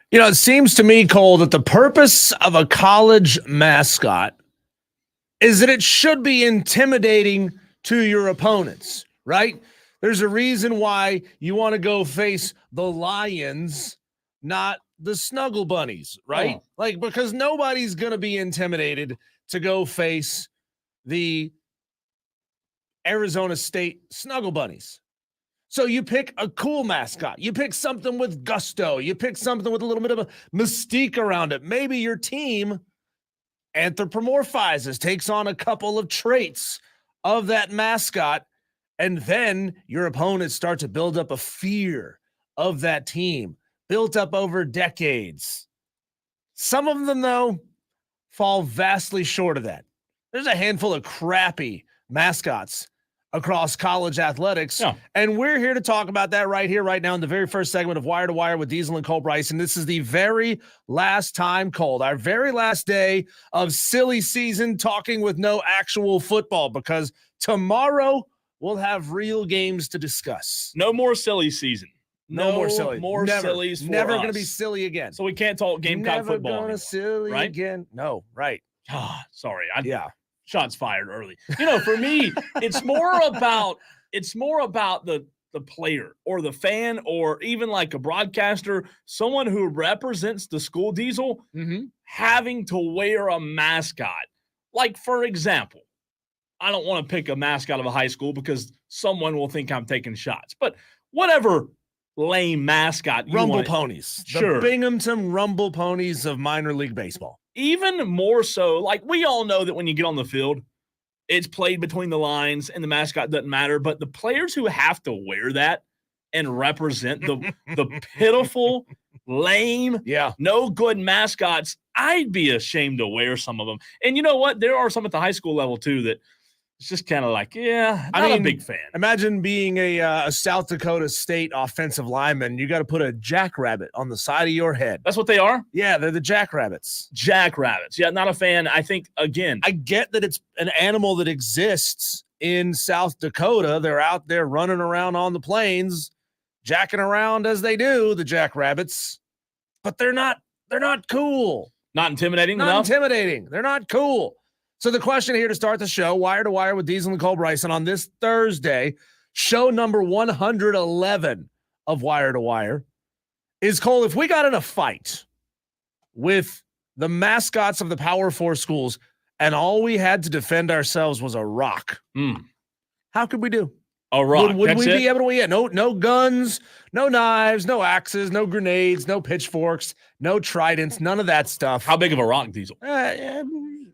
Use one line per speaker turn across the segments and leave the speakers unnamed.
You know, it seems to me, Cole, that the purpose of a college mascot is that it should be intimidating to your opponents, right? There's a reason why you want to go face the Lions, not the Snuggle Bunnies, right?
Oh.
Like, because nobody's going to be intimidated to go face the Arizona State Snuggle Bunnies. So you pick a cool mascot. You pick something with gusto. You pick something with a little bit of a mystique around it. Maybe your team anthropomorphizes, takes on a couple of traits of that mascot, and then your opponents start to build up a fear of that team, built up over decades. Some of them, though, fall vastly short of that. There's a handful of crappy mascots across college athletics.
Yeah.
And we're here to talk about that right here, right now, in the very first segment of Wire to Wire with Diesel and Cole Bryce. And this is the very last time, Cole, our very last day of silly season, talking with no actual football, because tomorrow we'll have real games to discuss.
No more silly season.
No more silly.
More
Never.
sillies for
Never
us.
going to be silly again.
So we can't talk Gamecock
Never
football
gonna
anymore,
silly
right?
again. No, right.
Sorry.
Yeah.
Shots fired early. You know, for me, it's more about the player or the fan or even like a broadcaster, someone who represents the school, Diesel, having to wear a mascot. Like, for example, I don't want to pick a mascot of a high school because someone will think I'm taking shots. But whatever lame mascot you
Rumble
want,
Ponies.
Sure.
The Binghamton Rumble Ponies of minor league baseball.
Even more so, like, we all know that when you get on the field, it's played between the lines and the mascot doesn't matter. But the players who have to wear that and represent the pitiful, lame, no good mascots, I'd be ashamed to wear some of them. And you know what? There are some at the high school level, too, that it's just kind of like, not a big fan.
Imagine being a South Dakota State offensive lineman. You got to put a jackrabbit on the side of your head.
That's what they are?
Yeah, they're the jackrabbits.
Jackrabbits. Yeah, not a fan. I think, again,
I get that it's an animal that exists in South Dakota. They're out there running around on the plains, jacking around as they do, the jackrabbits. But they're not cool.
Not intimidating
Not
enough?
intimidating. They're not cool. So the question here to start the show, Wire to Wire with Diesel and Cole Bryson on this Thursday, show number 111 of Wire to Wire, is, Cole, if we got in a fight with the mascots of the Power 4 schools and all we had to defend ourselves was a rock. How could we do?
A rock.
Would we be able to? Yeah, no guns, no knives, no axes, no grenades, no pitchforks, no tridents, none of that stuff.
How big of a rock, Diesel?
Roughly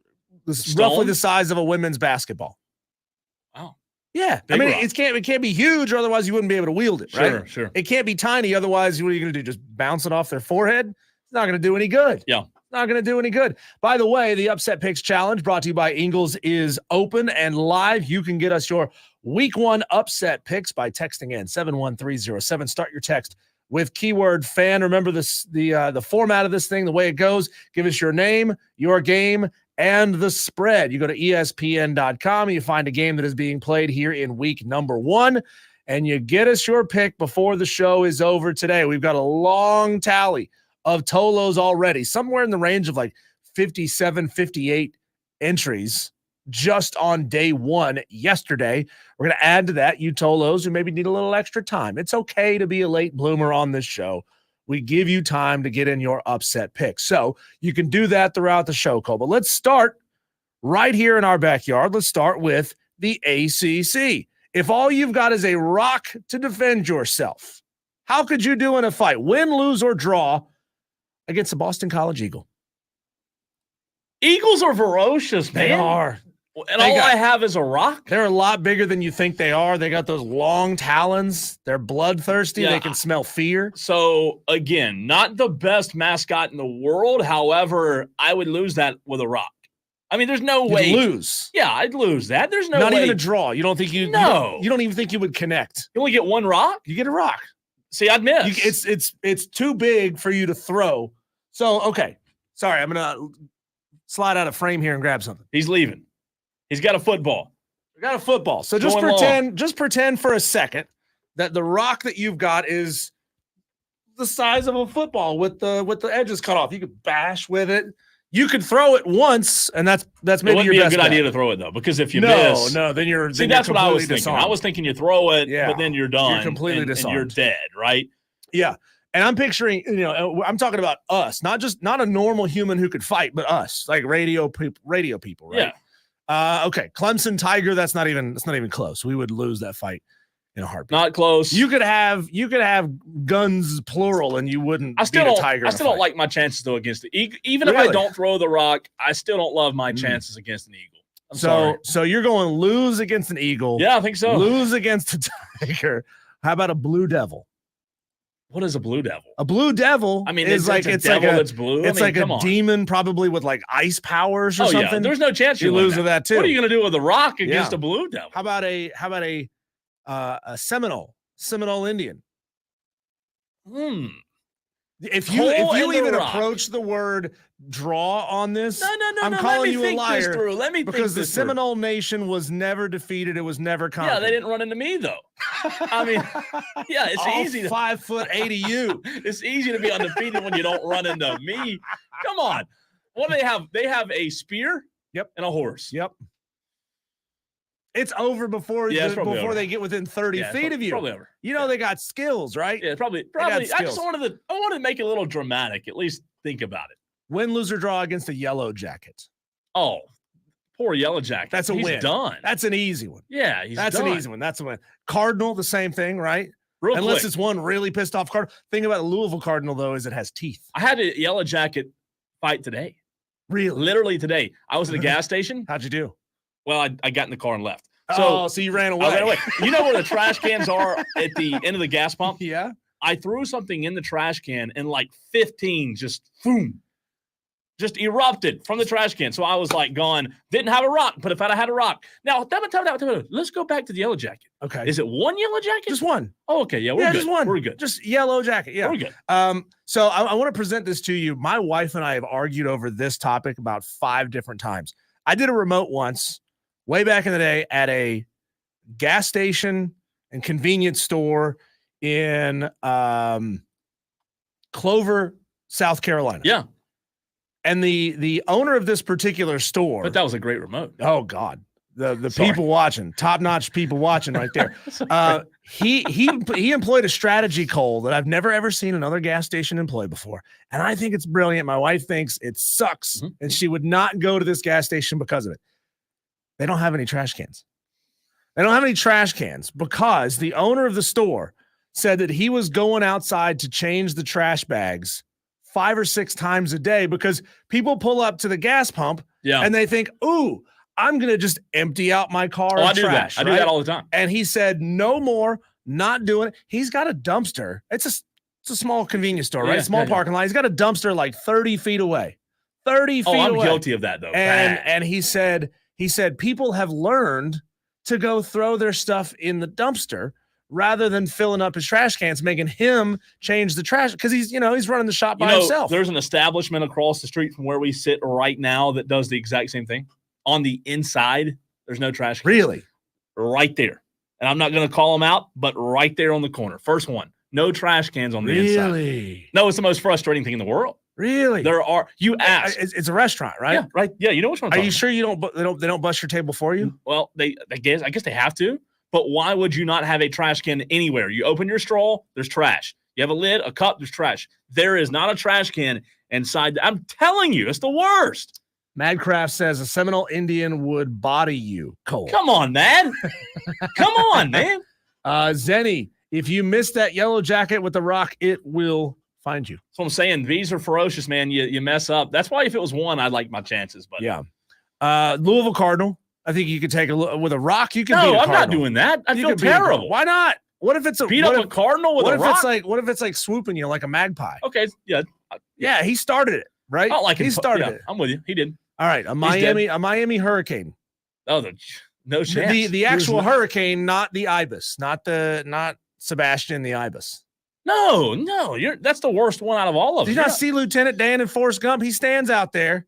the size of a women's basketball.
Wow.
Yeah,
Big
I mean,
rock.
it can't be huge, or otherwise you wouldn't be able to wield it, right?
Sure.
It can't be tiny, otherwise what are you going to do? Just bounce it off their forehead? It's not going to do any good.
Yeah.
Not going to do any good. By the way, the Upset Picks Challenge brought to you by Ingles is open and live. You can get us your Week 1 upset picks by texting in 71307. Start your text with keyword fan. Remember this, the format of this thing, the way it goes. Give us your name, your game, and the spread. You go to ESPN.com and you find a game that is being played here in week number 1, and you get us your pick before the show is over today. We've got a long tally of Tolos already, somewhere in the range of like 57, 58 entries just on day 1 yesterday. We're going to add to that you Tolos who maybe need a little extra time. It's okay to be a late bloomer on this show. We give you time to get in your upset pick. So you can do that throughout the show, Cole. But let's start right here in our backyard. Let's start with the ACC. If all you've got is a rock to defend yourself, how could you do in a fight? Win, lose, or draw against the Boston College Eagle?
Eagles are ferocious, man.
They are.
And I have is a rock?
They're a lot bigger than you think they are. They got those long talons. They're bloodthirsty.
Yeah.
They can smell fear.
So, again, not the best mascot in the world. However, I would lose that with a rock. I mean, there's no way.
You'd lose.
Yeah, I'd lose that. There's no way.
Not even a draw. You don't think you?
No.
You don't even think you would connect.
You only get one rock?
You get a rock.
See, I'd miss.
It's too big for you to throw. So, okay. Sorry, I'm going to slide out of frame here and grab something.
He's leaving. He's got a football.
We got a football. So just pretend for a second that the rock that you've got is the size of a football with the edges cut off. You could bash with it. You could throw it once, and that's maybe your best bet. It wouldn't be a good idea
to throw it though, because if you miss,
then you're
see. That's what I was thinking.
Disarmed.
I was thinking you throw it, but then you're done.
You're completely disarmed.
And you're dead, right?
Yeah. And I'm picturing, I'm talking about us, not a normal human who could fight, but us, like radio people, right?
Yeah.
Okay. Clemson Tiger, that's not even close. We would lose that fight in a heartbeat.
Not close.
You could have guns plural, and you wouldn't.
I still
beat a tiger.
I still don't like my chances though against the Eagle. Even
really?
If I don't throw the rock, I still don't love my chances against an Eagle. I'm sorry.
So you're going to lose against an Eagle.
Yeah, I think so.
Lose against a Tiger. How about a Blue Devil?
What is a Blue Devil?
A Blue Devil.
I mean,
it's like
that's blue.
It's like a demon, probably with like ice powers or something.
Yeah. There's no chance
you lose with that too.
What are you going to do with a rock against a Blue Devil?
How about a Seminole Indian? If you even approach the word draw on this,
no,
I'm calling you a
liar. Let me
because the Seminole Nation was never defeated. It was never conquered.
Yeah, they didn't run into me though. I mean, yeah, it's easy.
5'8" of you.
It's easy to be undefeated when you don't run into me. Come on. What do they have? They have a spear.
Yep.
And a horse.
Yep. It's over before they get within 30 feet of you.
Probably over.
They got skills, right?
Yeah, probably. I just wanted to make it a little dramatic. At least think about it.
Win, lose, or draw against a Yellow Jacket.
Oh, poor Yellow Jacket.
That's a win.
He's done.
That's an easy one.
Yeah,
that's
done.
An easy one. That's a win. Cardinal, the same thing, right?
Unless
it's one really pissed off Cardinal. Thing about a Louisville Cardinal though is it has teeth.
I had a Yellow Jacket fight today.
Really?
Literally today. I was at a gas station.
How'd you do?
Well, I got in the car and left.
So you ran away.
I ran away. You know where the trash cans are at the end of the gas pump?
Yeah.
I threw something in the trash can and like 15 just erupted from the trash can. So I was like gone. Didn't have a rock, but if I'd had a rock. Now, let's go back to the Yellow Jacket.
Okay.
Is it one Yellow Jacket?
Just one.
Oh, okay. Yeah, we're good.
Just one.
We're good.
Just Yellow Jacket. Yeah.
We're good.
So I want to present this to you. My wife and I have argued over this topic about 5 different times. I did a remote once, way back in the day, at a gas station and convenience store in Clover, South Carolina.
Yeah.
And the owner of this particular store.
But that was a great remote.
Oh, God. the
Sorry.
people watching, top-notch people watching right there. He employed a strategy, Cole, that I've never ever seen another gas station employ before, and I think it's brilliant. My wife thinks it sucks, and she would not go to this gas station because of it. They don't have any trash cans. They don't have any trash cans because the owner of the store said that he was going outside to change the trash bags 5 or 6 times a day because people pull up to the gas pump and they think, ooh, I'm going to just empty out my car of trash.
I do that all the time.
And he said, no more, not doing it. He's got a dumpster. It's a small convenience store, right? Small parking lot. He's got a dumpster like 30 feet away. 30 feet away.
I'm guilty of that, though.
And he said people have learned to go throw their stuff in the dumpster rather than filling up his trash cans, making him change the trash because he's running the shop by himself.
There's an establishment across the street from where we sit right now that does the exact same thing. On the inside, there's no trash cans.
Really?
Right there. And I'm not going to call them out, but right there on the corner. First one. No trash cans on the inside.
Really?
No, it's the most frustrating thing in the world.
Really?
There are. You ask.
It's a restaurant, right?
Yeah, right. Yeah, you know which one.
Are you sure you don't? They don't bust your table for you?
Well, I guess they have to. But why would you not have a trash can anywhere? You open your straw, there's trash. You have a lid, a cup, there's trash. There is not a trash can inside. I'm telling you, it's the worst.
Madcraft says a Seminole Indian would body you, Cole.
Come on, man. Come on, man.
Zenny, if you miss that yellow jacket with the rock, it will find you.
That's what I'm saying. These are ferocious, man. You mess up. That's why if it was one, I'd like my chances. But
yeah. Louisville Cardinal. I think you could take a look with a rock. You can beat a
I'm
Cardinal.
not doing that. I feel terrible.
Why not? What if it's a
beat up a Cardinal with a rock?
What if it's like swooping you like a magpie?
Okay, yeah.
Yeah, he started it, right?
I like him.
He started it.
I'm with you. He did.
All right, a Miami hurricane.
Oh, no chance.
The actual hurricane, not the ibis, not Sebastian the ibis.
No, that's the worst one out of all of them.
Did you not see Lieutenant Dan in Forrest Gump? He stands out there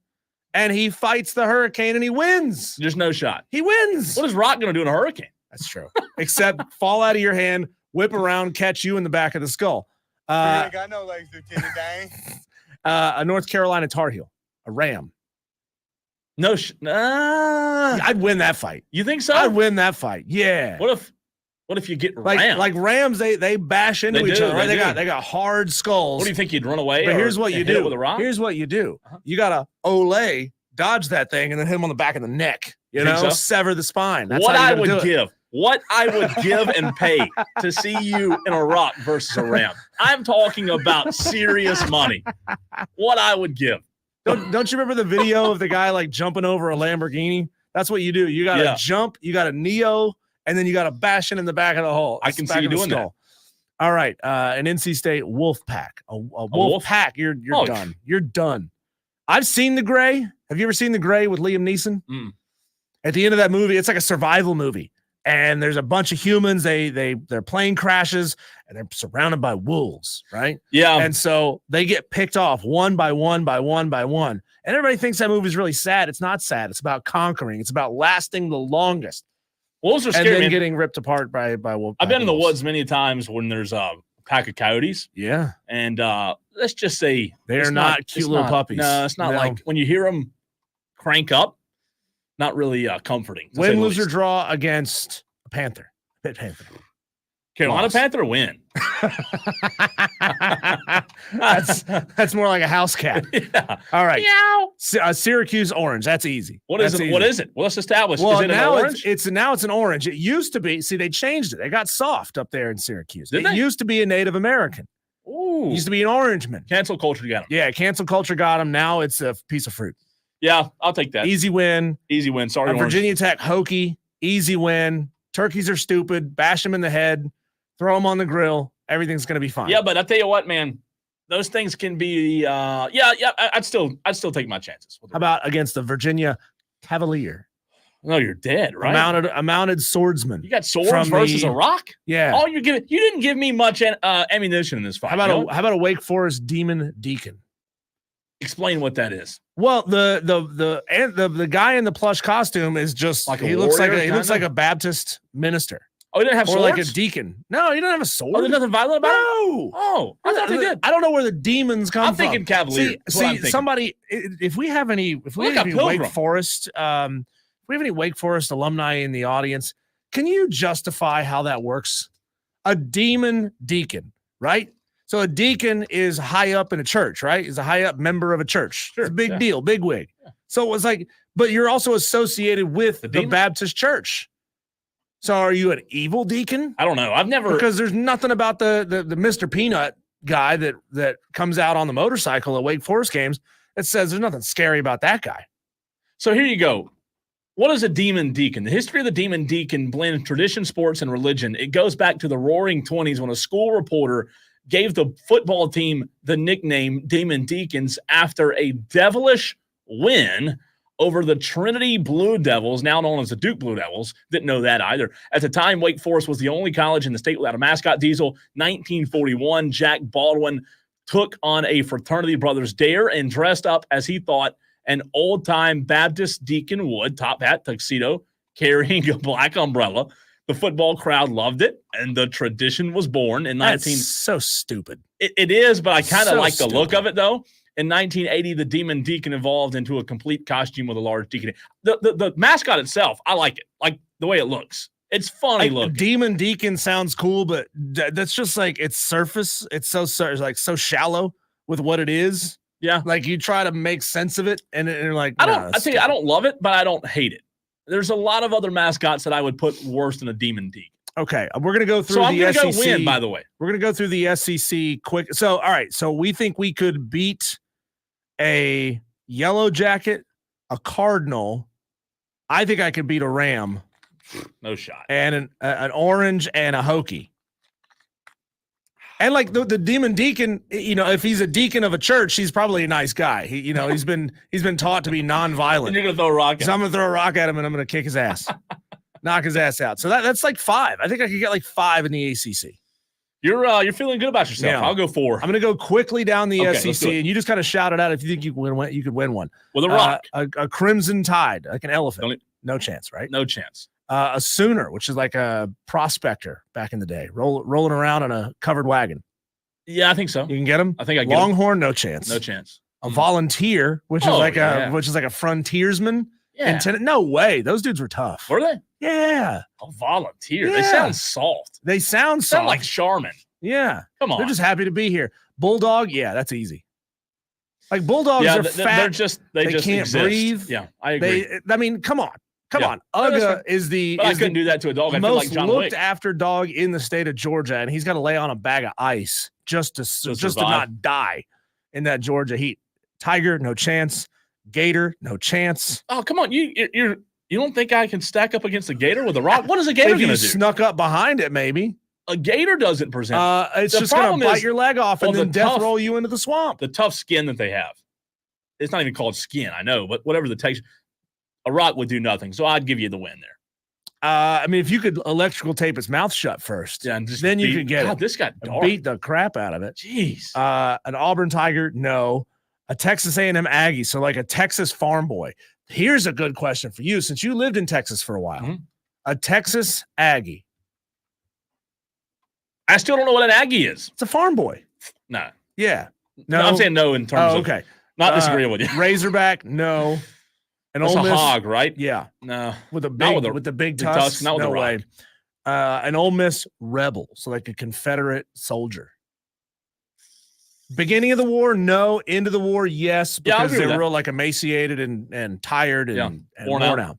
and he fights the hurricane and he wins.
There's no shot.
He wins.
What is rock going to do in a hurricane?
That's true. Except fall out of your hand, whip around, catch you in the back of the skull.
I got no legs, Lieutenant Dan.
A North Carolina Tar Heel, a Ram.
No,
I'd win that fight.
You think so?
I'd win that fight. Yeah.
What if you get rammed?
Like Rams, they bash into each other, right? They
They
got hard skulls.
What do you think, you'd run away?
But here's what you do.
With a rock?
Here's what you do. You gotta Olay, dodge that thing, and then hit him on the back of the neck. Sever the spine. That's
what I would give and pay to see you in a rock versus a Ram. I'm talking about serious money. What I would give.
Don't you remember the video of the guy like jumping over a Lamborghini? That's what you do. You got to jump, you got to neo, and then you got to bash it in the back of the hole.
I can see you doing that.
All right, an NC State wolf pack. A wolf pack. You're done. You're done. I've seen The Gray. Have you ever seen The Gray with Liam Neeson? At the end of that movie, it's like a survival movie. And there's a bunch of humans. Their plane crashes and they're surrounded by wolves, right?
Yeah.
And so they get picked off one by one by one by one. And everybody thinks that movie is really sad. It's not sad. It's about conquering. It's about lasting the longest.
Wolves are scary,
and then
man.
getting ripped apart by wolves.
I've been in the woods many times when there's a pack of coyotes.
Yeah.
And let's just say
they're not cute little puppies.
No, it's not like when you hear them crank up. Not really comforting.
Win, lose, or draw against a Panther. Pit Panther.
Carolina Panther win.
that's more like a house cat.
Yeah.
All right.
Meow.
Syracuse orange. That's easy.
What is it? Well, let's establish.
Well,
is it
now
an orange?
It's an orange. It used to be. See, they changed it. They got soft up there in Syracuse.
Did they?
Used to be a Native American.
Ooh.
It used to be an orangeman.
Cancel culture got him.
Yeah, cancel culture got him. Now it's a piece of fruit.
Yeah, I'll take that.
Easy win.
Easy win. Sorry,
Virginia Tech Hokie. Easy win. Turkeys are stupid. Bash them in the head. Throw them on the grill. Everything's going to be fine.
Yeah, but I tell you what, man, those things can be. I'd still take my chances.
How about against the Virginia Cavalier?
No, you're dead, right?
A mounted swordsman.
You got swords versus a rock.
Yeah.
All you didn't give me much ammunition in this fight.
How about a Wake Forest Demon Deacon?
Explain what that is.
Well, the guy in the plush costume is just
like
he looks like a Baptist minister.
Oh, he didn't have
or
swords?
like a deacon. No, he doesn't have a sword.
Oh, there's nothing violent about it?
No.
Oh, I thought they did.
I don't know where the demons come from.
I'm thinking Cavalier.
See, somebody, if we have any Wake Forest we have any Wake Forest alumni in the audience, can you justify how that works? A demon deacon, right? So a deacon is high up in a church, right? Is a high up member of a church.
Sure,
it's a big deal, big wig. Yeah. So it was like, but you're also associated with the Baptist church. So are you an evil deacon?
I don't know. I've never,
because there's nothing about the Mr. Peanut guy that comes out on the motorcycle at Wake Forest games that says there's nothing scary about that guy.
So here you go. What is a demon deacon? The history of the demon deacon blends tradition, sports, and religion. It goes back to the roaring 20s when a school reporter gave the football team the nickname Demon Deacons after a devilish win over the Trinity Blue Devils, now known as the Duke Blue Devils. Didn't know that either. At the time, Wake Forest was the only college in the state without a mascot. Diesel, 1941, Jack Baldwin took on a fraternity brother's dare and dressed up as he thought an old-time Baptist deacon would, top hat, tuxedo, carrying a black umbrella. The football crowd loved it, and the tradition was born in 19.
That's so stupid.
It is, but I kind of
So
like
stupid.
the look of it, though. In 1980, the demon deacon evolved into a complete costume with a large deacon. The mascot itself, I like it, like the way it looks. It's funny looking.
Demon deacon sounds cool, but that's just like it's surface. It's so shallow with what it is.
Yeah,
like you try to make sense of it, and you're like,
I tell you, I don't love it, but I don't hate it. There's a lot of other mascots that I would put worse than a demon deacon.
Okay, we're gonna go through.
So I'm
the
gonna
SEC.
go win, by the way.
We're gonna go through the SEC quick. So all right, so we think we could beat a Yellow Jacket, a Cardinal. I think I could beat a Ram.
No shot.
And an Orange and a Hokie. And like the demon deacon, if he's a deacon of a church, he's probably a nice guy. He's been taught to be nonviolent.
And you're gonna throw a rock at him.
So I'm gonna throw a rock at him and I'm gonna kick his ass, knock his ass out. So that's like 5. I think I could get like 5 in the ACC.
You're feeling good about yourself.
Yeah.
I'll go 4.
I'm gonna go quickly down the
Okay,
SEC, and you just kind of shout it out if you think you could win one
with a rock.
A Crimson Tide, like an elephant. No chance, right?
No chance.
A Sooner, which is like a prospector back in the day, rolling around on a covered wagon.
Yeah, I think so.
You can get him.
I think I get
Longhorn, no chance.
No chance.
A Volunteer, which is like a frontiersman.
Yeah.
No way. Those dudes were tough.
Were they?
Yeah.
A Volunteer.
Yeah.
They sound soft.
They sound
Sound like Charmin.
Yeah.
Come on.
They're just happy to be here. Bulldog, yeah, that's easy. Like Bulldogs are fat. They
just
can't
exist.
breathe.
Yeah, I agree.
Come on. Come on. Uga is the
I couldn't do that to a dog. I feel
most
like John
looked
Wick.
after dog in the state of Georgia, and he's got to lay on a bag of ice just to not die in that Georgia heat. Tiger, no chance. Gator, no chance.
Oh, come on. You don't think I can stack up against a Gator with a rock? What is a Gator going to do?
Snuck up behind it, maybe.
A Gator doesn't present.
It's just going to bite your leg off and then death roll you into the swamp.
The tough skin that they have. It's not even called skin, I know, but whatever the texture. A rock would do nothing, so I'd give you the win there.
I mean, if you could electrical tape its mouth shut first,
and
then you could get it.
This got dark.
Beat the crap out of it.
Jeez.
An Auburn Tiger, no. A Texas A&M Aggie, so like a Texas farm boy. Here's a good question for you, since you lived in Texas for a while.
Mm-hmm.
A Texas Aggie.
I still don't know what an Aggie is.
It's a farm boy.
No.
Yeah. No,
I'm saying no in terms of not disagreeing with you.
Razorback, no.
That's a hog, right?
Yeah.
No.
With the big tusks,
not with
no
the
way.
rock.
An Ole Miss rebel, so like a Confederate soldier. Beginning of the war, no. End of the war, yes, because they're real like emaciated and tired and worn out.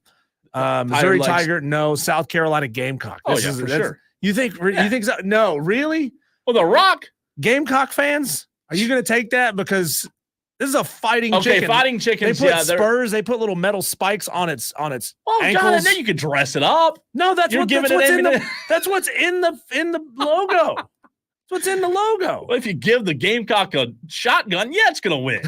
Missouri Tiger, no. South Carolina Gamecock.
For sure.
You think so? No, really?
Well, the Rock
Gamecock fans, are you going to take that because this is a fighting chicken?
Okay, fighting chickens.
They put spurs. They put little metal spikes on its ankles.
God, and then you could dress it up.
No, that's what's in the logo. That's what's in the logo.
Well, if you give the Gamecock a shotgun, yeah, it's gonna win.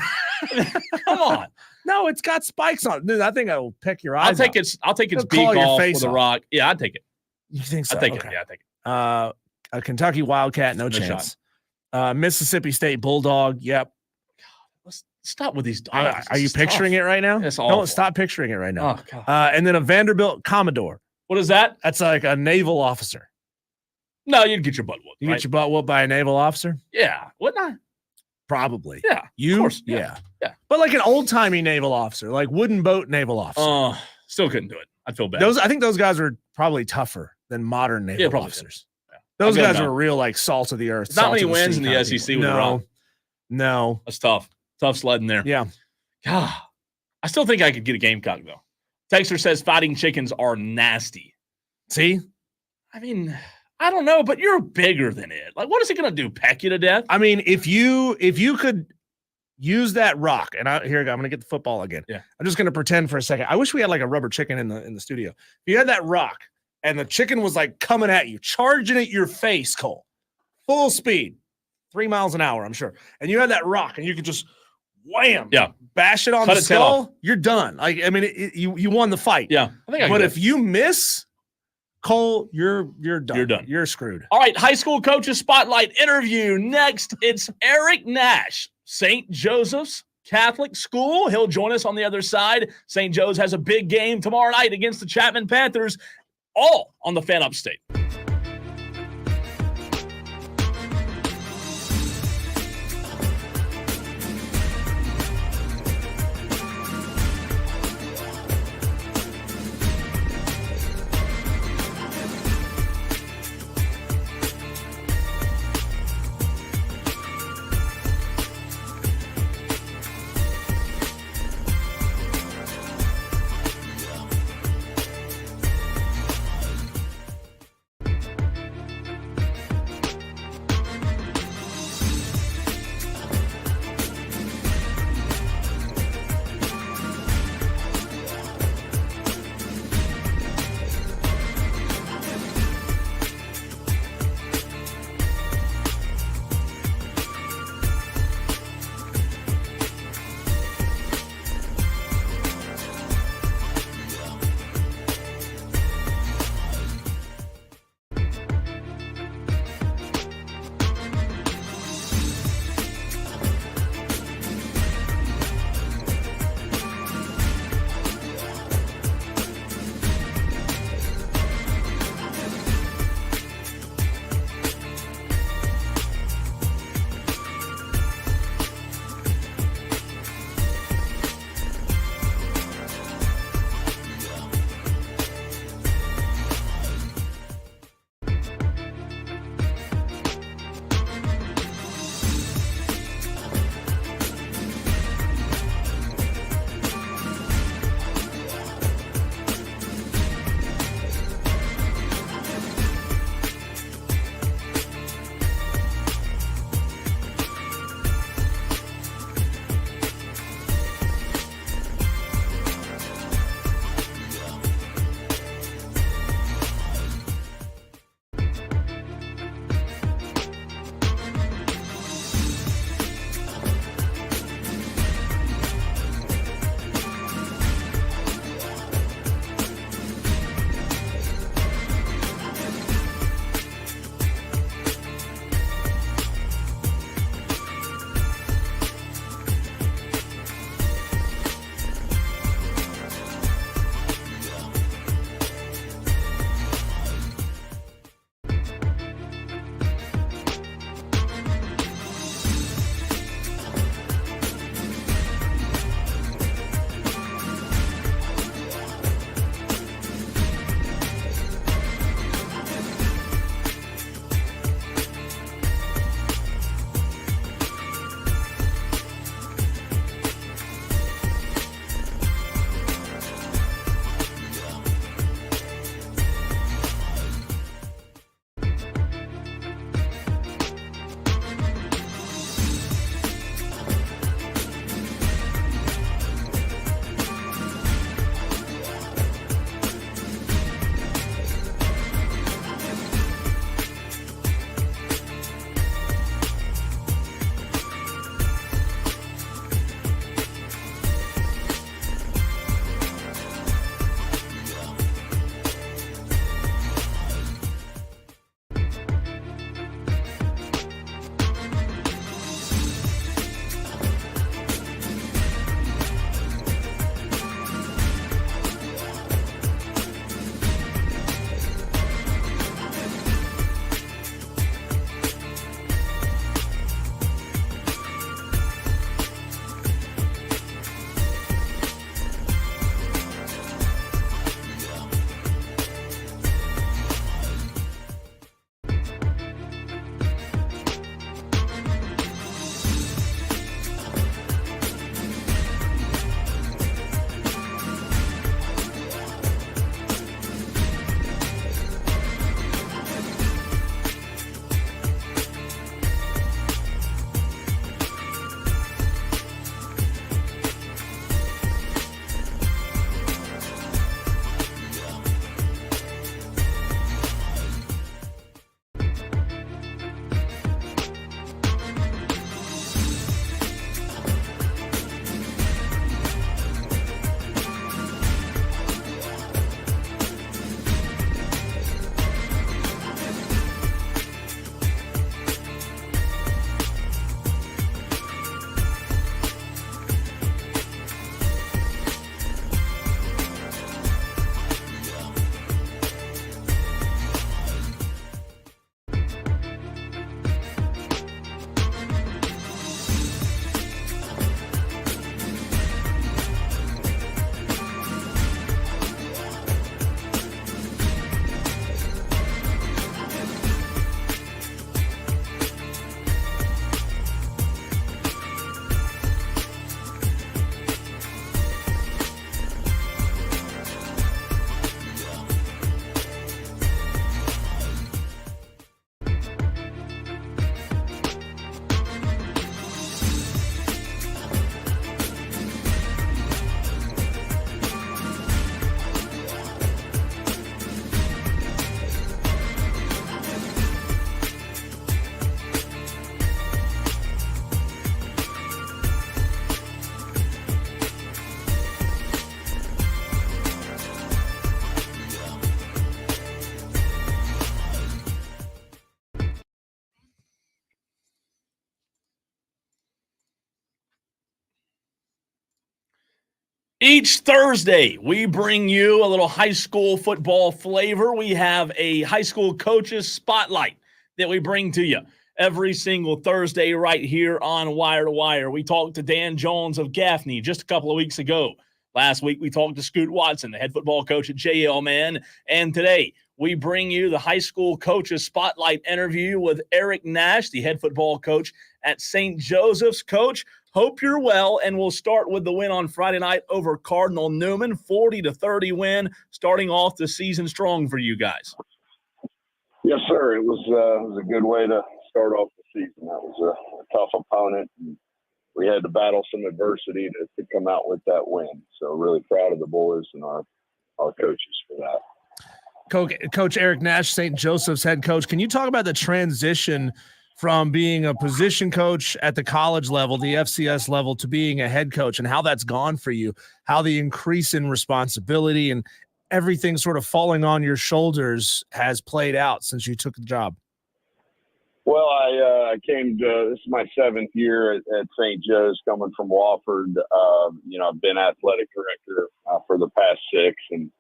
Come on.
No, it's got spikes on it. Dude, I think I will peck your eyes.
I'll take its beak off with a rock. Yeah, I'd take it.
You think so?
I take it. Yeah, I take it.
A Kentucky Wildcat, no chance. Mississippi State Bulldog, yep.
Let's stop with these dogs.
Are you picturing it right now?
It's awful.
No, stop picturing it right now.
Oh, God.
And then a Vanderbilt Commodore.
What is that?
That's like a naval officer.
No, you'd get your butt whooped.
You get your butt whooped by a naval officer?
Yeah. Wouldn't I?
Probably.
Yeah.
You?
Of course. Yeah.
But like an old-timey naval officer, like wooden boat naval officer.
Still couldn't do it. I'd feel bad.
I think those guys were probably tougher than modern naval
probably
officers.
Yeah.
Those
I'll give
guys
them
were real like salt of the earth.
Not
salt
many
of the
wins
sea
in the
kind of
SEC
people.
with the Rock.
No.
That's tough. Tough sledding there.
Yeah.
God, I still think I could get a Gamecock, though. Texter says fighting chickens are nasty.
See?
I mean, I don't know, but you're bigger than it. Like, what is it going to do? Peck you to death?
I mean, if you could use that rock, and here we go, I'm going to get the football again.
Yeah.
I'm just going to pretend for a second. I wish we had like a rubber chicken in the studio. If you had that rock and the chicken was like coming at you, charging at your face, Cole, full speed, 3 miles an hour, I'm sure. And you had that rock and you could just wham, bash it on
Cut
the
its head off.
skull, you're done. Like, I mean, you won the fight.
Yeah. I think I
But
could.
if you miss, Cole, you're done.
You're done.
You're screwed.
All right, high school coaches spotlight interview. Next, it's Eric Nash, St. Joseph's Catholic School. He'll join us on the other side. St. Joe's has a big game tomorrow night against the Chapman Panthers, all on the Fan Upstate. Each Thursday, we bring you a little high school football flavor. We have a high school coaches spotlight that we bring to you every single Thursday right here on Wire to Wire. We talked to Dan Jones of Gaffney just a couple of weeks ago. Last week, we talked to Scoot Watson, the head football coach at JL Man. And today, we bring you the high school coaches spotlight interview with Eric Nash, the head football coach at St. Joseph's. Coach, hope you're well, and we'll start with the win on Friday night over Cardinal Newman, 40-30 win, starting off the season strong for you guys.
Yes, sir. It was a good way to start off the season. That was a tough opponent, and we had to battle some adversity to come out with that win. So really proud of the boys and our coaches for that.
Coach Eric Nash, St. Joseph's head coach. Can you talk about the transition from being a position coach at the college level, the FCS level, to being a head coach, and how that's gone for you, how the increase in responsibility and everything sort of falling on your shoulders has played out since you took the job?
Well, I came to, this is my 7th year at St. Joe's, coming from Wofford. I've been athletic director for the past 6, and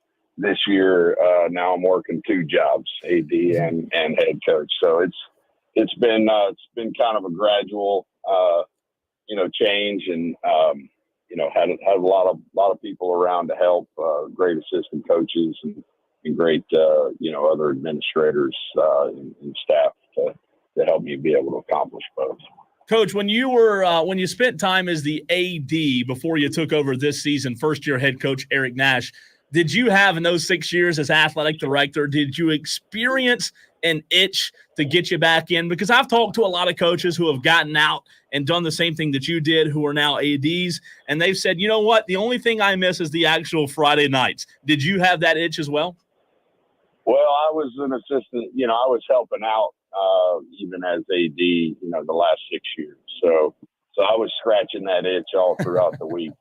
this year now I'm working 2 jobs, AD and head coach. So it's been kind of a gradual change, and had a lot of people around to help, great assistant coaches and great other administrators and staff to help me be able to accomplish both.
Coach, when you spent time as the AD before you took over this season, first-year head coach Eric Nash, did you have in those 6 years as athletic director, did you experience an itch to get you back in? Because I've talked to a lot of coaches who have gotten out and done the same thing that you did, who are now ADs, and they've said, you know what, the only thing I miss is the actual Friday nights. Did you have that itch as well?
Well, I was an assistant, I was helping out even as AD, the last 6 years. So I was scratching that itch all throughout the week.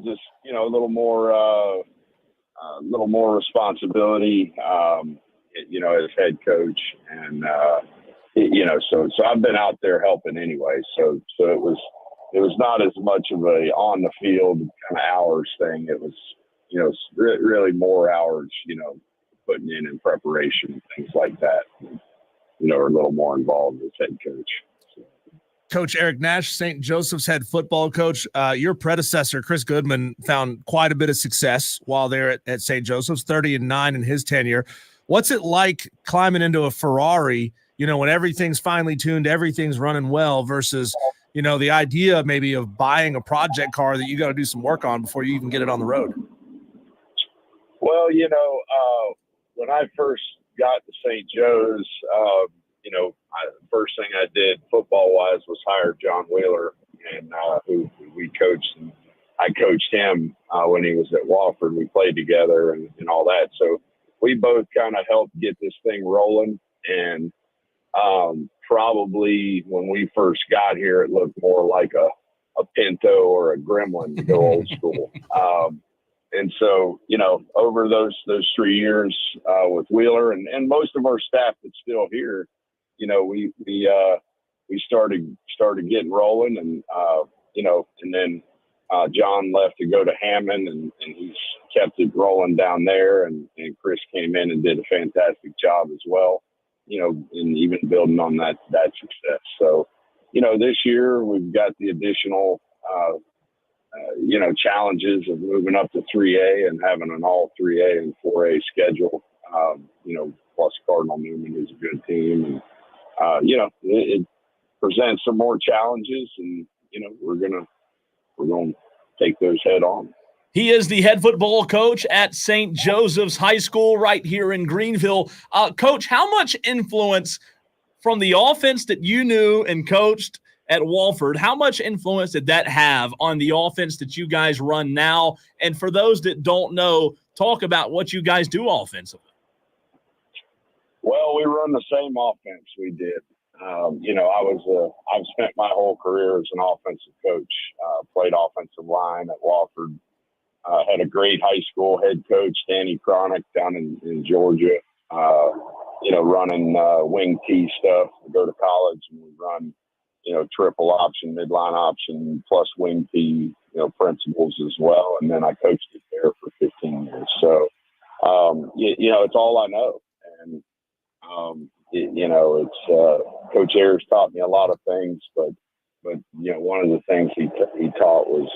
Just, a little more responsibility, as head coach, and so I've been out there helping anyway. So it was not as much of a on the field kind of hours thing. It was, really more hours, putting in preparation and things like that. Are a little more involved as head coach.
Coach Eric Nash, St. Joseph's head football coach. Your predecessor, Chris Goodman, found quite a bit of success while there at St. Joseph's, 30-9 in his tenure. What's it like climbing into a Ferrari, when everything's finely tuned, everything's running well, versus, the idea maybe of buying a project car that you got to do some work on before you even get it on the road?
Well, when I first got to St. Joe's, the first thing I did football-wise was hire John Wheeler, and who we coached. And I coached him when he was at Wofford. We played together and all that. So we both kind of helped get this thing rolling. And probably when we first got here, it looked more like a Pinto or a Gremlin, to go old school. And so, over those 3 years with Wheeler and most of our staff that's still here, we started getting rolling, and and then John left to go to Hammond, and he's kept it rolling down there, and Chris came in and did a fantastic job as well, and even building on that success. So, this year we've got the additional challenges of moving up to 3A and having an all 3A and 4A schedule, plus Cardinal Newman is a good team. And, it presents some more challenges, and, we're going to take those head on.
He is the head football coach at St. Joseph's High School right here in Greenville. Coach, how much influence from the offense that you knew and coached at Wofford, how much influence did that have on the offense that you guys run now? And for those that don't know, talk about what you guys do offensively.
Well, we run the same offense we did. I've spent my whole career as an offensive coach, played offensive line at Wofford, had a great high school head coach, Danny Cronick, down in Georgia, running wing T stuff. We go to college and we run triple option, midline option, plus wing T, principles as well. And then I coached it there for 15 years. So, it's all I know. And, Coach Ayers taught me a lot of things, but one of the things he taught was,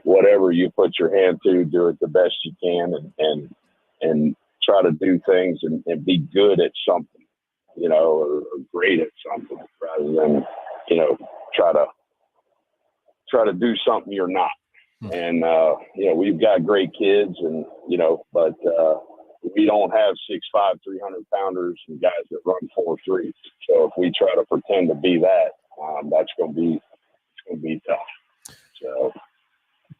whatever you put your hand to, do it the best you can and try to do things and be good at something, or great at something rather than, try to do something you're not. And, we've got great kids but we don't have 6'5", 300-pounders and guys that run 4.3s. So if we try to pretend to be that, that's going to be tough. So,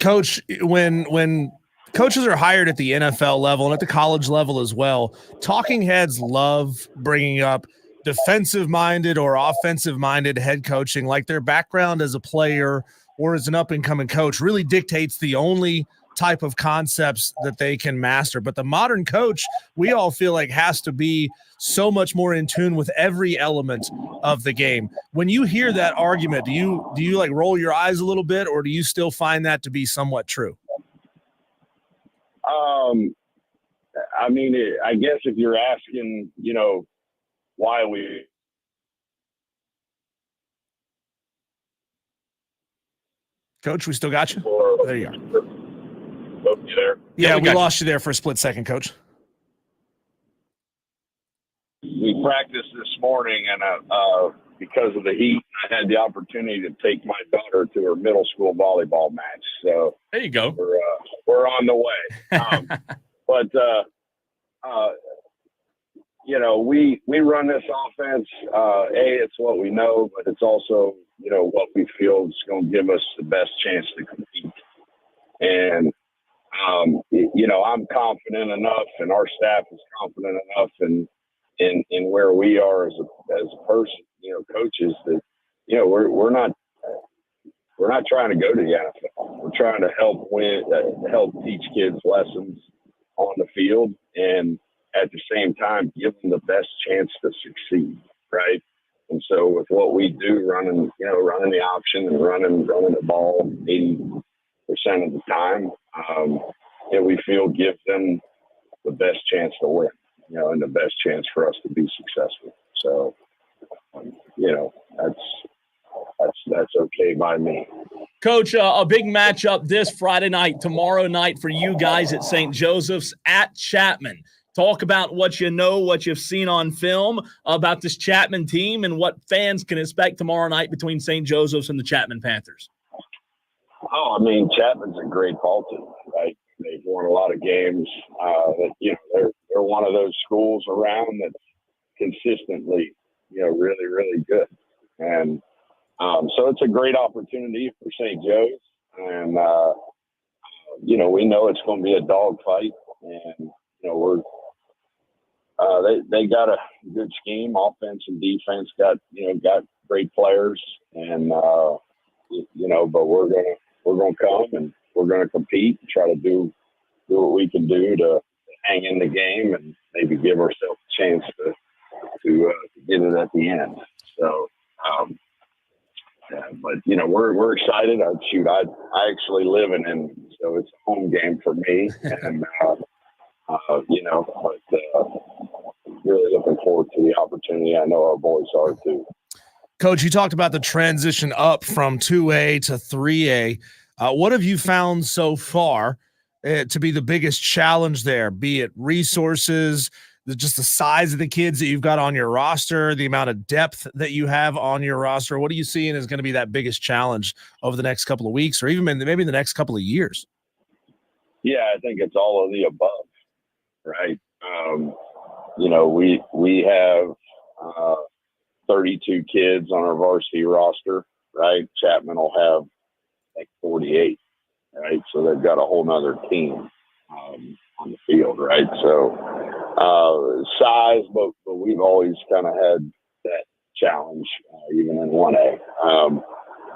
Coach, when coaches are hired at the NFL level and at the college level as well, talking heads love bringing up defensive-minded or offensive-minded head coaching, like their background as a player or as an up-and-coming coach really dictates the only type of concepts that they can master. But the modern coach, we all feel like, has to be so much more in tune with every element of the game. When you hear that argument, do you like roll your eyes a little bit, or do you still find that to be somewhat true?
I guess if you're asking, why we
Coach, we still got you? There you are.
You there?
Yeah, we lost you there for a split second, Coach.
We practiced this morning, and because of the heat, I had the opportunity to take my daughter to her middle school volleyball match. So
there you go.
We're on the way. We run this offense. It's what we know, but it's also what we feel is going to give us the best chance to compete. And I'm confident enough, and our staff is confident enough in where we are as a person, coaches, that we're not trying to go to the NFL. We're trying to help teach kids lessons on the field, and at the same time give them the best chance to succeed, right? And so with what we do, running the option and running the ball 80% of the time, we feel gives them the best chance to win, and the best chance for us to be successful. So, that's okay by me.
Coach, a big matchup this Friday night, tomorrow night for you guys at St. Joseph's at Chapman. Talk about what you know, what you've seen on film about this Chapman team and what fans can expect tomorrow night between St. Joseph's and the Chapman Panthers.
Chapman's a great ball team, right? They've won a lot of games. They're one of those schools around that's consistently, really, really good. And so it's a great opportunity for St. Joe's. And, we know it's going to be a dogfight. And, they got a good scheme, offense and defense, got great players. And, but we're going to come and we're going to compete and try to do what we can do to hang in the game and maybe give ourselves a chance to get it at the end. So, we're excited. I actually live in Hendrix, so it's a home game for me. And, really looking forward to the opportunity. I know our boys are too.
Coach, you talked about the transition up from 2A to 3A. What have you found so far to be the biggest challenge there, be it resources, just the size of the kids that you've got on your roster, the amount of depth that you have on your roster? What are you seeing is going to be that biggest challenge over the next couple of weeks or even maybe the next couple of years?
Yeah, I think it's all of the above, right? We have 32 kids on our varsity roster, right? Chapman will have like 48, right? So they've got a whole nother team on the field, right? So size, but we've always kind of had that challenge, even in 1A.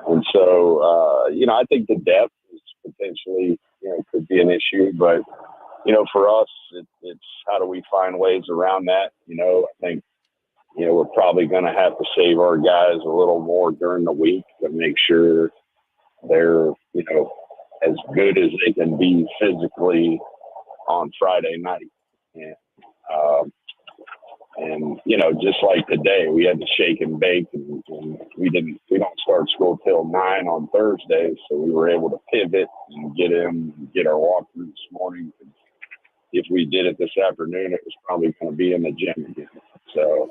And so, I think the depth is potentially, could be an issue, but, for us, it's how do we find ways around that? I think, we're probably going to have to save our guys a little more during the week to make sure they're, as good as they can be physically on Friday night. And just like today, we had to shake and bake, and we don't start school till 9 on Thursday, so we were able to pivot and get our walkthrough this morning. If we did it this afternoon, it was probably going to be in the gym again. So,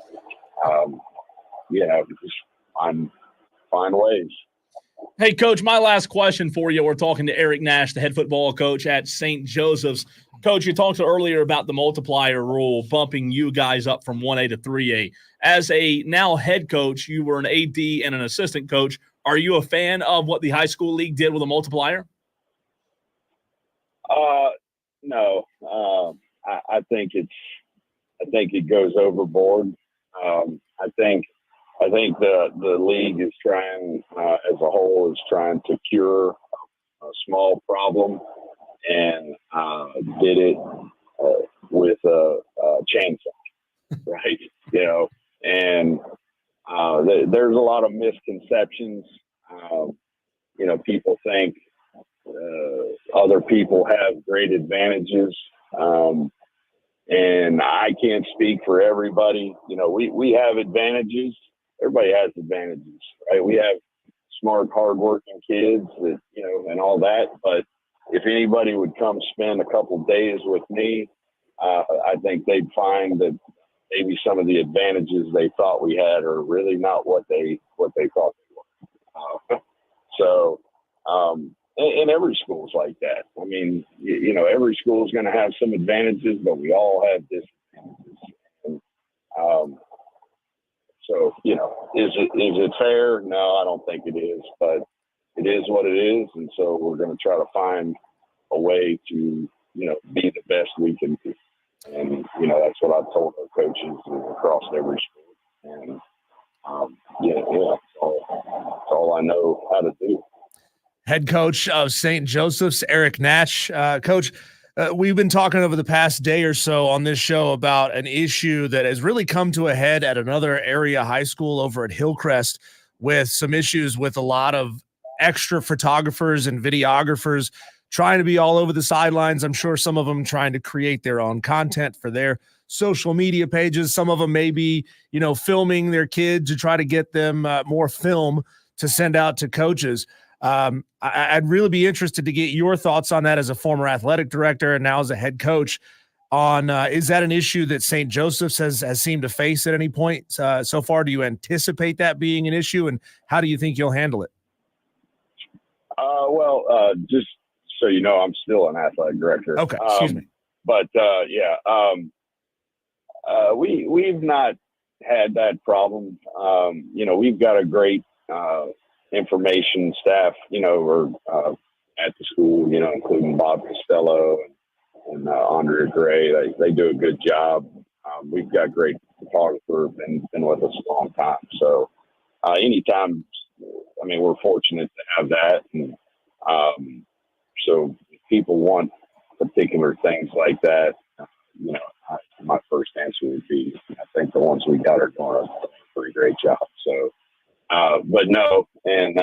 just find ways.
Hey, Coach, my last question for you. We're talking to Eric Nash, the head football coach at St. Joseph's. Coach, you talked earlier about the multiplier rule, bumping you guys up from 1A to 3A. As a now head coach, you were an AD and an assistant coach. Are you a fan of what the high school league did with a multiplier?
No. I think it goes overboard. I think the league is trying, as a whole, is trying to cure a small problem, and did it with a chainsaw, right? And there's a lot of misconceptions. People think other people have great advantages, and I can't speak for everybody. We have advantages. Everybody has advantages, right? We have smart, hardworking kids that, and all that. But if anybody would come spend a couple days with me, I think they'd find that maybe some of the advantages they thought we had are really not what they thought they were. And every school's like that. I mean, every school is going to have some advantages, but we all have disadvantages. And, is it fair? No, I don't think it is, but it is what it is. And so we're going to try to find a way to, be the best we can be. And, that's what I've told our coaches across every school. And, that's all I know how to do.
Head coach of St. Joseph's, Eric Nash. Coach, we've been talking over the past day or so on this show about an issue that has really come to a head at another area high school over at Hillcrest, with some issues with a lot of extra photographers and videographers trying to be all over the sidelines. I'm sure some of them trying to create their own content for their social media pages. Some of them may be, filming their kids to try to get them more film to send out to coaches. I'd really be interested to get your thoughts on that as a former athletic director and now as a head coach on, is that an issue that St. Joseph's has seemed to face at any point so far? Do you anticipate that being an issue, and how do you think you'll handle it?
Just so you know, I'm still an athletic director.
Okay. Excuse me.
But we've not had that problem. We've got a great, information staff, or at the school, including Bob Costello and Andrea Gray. They do a good job. We've got great photographers, been with us a long time. So anytime, we're fortunate to have that. And so if people want particular things like that, my first answer would be, I think the ones we got are doing a pretty great job. So, but no, and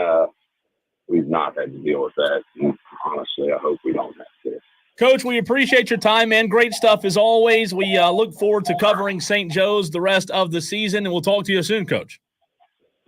we've not had to deal with that. And honestly, I hope we don't have to.
Coach, we appreciate your time, man. Great stuff as always. We look forward to covering St. Joe's the rest of the season, and we'll talk to you soon, Coach.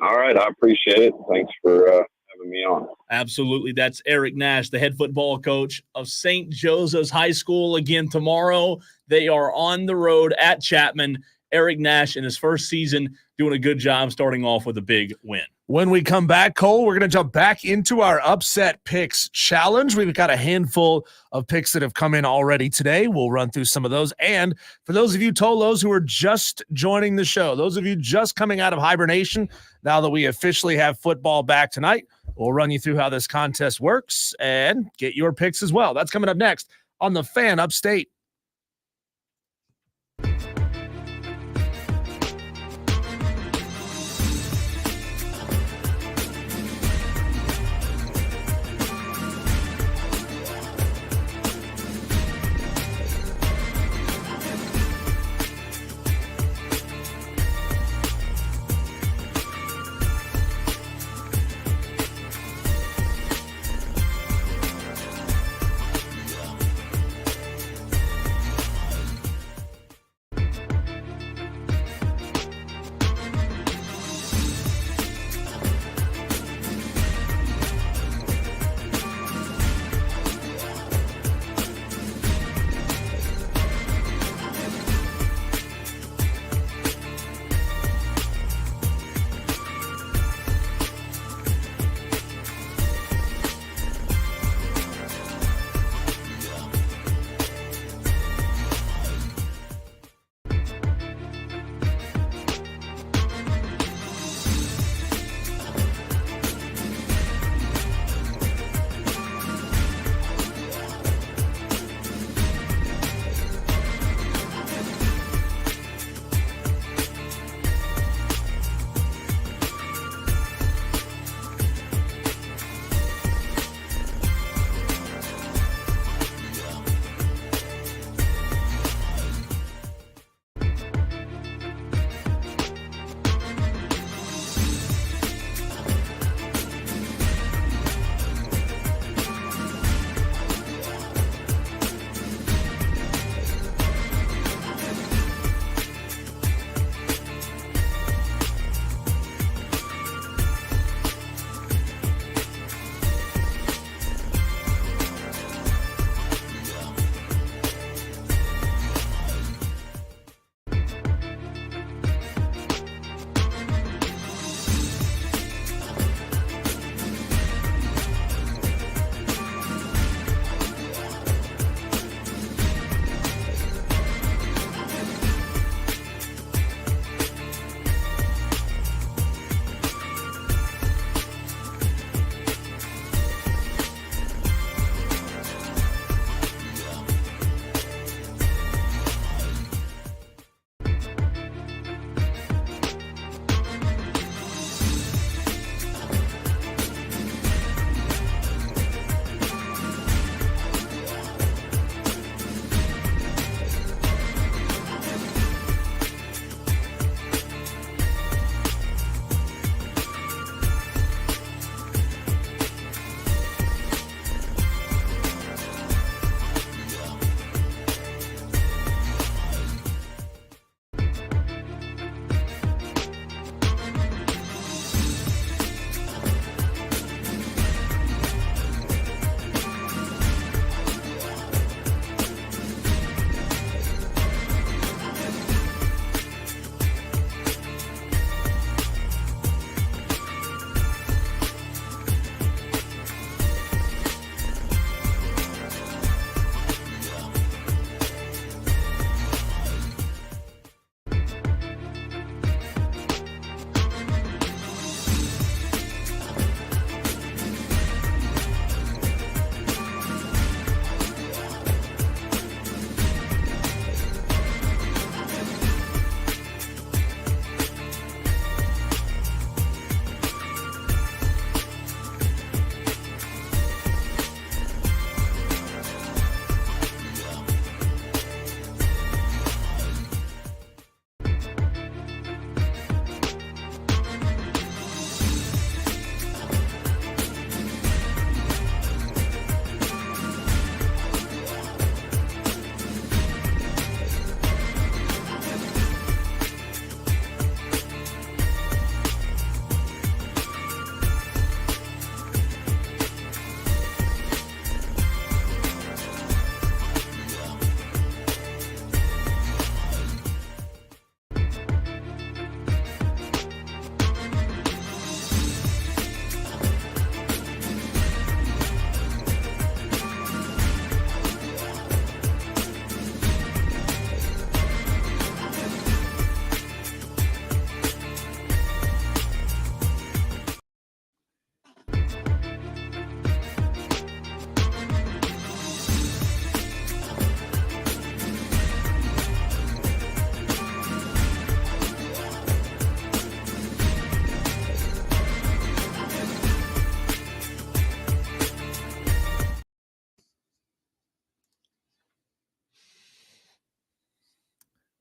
All right. I appreciate it. Thanks for having me on.
Absolutely. That's Eric Nash, the head football coach of St. Joseph's High School. Again, tomorrow they are on the road at Chapman. Eric Nash in his first season doing a good job starting off with a big win. When we come back, Cole, we're going to jump back into our upset picks challenge. We've got a handful of picks that have come in already today. We'll run through some of those. And for those of you Tolos who are just joining the show, those of you just coming out of hibernation, now that we officially have football back tonight, we'll run you through how this contest works and get your picks as well. That's coming up next on the Fan Upstate.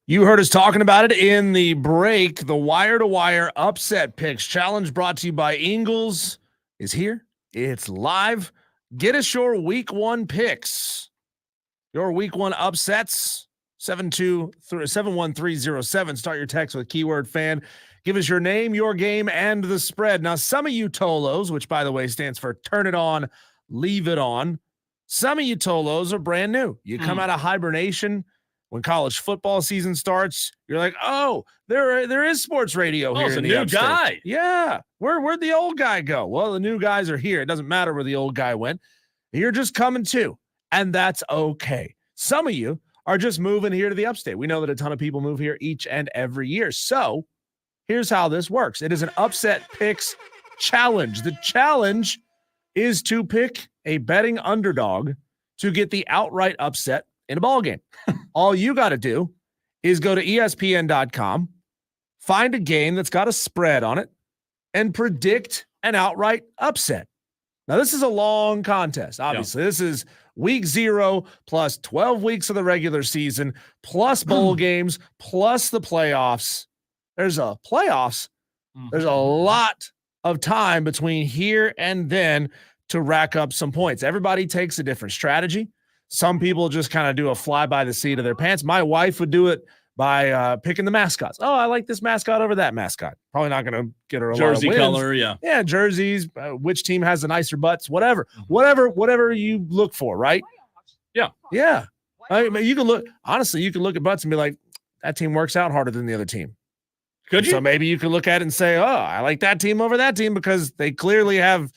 You heard us talking about it in the break. The wire-to-wire upset picks challenge brought to you by Ingles is here. It's live. Get us your week one picks. Your week one upsets. 71307. Start your text with keyword fan. Give us your name, your game, and the spread. Now, some of you Tolos, which by the way stands for turn it on, leave it on. Some of you Tolos are brand new. You come out of hibernation. When college football season starts, you're like, oh, there is sports radio here.
It's a
in the
new
Upstate.
guy.
Yeah. Where'd the old guy go? Well, the new guys are here. It doesn't matter where the old guy went. You're just coming too. And that's okay. Some of you are just moving here to the Upstate. We know that a ton of people move here each and every year. So here's how this works. It is an upset picks challenge. The challenge is to pick a betting underdog to get the outright upset in a ball game. All you got to do is go to ESPN.com, find a game that's got a spread on it, and predict an outright upset. Now, this is a long contest. Obviously, This is week 0 plus 12 weeks of the regular season, plus bowl games, plus the playoffs. There's a playoffs. There's a lot of time between here and then to rack up some points. Everybody takes a different strategy. Some people just kind of do a fly by the seat of their pants. My wife would do it by picking the mascots. Oh, I like this mascot over that mascot. Probably not going to get her a
Jersey
lot of wins.
color, yeah.
Yeah, jerseys, which team has the nicer butts, whatever you look for, right?
Yeah.
Yeah. I mean, you can look at butts and be like, that team works out harder than the other team.
Could you?
So maybe you could look at it and say, oh, I like that team over that team because they clearly have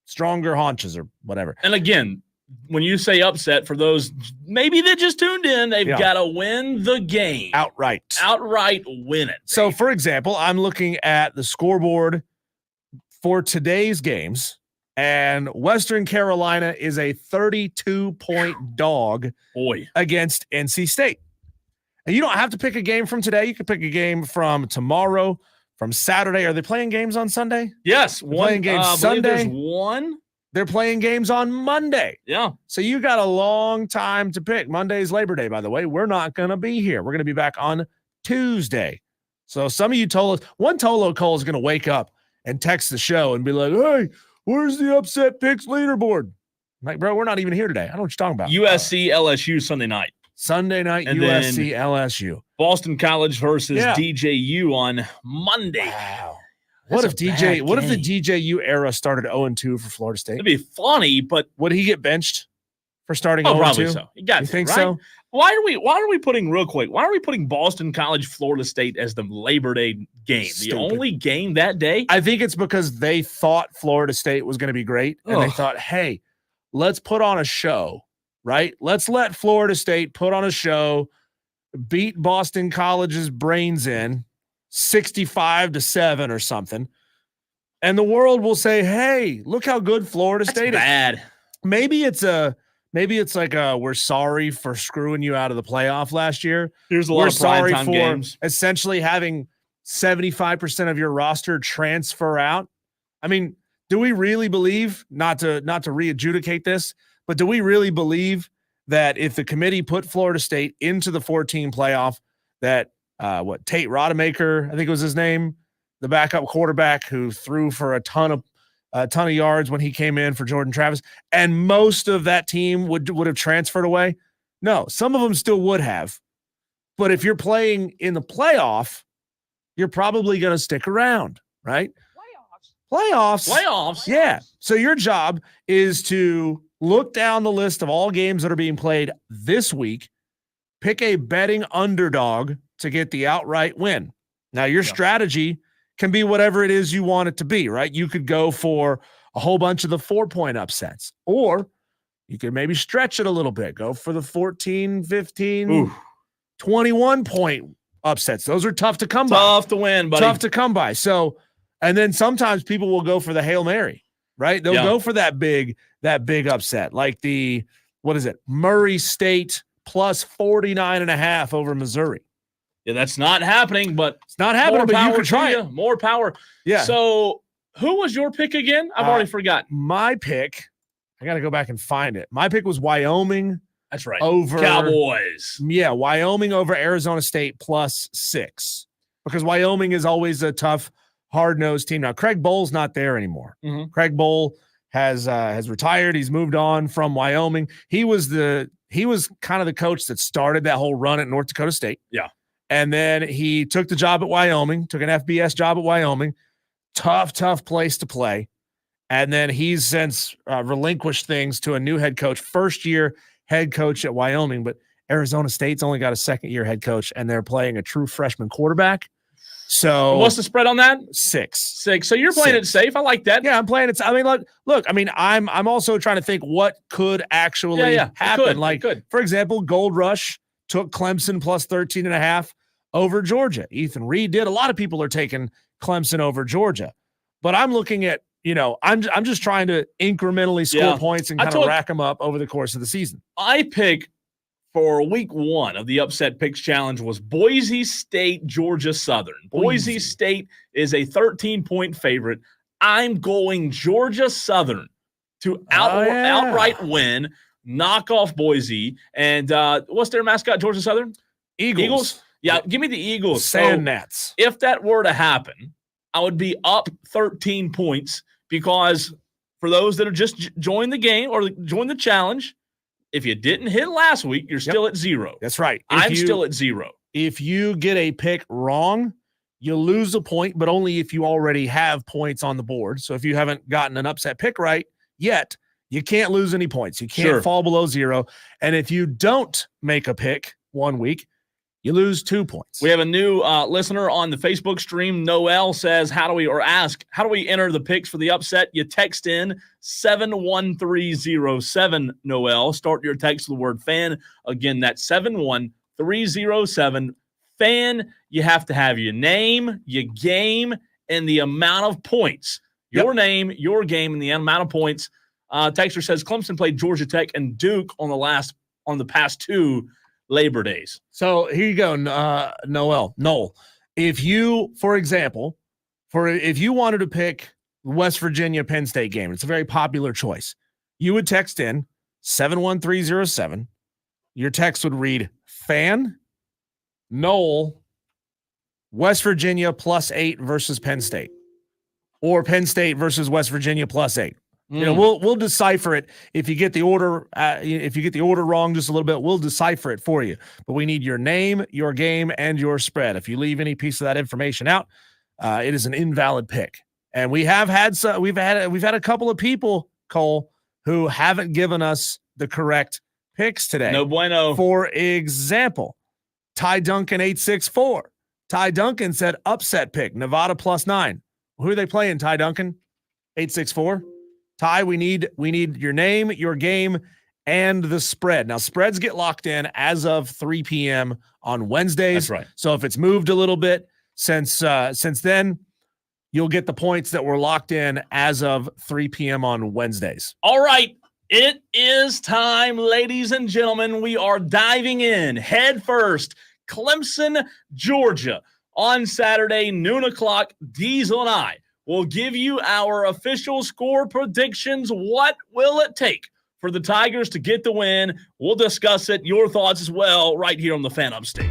stronger haunches or whatever.
And again, when you say upset, for those maybe that just tuned in, they've got to win the game.
Outright
Win it.
So, for example, I'm looking at the scoreboard for today's games, and Western Carolina is a 32-point dog against NC State. And you don't have to pick a game from today. You can pick a game from tomorrow, from Saturday. Are they playing games on Sunday?
Yes.
Playing games Sunday.
There's one.
They're playing games on Monday.
Yeah.
So you got a long time to pick. Monday's Labor Day, by the way. We're not going to be here. We're going to be back on Tuesday. So some of you Tolos, one Tolo Cole is going to wake up and text the show and be like, hey, where's the upset picks leaderboard? I'm like, bro, we're not even here today. I don't know what you're talking about.
USC, LSU Sunday night.
Sunday night, and USC, LSU.
Boston College versus DJU on Monday.
Wow. What if the DJU era started 0-2 for Florida State?
It'd be funny, but
would he get benched for starting 0-2?
Probably so. You
think so?
Why are we putting Boston College, Florida State as the Labor Day game?
Stupid.
The only game that day?
I think it's because they thought Florida State was going to be great, and they thought, hey, let's put on a show, right? Let's let Florida State put on a show, beat Boston College's brains in 65-7 or something, and the world will say, hey, look how good Florida State is.
Bad.
Maybe it's like we're sorry for screwing you out of the playoff last year.
Here's a lot of primetime games.
Essentially having 75% of your roster transfer out. I mean, do we really believe, not to re-adjudicate this, but do we really believe that if the committee put Florida State into the 14 playoff, that Tate Rodemaker, I think it was his name, the backup quarterback who threw for a ton of yards when he came in for Jordan Travis, and most of that team would have transferred away? No, some of them still would have. But if you're playing in the playoff, you're probably going to stick around, right? Playoffs. Yeah. So your job is to look down the list of all games that are being played this week, pick a betting underdog to get the outright win. Now, your strategy can be whatever it is you want it to be, right? You could go for a whole bunch of the 4-point upsets, or you could maybe stretch it a little bit, go for the 14, 15, 21-point upsets. Those are tough to come by.
Tough to win, buddy.
Tough to come by. So, and then sometimes people will go for the Hail Mary, right? They'll go for that big upset, like the, Murray State plus 49.5 over Missouri.
Yeah, that's not happening, but
it's not happening, but you can try it.
More power.
Yeah.
So who was your pick again? I've already forgotten.
My pick, I got to go back and find it. My pick was Wyoming
That's right.
Over
Cowboys.
Yeah, Wyoming over Arizona State +6 because Wyoming is always a tough, hard-nosed team. Now, Craig Bohl's not there anymore.
Mhm.
Craig Bohl has retired. He's moved on from Wyoming. He was kind of the coach that started that whole run at North Dakota State.
Yeah.
And then he took the job at Wyoming, took an FBS job at Wyoming. Tough place to play. And then he's since relinquished things to a new head coach, first-year head coach at Wyoming. But Arizona State's only got a second-year head coach, and they're playing a true freshman quarterback. So
what's the spread on that?
6.
So you're playing it safe. I like that.
Yeah, I'm playing it. I mean, look. I mean, I'm also trying to think what could actually happen.
It could.
For example, Gold Rush took Clemson +13.5 over Georgia. Ethan Reed did. A lot of people are taking Clemson over Georgia, but I'm looking at I'm just trying to incrementally score points and kind of rack them up over the course of the season.
I pick for week 1 of the Upset Picks Challenge was Boise State, Georgia Southern. Boise State is a 13-point favorite. I'm going Georgia Southern to outright win, knock off Boise. And what's their mascot, Georgia Southern?
Eagles?
Yeah, give me the Eagles.
Sand Gnats.
If that were to happen, I would be up 13 points because for those that have just joined the game or joined the challenge, if you didn't hit last week, you're still at 0.
That's right.
I'm still at 0.
If you get a pick wrong, you lose a point, but only if you already have points on the board. So if you haven't gotten an upset pick right yet, you can't lose any points. You can't fall below 0. And if you don't make a pick one week, you lose 2 points.
We have a new listener on the Facebook stream. Noel says, how do we enter the picks for the upset? You text in 71307, Noel. Start your text with the word fan. Again, that's 71307. Fan, you have to have your name, your game, and the amount of points. Your name, your game, and the amount of points. Texter says Clemson played Georgia Tech and Duke on the past 2 Labor Days.
So here you go, Noel. If you, for example, if you wanted to pick West Virginia Penn State game, it's a very popular choice. You would text in 71307. Your text would read fan, Noel, West Virginia +8 versus Penn State, or Penn State versus West Virginia +8. We'll decipher it if you get the order. If you get the order wrong just a little bit, we'll decipher it for you. But we need your name, your game, and your spread. If you leave any piece of that information out, it is an invalid pick. And we have had we've had a couple of people, Cole, who haven't given us the correct picks today.
No bueno.
For example, Ty Duncan 864. Ty Duncan said upset pick Nevada +9. Who are they playing? Ty Duncan 864. Ty, we need your name, your game, and the spread. Now, spreads get locked in as of 3 p.m. on Wednesdays.
That's right.
So if it's moved a little bit since then, you'll get the points that were locked in as of 3 p.m. on Wednesdays.
All right. It is time, ladies and gentlemen. We are diving in head first. Clemson, Georgia on Saturday, noon o'clock. Diesel and I will give you our official score predictions. What will it take for the Tigers to get the win? We'll discuss it. Your thoughts as well right here on the Fan Upstate.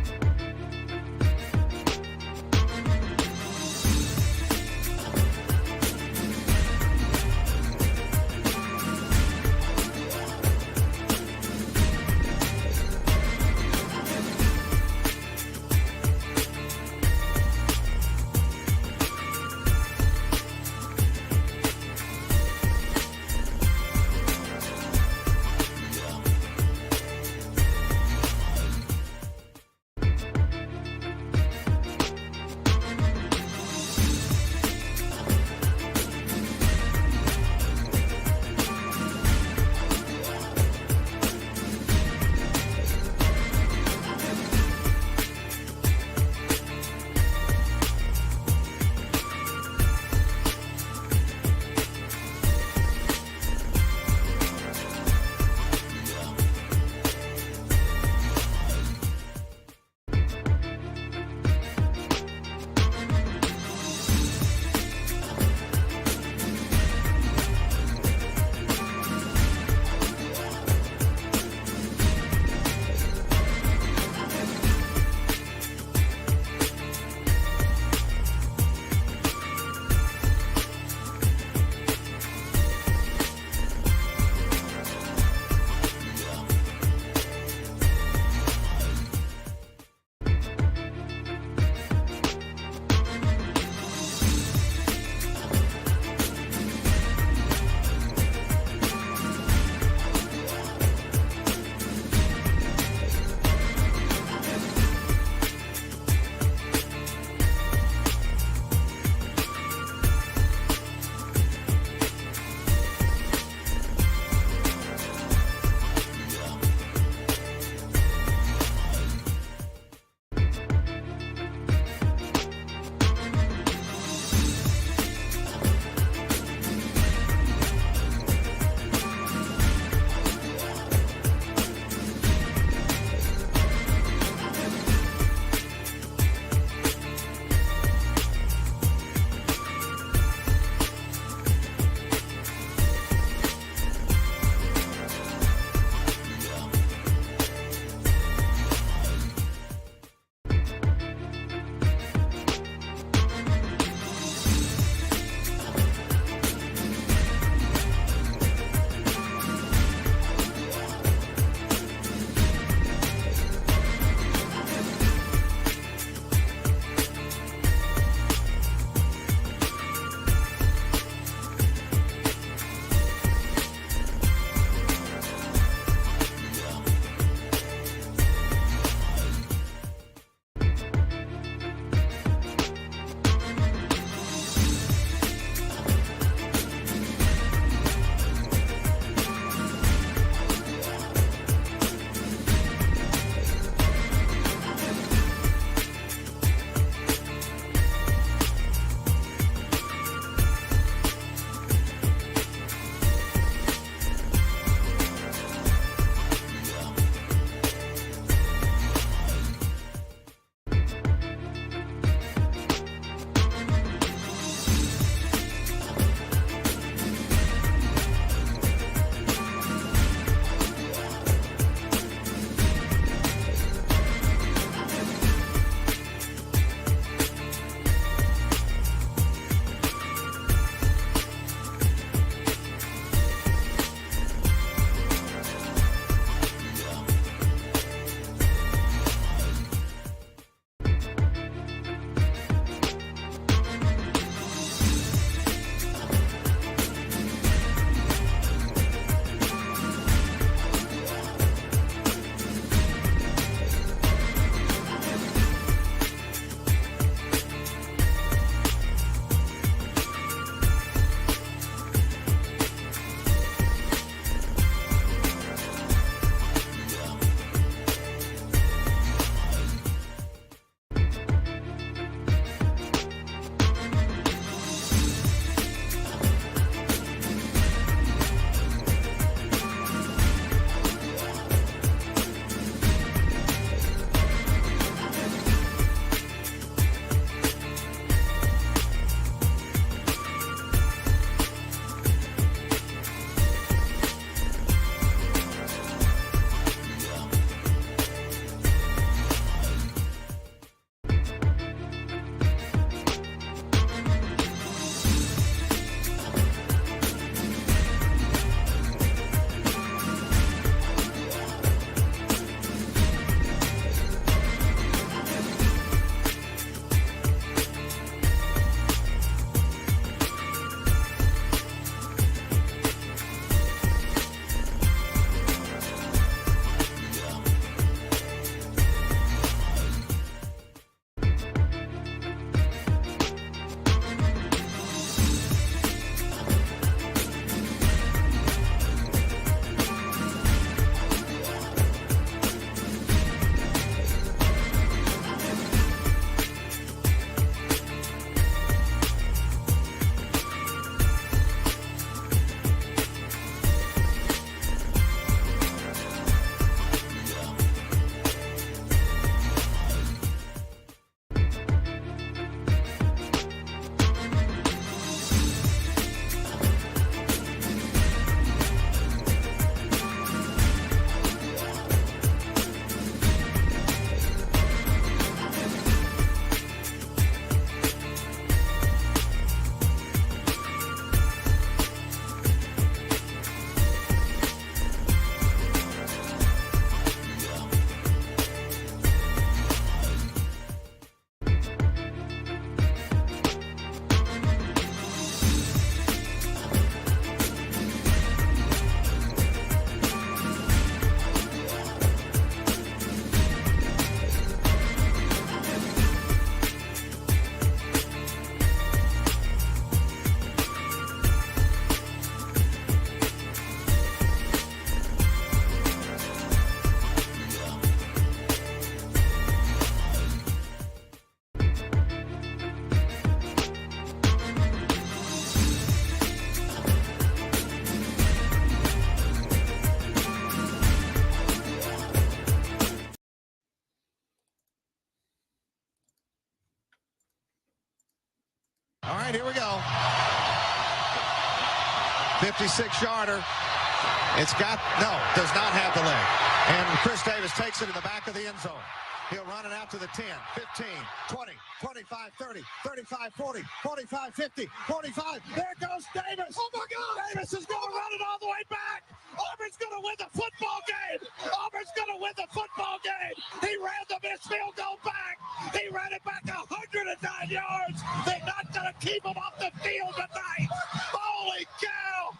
right, here we go. 56-yarder. Does not have the leg. And Chris Davis takes it in the back of the end zone. He'll run it out to the 10, 15, 20, 25, 30, 35, 40, 45, 50, 45. There goes Davis. Oh, my God. Davis is going to run it all the way back. Auburn's going to win the football game. Auburn's going to win the football game. He ran the missed field goal back. He ran it back 109 yards. They're not going to keep him off the field tonight. Holy cow.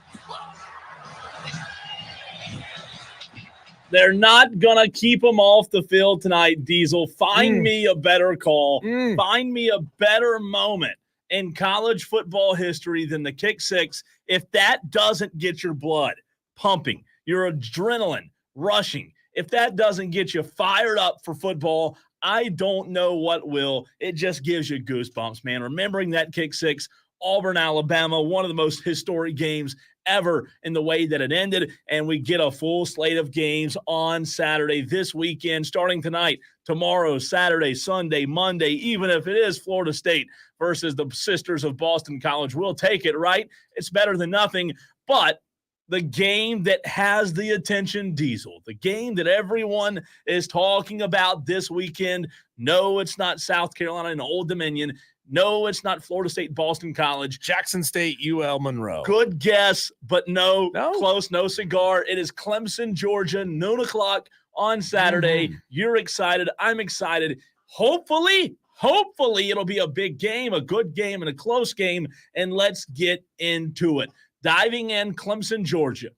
They're not going to keep him off the field tonight, Diesel. Find me a better call. Find me a better moment in college football history than the kick six. If that doesn't get your blood pumping, your adrenaline rushing, if that doesn't get you fired up for football, I don't know what will. It just gives you goosebumps, man. Remembering that kick six, Auburn, Alabama, one of the most historic games ever in the way that it ended, and we get a full slate of games on Saturday this weekend, starting tonight, tomorrow, Saturday, Sunday, Monday, even if it is Florida State versus the Sisters of Boston College. We'll take it, right? It's better than nothing, but the game that has the attention, Diesel, the game that everyone is talking about this weekend, no, it's not South Carolina and Old Dominion. No, it's not Florida State, Boston College.
Jackson State, UL Monroe.
Good guess, but no, close, no cigar. It is Clemson, Georgia, noon o'clock on Saturday. You're excited. I'm excited. Hopefully it'll be a big game, a good game, and a close game, and let's get into it. Diving in, Clemson, Georgia.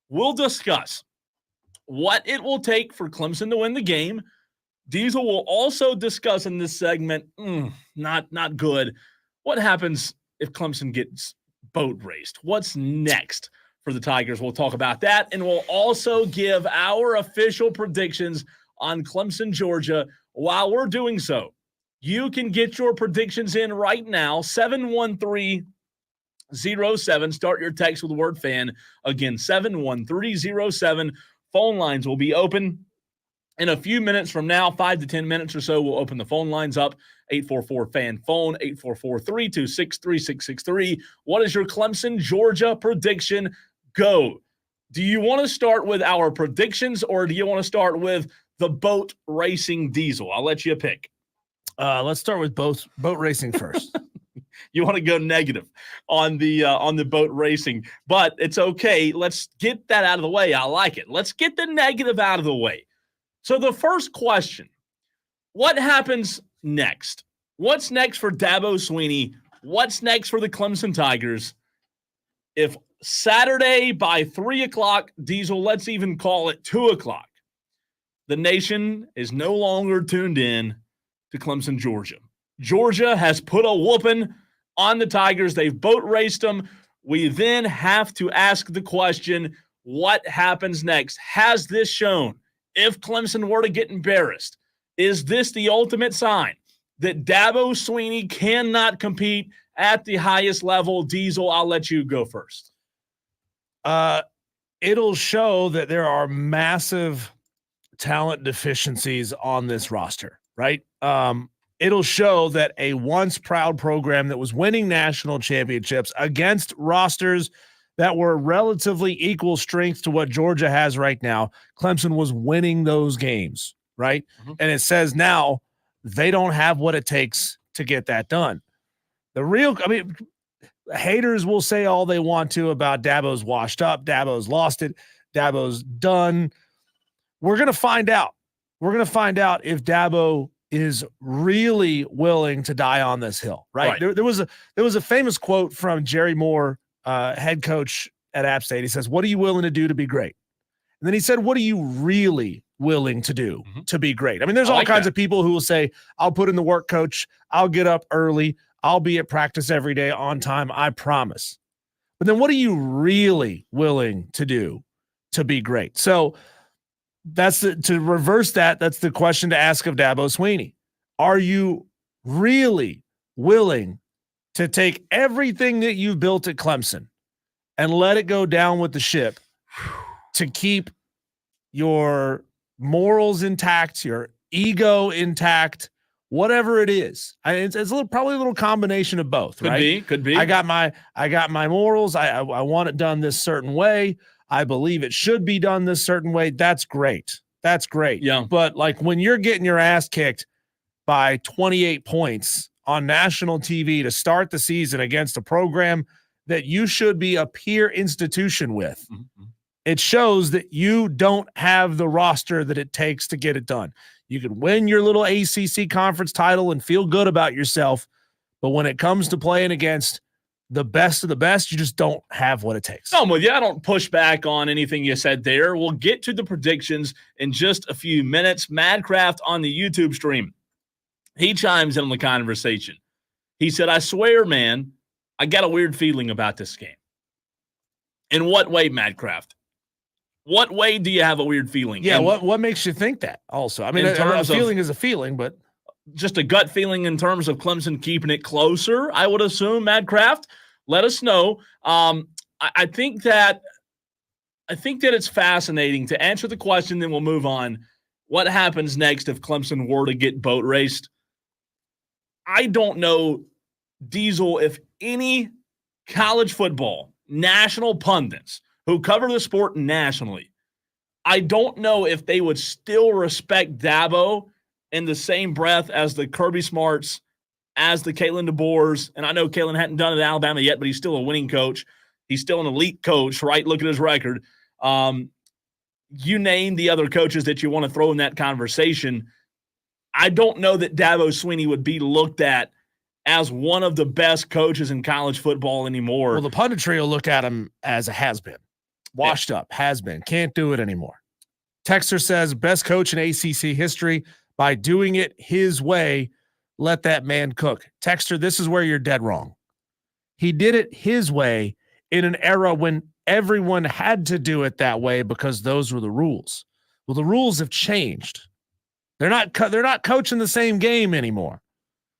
We'll discuss what it will take for Clemson to win the game. Diesel will also discuss in this segment, not good. What happens if Clemson gets boat raced? What's next for the Tigers? We'll talk about that, and we'll also give our official predictions on Clemson, Georgia. While we're doing so, you can get your predictions in right now, 71307. Start your text with the word fan. Again, 71307. Phone lines will be open. In a few minutes from now, 5 to 10 minutes or so, we'll open the phone lines up. 844-FAN-PHONE, 844-326-6663. What is your Clemson, Georgia prediction? Go. Do you want to start with our predictions, or do you want to start with the boat racing Diesel? I'll let you pick.
Let's start with boat racing first.
You want to go negative on the boat racing, but it's okay. Let's get that out of the way. I like it. Let's get the negative out of the way. So the first question, what happens next? What's next for Dabo Swinney? What's next for the Clemson Tigers? If Saturday by 3 o'clock, Diesel, let's even call it 2 o'clock, the nation is no longer tuned in to Clemson, Georgia. Georgia has put a whooping on the Tigers. They've boat raced them. We then have to ask the question, what happens next? Has this shown, if Clemson were to get embarrassed, is this the ultimate sign that Dabo Swinney cannot compete at the highest level? Diesel, I'll let you go first.
It'll show that there are massive talent deficiencies on this roster, right? It'll show that a once proud program that was winning national championships against rosters that were relatively equal strength to what Georgia has right now, Clemson was winning those games, right? And it says now they don't have what it takes to get that done. Haters will say all they want to about Dabo's washed up, Dabo's lost it, Dabo's done. We're going to find out. We're going to find out if Dabo is really willing to die on this hill, right? There was a famous quote from Jerry Moore, head coach at App State. He says, "What are you willing to do to be great?" And then he said, "What are you really willing to do to be great?" I mean, there's all kinds of people who will say, "I'll put in the work, coach. I'll get up early. I'll be at practice every day on time. I promise." But then what are you really willing to do to be great? So to reverse that, that's the question to ask of Dabo Swinney. Are you really willing to take everything that you've built at Clemson and let it go down with the ship to keep your morals intact, your ego intact, whatever it is. It's probably a little combination of both, right?
Could be.
I got my morals. I want it done this certain way. I believe it should be done this certain way. That's great.
Yeah.
But like when you're getting your ass kicked by 28 points on national TV to start the season against a program that you should be a peer institution with, it shows that you don't have the roster that it takes to get it done. You can win your little ACC conference title and feel good about yourself, but when it comes to playing against the best of the best, you just don't have what it takes.
No, I'm with you. I don't push back on anything you said there. We'll get to the predictions in just a few minutes. Madcraft on the YouTube stream, he chimes in on the conversation. He said, I swear, man, I got a weird feeling about this game. In what way, Madcraft? What way do you have a weird feeling?
Yeah, what makes you think that also? I mean, a feeling is a feeling, but
just a gut feeling in terms of Clemson keeping it closer, I would assume, Madcraft. Let us know. I think that it's fascinating to answer the question, then we'll move on. What happens next if Clemson were to get boat raced? I don't know, Diesel, if any college football national pundits who cover the sport nationally, I don't know if they would still respect Dabo in the same breath as the Kirby Smarts, as the Kalen DeBoers. And I know Kalen hadn't done it at Alabama yet, but he's still a winning coach. He's still an elite coach, right? Look at his record. You name the other coaches that you want to throw in that conversation. I don't know that Dabo Swinney would be looked at as one of the best coaches in college football anymore.
Well, the punditry will look at him as a has-been. Washed up, has-been. Can't do it anymore. Texter says, best coach in ACC history. By doing it his way, let that man cook. Texter, this is where you're dead wrong. He did it his way in an era when everyone had to do it that way because those were the rules. Well, the rules have changed. They're not coaching the same game anymore,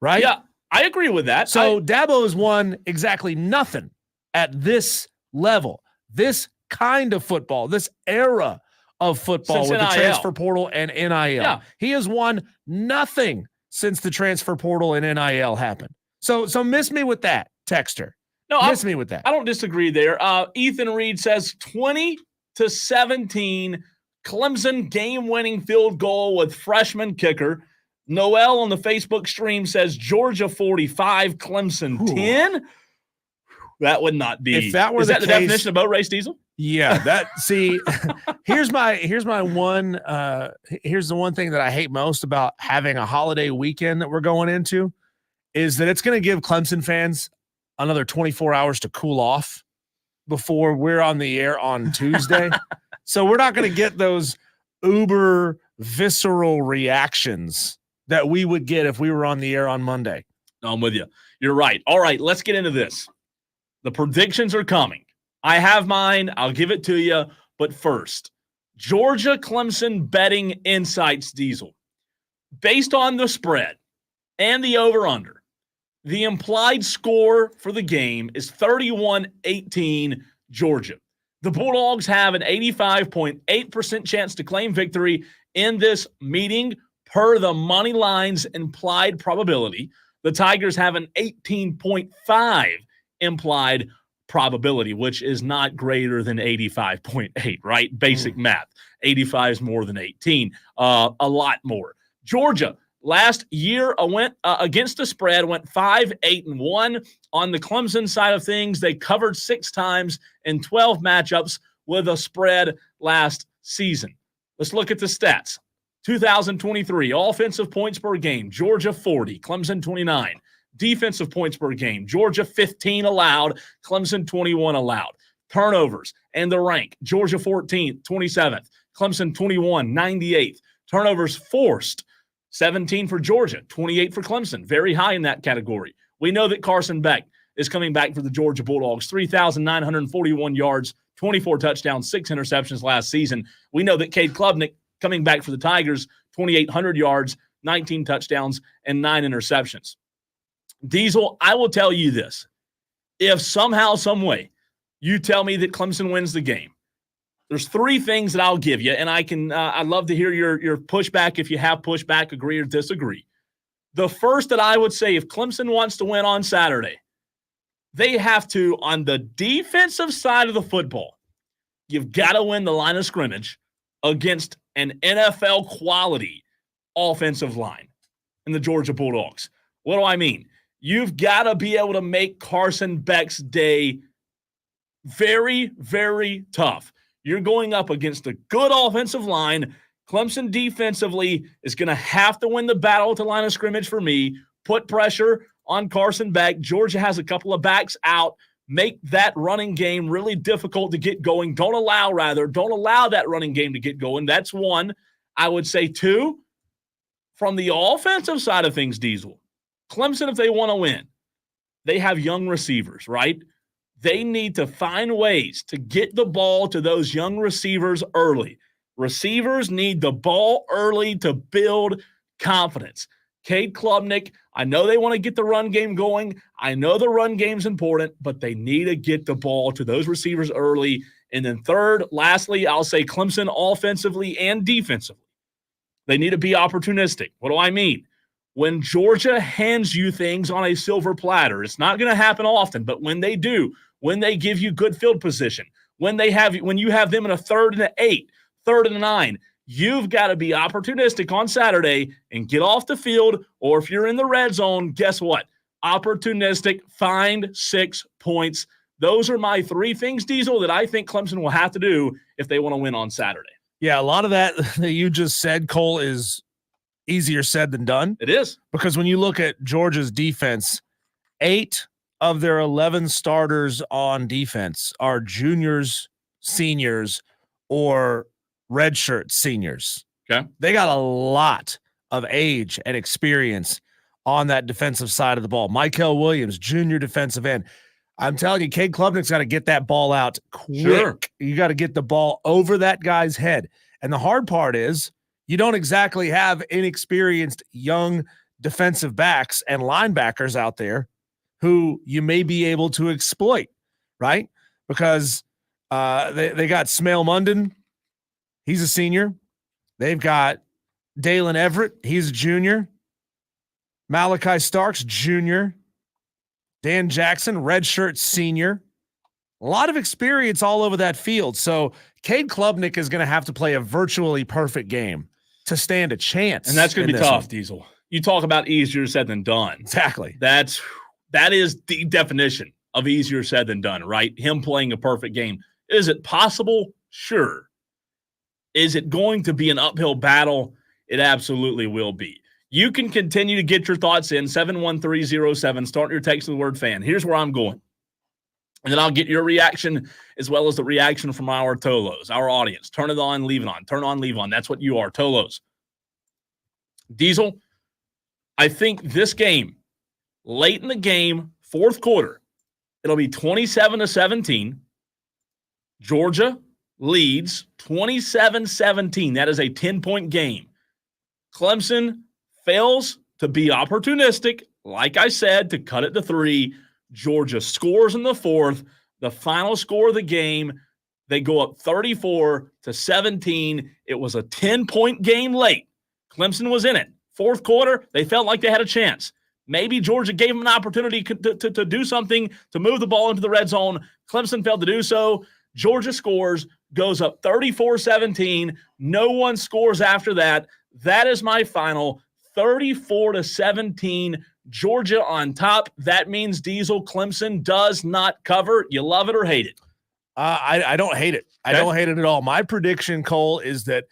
right?
Yeah, I agree with that.
So Dabo has won exactly nothing at this level, this kind of football, this era of football
since
with
NIL.
the transfer portal and NIL.
Yeah.
He has won nothing since the transfer portal and NIL happened. So miss me with that, Texter.
No,
miss me with that.
I don't disagree there. Ethan Reed says 20-17, Clemson game-winning field goal with freshman kicker. Noel on the Facebook stream says Georgia 45, Clemson 10. That would not be.
If that were
is that the
case,
definition of boat race, Diesel?
Yeah, here's the one thing that I hate most about having a holiday weekend that we're going into is that it's going to give Clemson fans another 24 hours to cool off before we're on the air on Tuesday. So we're not going to get those uber visceral reactions that we would get if we were on the air on Monday.
No, I'm with you. You're right. All right, let's get into this. The predictions are coming. I have mine. I'll give it to you. But first, Georgia Clemson betting insights, Diesel. Based on the spread and the over-under, the implied score for the game is 31-18 Georgia. The Bulldogs have an 85.8% chance to claim victory in this meeting per the money line's implied probability. The Tigers have an 18.5 implied probability, which is not greater than 85.8, right? Basic math. 85 is more than 18, a lot more. Georgia, last year went against the spread, went 5-8-1. On the Clemson side of things, they covered 6 times in 12 matchups with a spread last season. Let's look at the stats. 2023, offensive points per game, Georgia 40, Clemson 29. Defensive points per game, Georgia 15 allowed, Clemson 21 allowed. Turnovers and the rank, Georgia 14th, 27th, Clemson 21, 98th. Turnovers forced, 17 for Georgia, 28 for Clemson, very high in that category. We know that Carson Beck is coming back for the Georgia Bulldogs, 3,941 yards, 24 touchdowns, 6 interceptions last season. We know that Cade Klubnik coming back for the Tigers, 2,800 yards, 19 touchdowns, and 9 interceptions. Diesel, I will tell you this. If somehow, some way, you tell me that Clemson wins the game, there's 3 things that I'll give you, and I'd love to hear your pushback if you have pushback, agree or disagree. The first that I would say, if Clemson wants to win on Saturday, they have to, on the defensive side of the football, you've got to win the line of scrimmage against an NFL quality offensive line in the Georgia Bulldogs. What do I mean? You've got to be able to make Carson Beck's day very, very tough. You're going up against a good offensive line. Clemson defensively is going to have to win the battle at the line of scrimmage for me, put pressure on Carson Beck. Georgia has a couple of backs out. Make that running game really difficult to get going. Don't allow that running game to get going. That's one. I would say two, from the offensive side of things, Diesel, Clemson, if they want to win, they have young receivers, right? They need to find ways to get the ball to those young receivers early. Receivers need the ball early to build confidence. Cade Klubnik, I know they want to get the run game going. I know the run game's important, but they need to get the ball to those receivers early. And then third, lastly, I'll say Clemson offensively and defensively. They need to be opportunistic. What do I mean? When Georgia hands you things on a silver platter, it's not going to happen often, but when they do, when they give you good field position, when you have them in a 3rd and 8, 3rd and 9, you've got to be opportunistic on Saturday and get off the field, or if you're in the red zone, guess what? Opportunistic, find 6 points. Those are my 3 things, Diesel, that I think Clemson will have to do if they want to win on Saturday.
Yeah, a lot of that you just said, Cole, is easier said than done.
It is.
Because when you look at Georgia's defense, 8 of their 11 starters on defense are juniors, seniors, or redshirt seniors.
Okay.
They got a lot of age and experience on that defensive side of the ball. Michael Williams, junior defensive end. I'm telling you, Cade Klubnik's got to get that ball out quick. Sure. You got to get the ball over that guy's head. And the hard part is you don't exactly have inexperienced young defensive backs and linebackers out there who you may be able to exploit, right? Because they got Smail Munden. He's a senior. They've got Dalen Everett. He's a junior. Malachi Starks, junior. Dan Jackson, redshirt senior. A lot of experience all over that field. So Cade Klubnik is going to have to play a virtually perfect game to stand a chance.
And that's going to be tough, Diesel. You talk about easier said than done.
Exactly.
That is the definition of easier said than done, right? Him playing a perfect game. Is it possible? Sure. Is it going to be an uphill battle? It absolutely will be. You can continue to get your thoughts in, 71307. Start your text with the word fan. Here's where I'm going. And then I'll get your reaction as well as the reaction from our Tolos, our audience. Turn it on, leave it on. Turn on, leave on. That's what you are, Tolos. Diesel, I think this game, late in the game, 4th quarter, it'll be 27-17. Georgia leads 27-17. That is a 10-point game. Clemson fails to be opportunistic, like I said, to cut it to 3. Georgia scores in the 4th. The final score of the game, they go up 34-17. It was a 10-point game late. Clemson was in it. 4th quarter, they felt like they had a chance. Maybe Georgia gave them an opportunity to do something, to move the ball into the red zone. Clemson failed to do so. Georgia scores, goes up 34-17. No one scores after that. That is my final, 34-17. Georgia on top. That means Diesel, Clemson does not cover. You love it or hate it?
I don't hate it. I don't hate it at all. My prediction, Cole, is that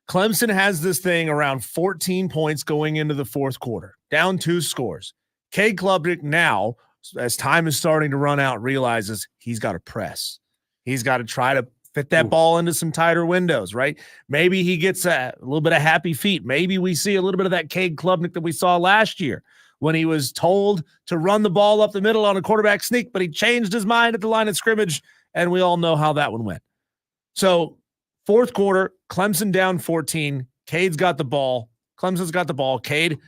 Clemson has this thing around 14 points going into the 4th quarter, down 2 scores. Cade Klubnik now, as time is starting to run out, realizes he's got to press. He's got to try to fit that ball into some tighter windows, right? Maybe he gets a little bit of happy feet. Maybe we see a little bit of that Cade Klubnik that we saw last year when he was told to run the ball up the middle on a quarterback sneak, but he changed his mind at the line of scrimmage, and we all know how that one went. So 4th quarter, Clemson down 14. Cade's got the ball. Clemson's got the ball. Cade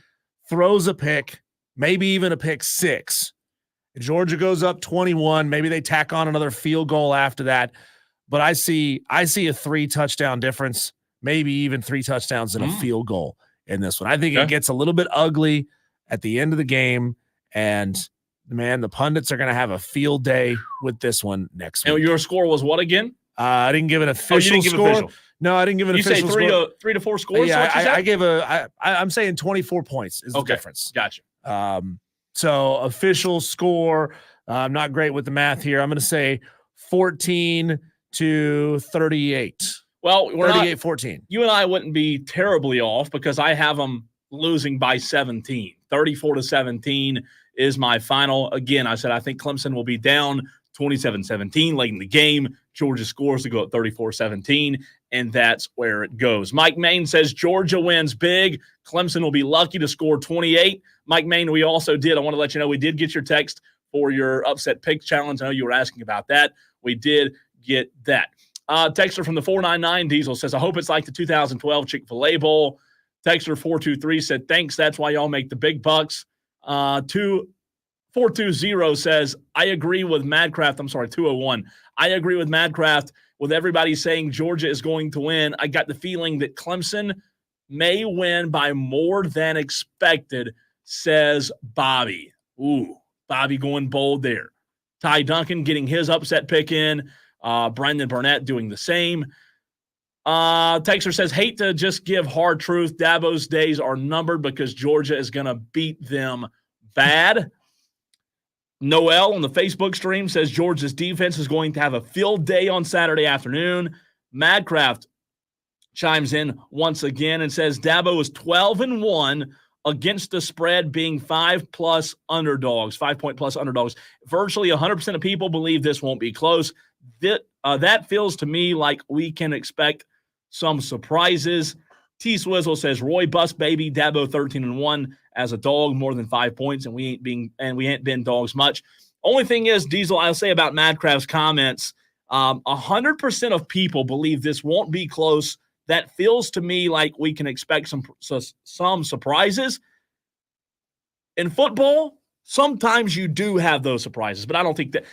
throws a pick, maybe even a pick 6. Georgia goes up 21. Maybe they tack on another field goal after that. But I see a 3-touchdown difference, maybe even 3 touchdowns and a field goal in this one. I think it gets a little bit ugly, at the end of the game. And, man, the pundits are going to have a field day with this one next week.
And your score was what again?
I didn't give an official score.
Official.
No, I didn't give an
you
official score.
You say 3 to 4 scores?
Yeah, I gave I'm saying 24 points is the difference.
Gotcha.
So official score, I'm not great with the math here. I'm going to say 14-38.
Well, we're
38-14.
You and I wouldn't be terribly off because I have them losing by 17. 34-17 is my final. Again, I said I think Clemson will be down 27-17 late in the game. Georgia scores to go at 34-17, and that's where it goes. Mike Main says Georgia wins big. Clemson will be lucky to score 28. Mike Main, I want to let you know we did get your text for your upset pick challenge. I know you were asking about that. We did get that. Texter from the 499 Diesel says, I hope it's like the 2012 Chick-fil-A Bowl. Texter 423 said, thanks. That's why y'all make the big bucks. 420 says, I agree with Madcraft. I'm sorry, 201. I agree with Madcraft with everybody saying Georgia is going to win. I got the feeling that Clemson may win by more than expected, says Bobby. Ooh, Bobby going bold there. Ty Duncan getting his upset pick in. Brendan Burnett doing the same. Texter says, hate to just give hard truth. Dabo's days are numbered because Georgia is going to beat them bad. Noel on the Facebook stream says Georgia's defense is going to have a field day on Saturday afternoon. Madcraft chimes in once again and says Dabo is 12-1 against the spread being 5+ underdogs, 5-point plus underdogs. Virtually 100% of people believe this won't be close. That feels to me like we can expect some surprises. T Swizzle says Roy Bus baby, Dabo 13-1 as a dog, more than 5 points, and we ain't been dogs much. Only thing is, Diesel, I'll say about Madcraft's comments, 100% of people believe this won't be close. That feels to me like we can expect some surprises. In football, sometimes you do have those surprises, but I don't think that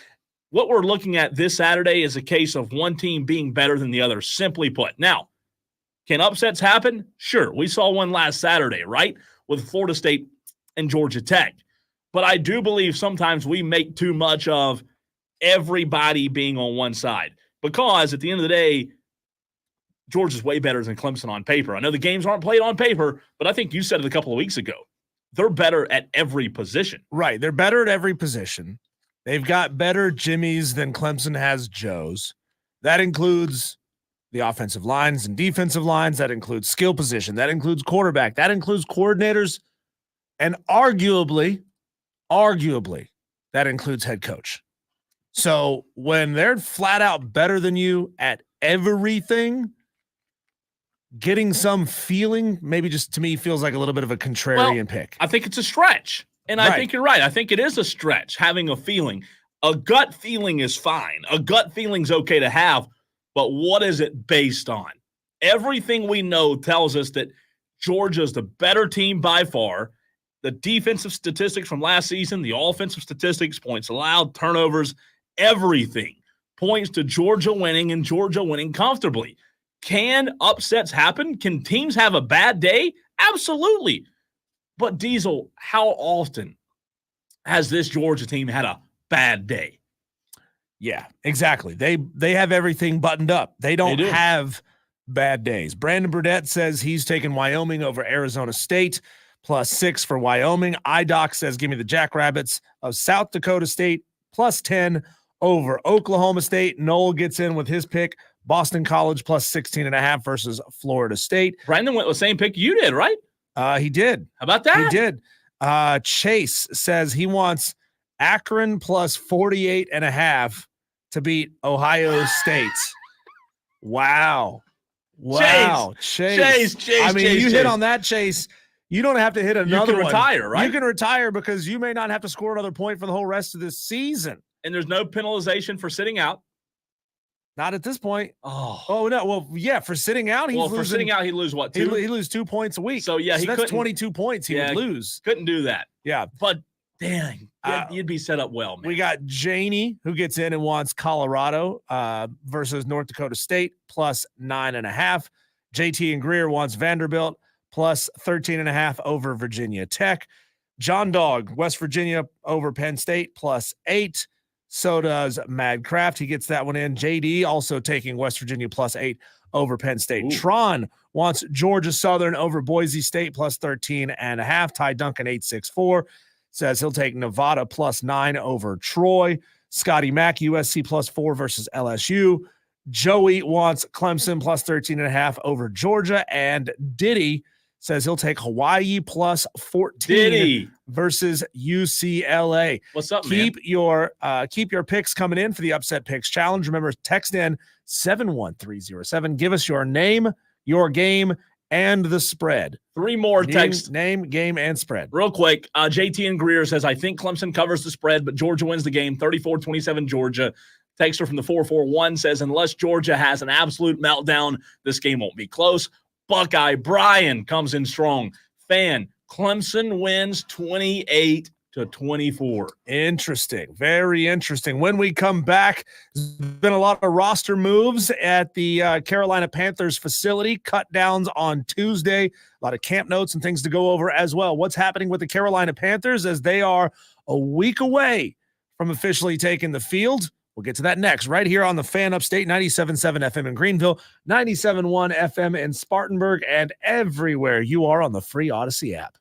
what we're looking at this Saturday is a case of one team being better than the other, simply put. Now, can upsets happen? Sure. We saw one last Saturday, right, with Florida State and Georgia Tech. But I do believe sometimes we make too much of everybody being on one side because at the end of the day, Georgia's way better than Clemson on paper. I know the games aren't played on paper, but I think you said it a couple of weeks ago. They're better at every position.
Right. They're better at every position. They've got better Jimmies than Clemson has Joes. That includes the offensive lines and defensive lines. That includes skill position. That includes quarterback. That includes coordinators. And arguably, that includes head coach. So when they're flat out better than you at everything, getting some feeling maybe just to me feels like a little bit of a contrarian pick.
I think it's a stretch. And I think you're right. I think it is a stretch having a feeling. A gut feeling is fine. A gut feeling's okay to have, but what is it based on? Everything we know tells us that Georgia's the better team by far. The defensive statistics from last season, the offensive statistics, points allowed, turnovers, everything points to Georgia winning and Georgia winning comfortably. Can upsets happen? Can teams have a bad day? Absolutely. But Diesel, how often has this Georgia team had a bad day?
Yeah, exactly. They have everything buttoned up. They don't have bad days. Brandon Burdett says he's taking Wyoming over Arizona State, +6 for Wyoming. IDOC says give me the Jackrabbits of South Dakota State, +10 over Oklahoma State. Noel gets in with his pick, Boston College, +16.5 versus Florida State.
Brandon went with the same pick you did, right?
He did.
How about that?
He did. Chase says he wants Akron +48.5 to beat Ohio State. Wow. Chase. I mean, you hit on that, Chase. You don't have to hit another one.
You can retire, right?
You can retire because you may not have to score another point for the whole rest of this season.
And there's no penalization for sitting out.
Not at this point.
Oh
no. Well, yeah, for sitting out,
for sitting out, he'd lose what? 2?
He'd lose 2 points a week.
So yeah,
that's 22 points he would lose.
Couldn't do that.
Yeah,
but dang, you'd be set up well, man.
We got Janie who gets in and wants Colorado versus North Dakota State +9.5. JT and Greer wants Vanderbilt +13.5 over Virginia Tech. John Dog, West Virginia over Penn State +8. So does Mad Craft. He gets that one in. JD also taking West Virginia +8 over Penn State.
Ooh.
Tron wants Georgia Southern over Boise State +13.5. Ty Duncan 864 says he'll take Nevada +9 over Troy. Scotty Mack, USC +4 versus LSU. Joey wants Clemson +13.5 over Georgia. And Diddy says he'll take Hawaii +14
Diddy
versus UCLA.
What's up, man?
Keep your picks coming in for the Upset Picks Challenge. Remember, text in 71307. Give us your name, your game, and the spread.
3 more texts.
Name, game, and spread.
Real quick, JT and Greer says, I think Clemson covers the spread, but Georgia wins the game, 34-27 Georgia. Texter from the 441 says, unless Georgia has an absolute meltdown, this game won't be close. Buckeye Brian comes in strong. Fan, Clemson wins 28-24.
Interesting. Very interesting. When we come back, there's been a lot of roster moves at the Carolina Panthers facility, cut downs on Tuesday, a lot of camp notes and things to go over as well. What's happening with the Carolina Panthers as they are a week away from officially taking the field? We'll get to that next, right here on the Fan Upstate, 97.7 FM in Greenville, 97.1 FM in Spartanburg, and everywhere you are on the free Odyssey app.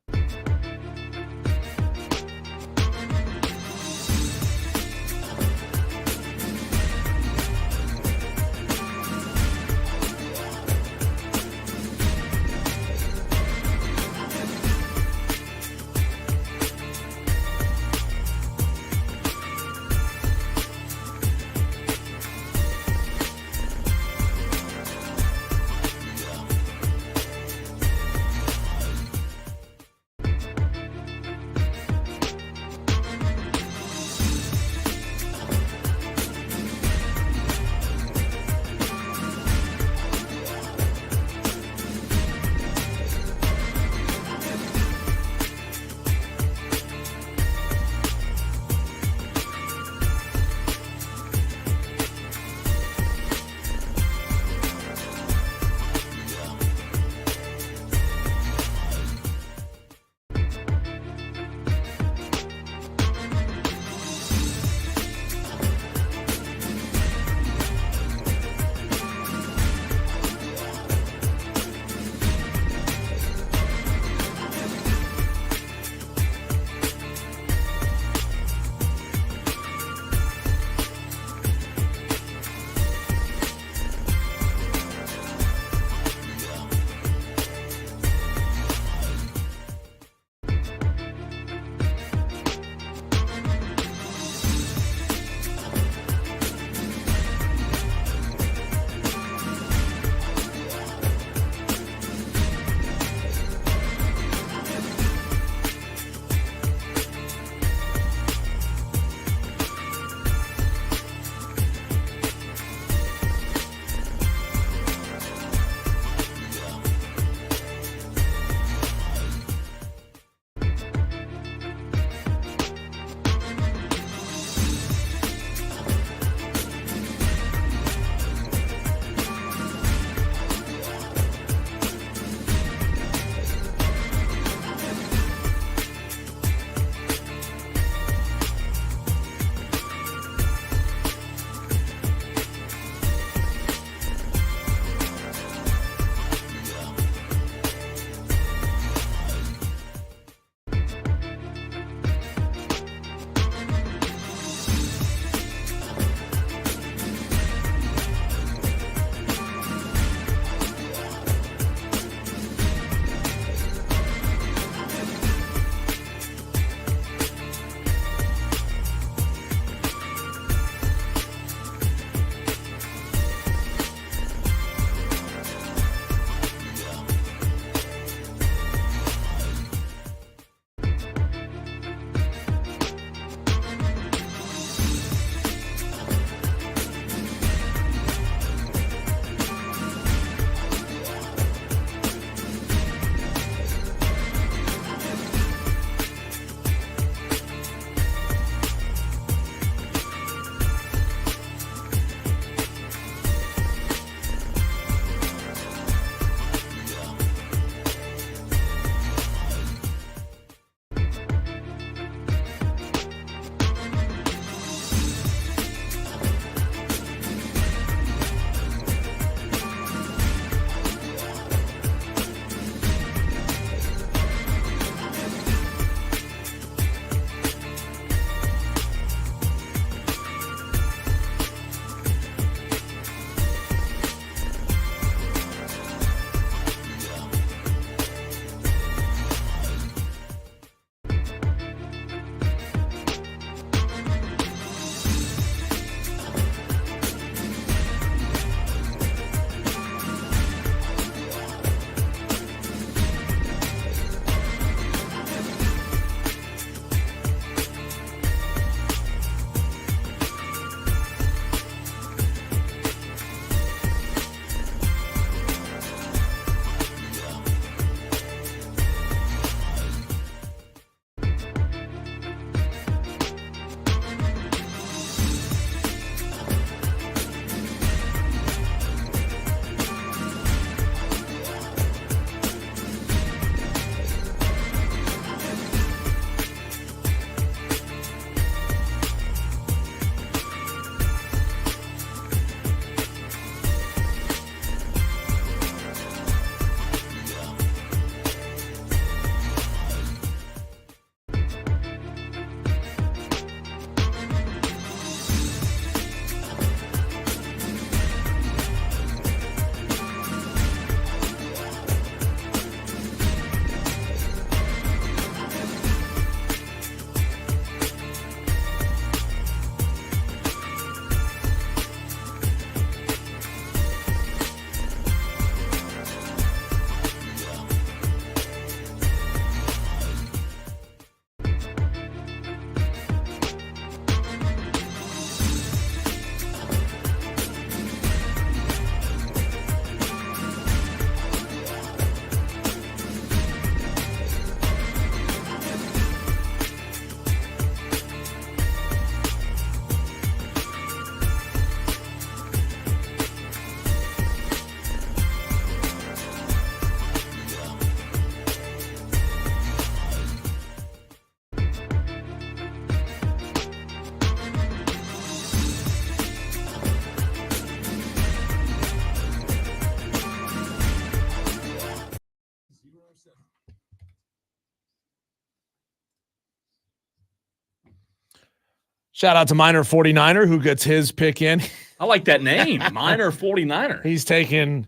Shout out to Minor 49er who gets his pick in.
I like that name, Minor 49er.
He's taking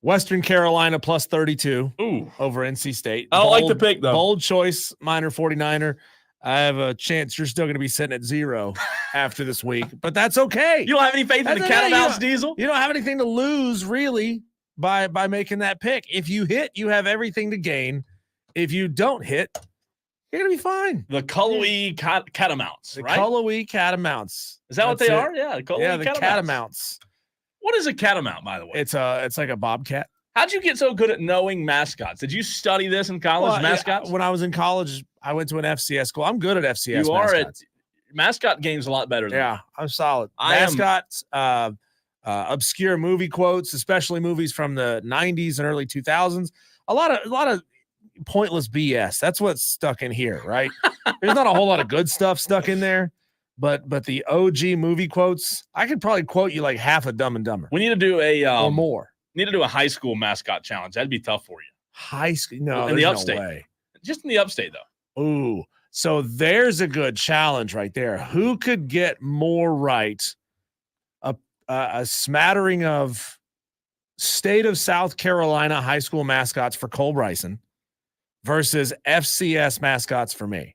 Western Carolina plus 32 over NC State.
I like the pick, though.
Bold choice, Minor 49er. I have a chance you're still going to be sitting at 0 after this week, but that's okay.
You don't have any faith in the Catamounts, Diesel?
You don't have anything to lose, really, by making that pick. If you hit, you have everything to gain. If you don't hit, you're going to be fine.
The Cullowhee Catamounts,
The
right?
Cullowhee Catamounts.
Is that what they are? Yeah, the Cullowhee
Catamounts.
What is a catamount, by the way?
It's like a bobcat.
How'd you get so good at knowing mascots? Did you study this in college, mascots?
When I was in college, I went to an FCS school. I'm good at FCS
You
mascots.
are at mascot games a lot better than me.
I'm solid. Mascots, obscure movie quotes, especially movies from the 90s and early 2000s. A lot of pointless BS. That's what's stuck in here, right? There's not a whole lot of good stuff stuck in there, but the OG movie quotes, I could probably quote you like half of Dumb and Dumber.
We need to do
or more.
Need to do a high school mascot challenge. That'd be tough for you.
High school? No,
in the upstate.
No way.
Just in the upstate, though.
Ooh, so there's a good challenge right there. Who could get more right? A smattering of state of South Carolina high school mascots for Cole Bryson versus FCS mascots for me.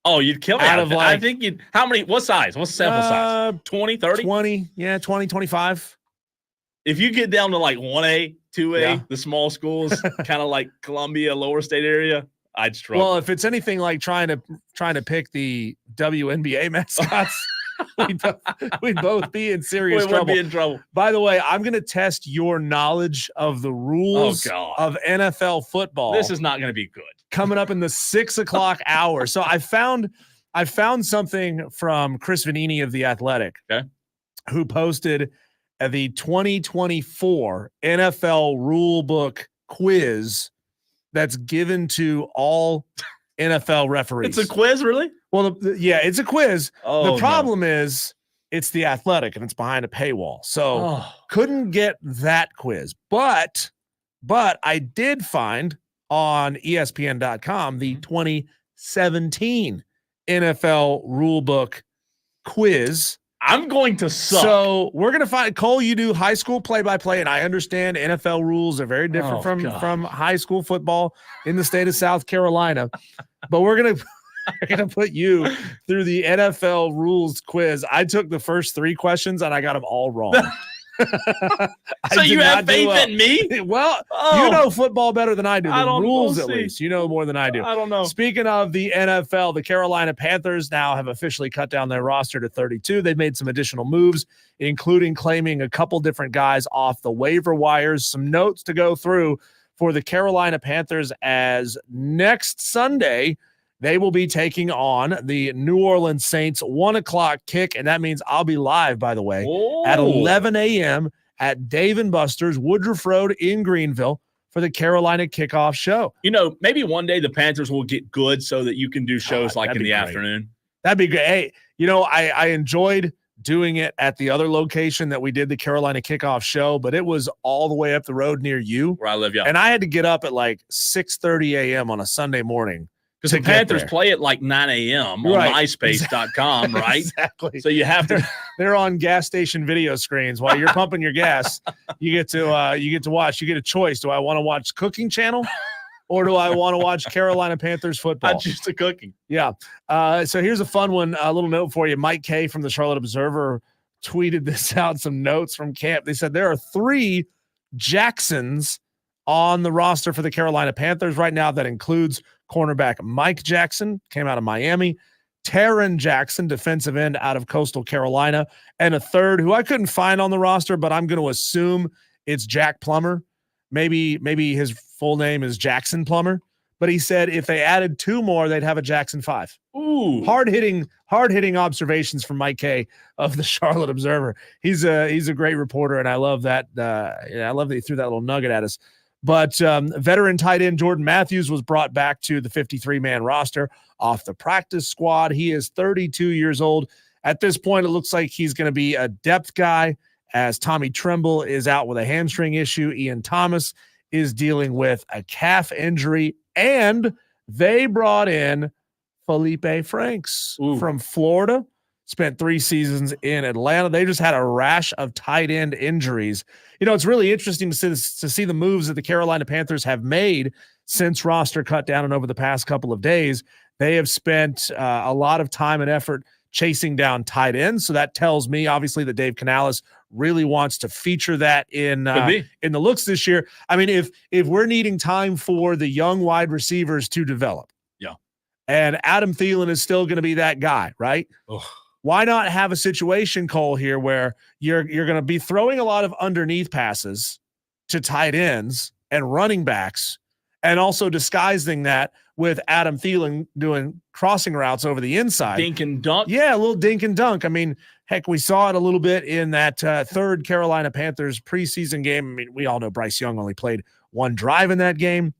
Oh, you'd kill me. I think you'd. How many? What size? What's the sample size? 20, 30?
20. Yeah, 20, 25.
If you get down to like 1A, 2A, the small schools, kind of like Columbia, lower state area, I'd struggle.
Well, if it's anything like trying to pick the WNBA mascots, we'd both be in serious trouble.
We'd be in trouble.
By the way, I'm going to test your knowledge of the rules of NFL football.
This is not going to be good.
Coming up in the 6 o'clock hour. So I found something from Chris Vanini of The Athletic, who posted the 2024 NFL rule book quiz that's given to all NFL referees.
It's a quiz, really?
Well, it's a quiz.
Oh,
the problem is it's The Athletic and it's behind a paywall. So couldn't get that quiz. But I did find on ESPN.com the 2017 NFL rulebook quiz.
I'm going to suck.
So we're going to find Cole. You do high school play-by-play, and I understand NFL rules are very different from high school football in the state of South Carolina. But we're gonna put you through the NFL rules quiz. I took the first 3 questions and I got them all wrong.
So you have faith in me?
Well, you know football better than I do. The rules, at least. You know more than I do.
I don't know.
Speaking of the NFL, the Carolina Panthers now have officially cut down their roster to 32. They've made some additional moves, including claiming a couple different guys off the waiver wires. Some notes to go through for the Carolina Panthers as next Sunday, they will be taking on the New Orleans Saints, 1 o'clock kick. And that means I'll be live, by the way, at 11 a.m. at Dave & Buster's, Woodruff Road in Greenville for the Carolina kickoff show.
You know, maybe one day the Panthers will get good so that you can do shows like in the afternoon.
That'd be great. Hey, you know, I enjoyed doing it at the other location that we did the Carolina kickoff show, but it was all the way up the road near you.
Where I live, yeah.
And I had to get up at like 6:30 a.m. on a Sunday morning.
Because the Panthers play at like 9 a.m. on MySpace.com, right?
Exactly.
So you have to.
They're on gas station video screens while you're pumping your gas. You get to watch. You get a choice. Do I want to watch Cooking Channel, or do I want to watch Carolina Panthers football?
I choose the cooking.
Yeah. So here's a fun one. A little note for you. Mike Kay from the Charlotte Observer tweeted this out. Some notes from camp. They said there are 3 Jacksons on the roster for the Carolina Panthers right now. That includes cornerback Mike Jackson, came out of Miami, Taron Jackson, defensive end out of Coastal Carolina, and a third who I couldn't find on the roster, but I'm going to assume it's Jack Plummer. Maybe his full name is Jackson Plummer, but he said if they added 2 more, they'd have a Jackson 5.
Ooh,
hard-hitting observations from Mike Kay of the Charlotte Observer. He's a great reporter, and I love that. I love that he threw that little nugget at us. But veteran tight end Jordan Matthews was brought back to the 53-man roster off the practice squad. He is 32 years old. At this point, it looks like he's going to be a depth guy as Tommy Tremble is out with a hamstring issue. Ian Thomas is dealing with a calf injury. And they brought in Felipe Franks from Florida. spent 3 seasons in Atlanta. They just had a rash of tight end injuries. It's really interesting to see the moves that the Carolina Panthers have made since roster cut down and over the past couple of days. They have spent a lot of time and effort chasing down tight ends. So that tells me, obviously, that Dave Canales really wants to feature that in the looks this year. I mean, if we're needing time for the young wide receivers to develop, and Adam Thielen is still going to be that guy, right?
Ugh.
Why not have a situation, Cole, here where you're going to be throwing a lot of underneath passes to tight ends and running backs, and also disguising that with Adam Thielen doing crossing routes over the inside.
Dink and dunk?
Yeah, a little dink and dunk. I mean, heck, we saw it a little bit in that third Carolina Panthers preseason game. I mean, we all know Bryce Young only played 1 drive in that game.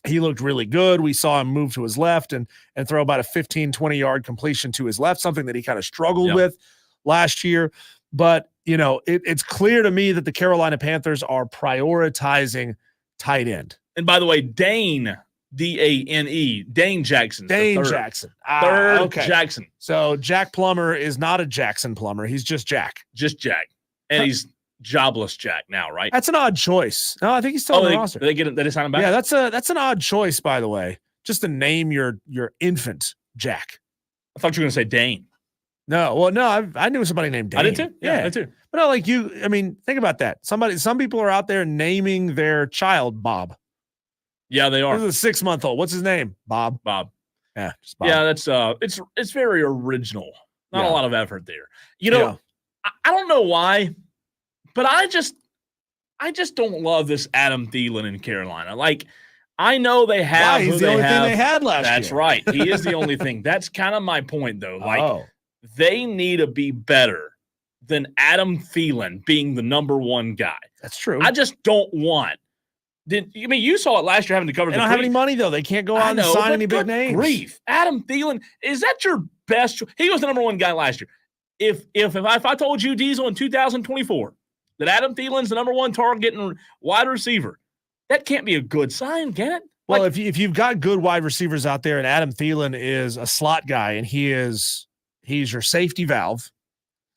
He looked really good. We saw him move to his left and throw about a 15, 20-yard completion to his left, something that he kind of struggled with last year. But, it's clear to me that the Carolina Panthers are prioritizing tight end.
And by the way, Dane, D-A-N-E, Dane Jackson.
Dane Jackson.
Third
okay.
Jackson.
So Jack Plummer is not a Jackson Plummer. He's just Jack.
Just Jack. And he's jobless Jack now, right?
That's an odd choice. No, I think he's still on the roster.
Did they sign him back?
Yeah, that's an odd choice, by the way. Just to name your infant Jack.
I thought you were going to say Dane.
No, well, no, I knew somebody named Dane.
I did too. Yeah, I did too.
But no, like I mean, think about that. Some people are out there naming their child Bob.
Yeah, they are.
This is a 6-month-old. What's his name? Bob. Yeah, just Bob.
Yeah, that's it's very original. Not a lot of effort there. I don't know why, but I just don't love this Adam Thielen in Carolina. Like, I know they have.
He's the only thing they had last year.
That's right. He is the only thing. That's kind of my point, though. Like, they need to be better than Adam Thielen being the number 1 guy.
That's true.
I just don't want. You saw it last year having to cover.
They don't have any money though. They can't go out and sign any big names.
Grief, Adam Thielen, is that your best? He was the number 1 guy last year. If I told you, Diesel, in 2024 that Adam Thielen's the number 1 targeting wide receiver, that can't be a good sign, can it?
Well, if you've got good wide receivers out there, and Adam Thielen is a slot guy, and he's your safety valve,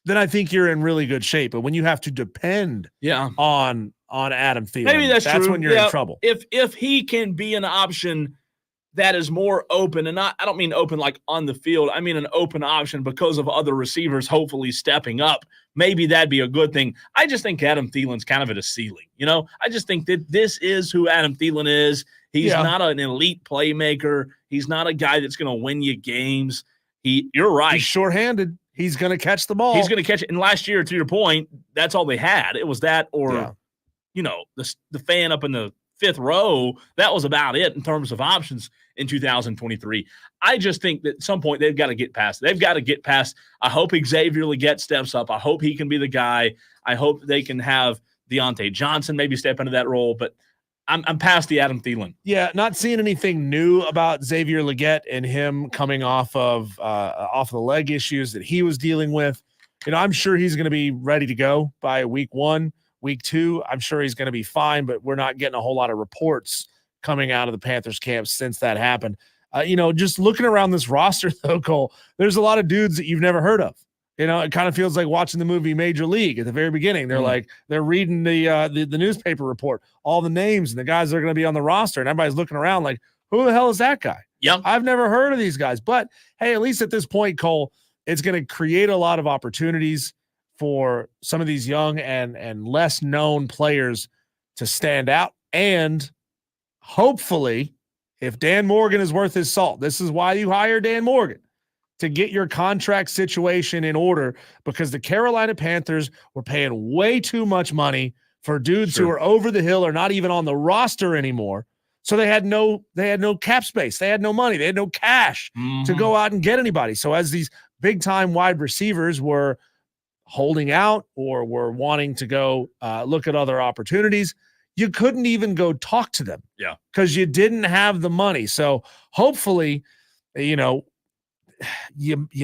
then I think you're in really good shape. But when you have to depend on Adam Thielen,
maybe that's true.
When you're in trouble.
If he can be an option that is more open, and I don't mean open like on the field, I mean an open option because of other receivers hopefully stepping up, maybe that'd be a good thing. I just think Adam Thielen's kind of at a ceiling. I just think that this is who Adam Thielen is. He's not an elite playmaker. He's not a guy that's going to win you games. You're right.
He's shorthanded. He's going to catch the ball.
He's going to catch it. And last year, to your point, that's all they had. It was that or, the fan up in the 5th row. That was about it in terms of options in 2023. I just think that at some point they've got to get past. I hope Xavier Legette steps up. I hope he can be the guy. I hope they can have Deontay Johnson maybe step into that role. But I'm past the Adam Thielen.
Yeah, not seeing anything new about Xavier Legette and him coming off of the leg issues that he was dealing with. I'm sure he's going to be ready to go by week 1, week 2. I'm sure he's going to be fine, but we're not getting a whole lot of reports coming out of the Panthers camp since that happened. Just looking around this roster, though, Cole, there's a lot of dudes that you've never heard of. It kind of feels like watching the movie Major League at the very beginning. They're they're reading the newspaper report, all the names and the guys that are going to be on the roster, and everybody's looking around like, who the hell is that guy?
Yeah,
I've never heard of these guys. But hey, at least at this point, Cole, it's going to create a lot of opportunities for some of these young and less known players to stand out. And hopefully, if Dan Morgan is worth his salt, this is why you hire Dan Morgan, to get your contract situation in order, because the Carolina Panthers were paying way too much money for dudes who are over the hill or not even on the roster anymore. So they had no cap space. They had no money. They had no cash to go out and get anybody. So as these big time wide receivers were holding out or were wanting to go look at other opportunities, you couldn't even go talk to them.
Yeah.
Because you didn't have the money. So hopefully, you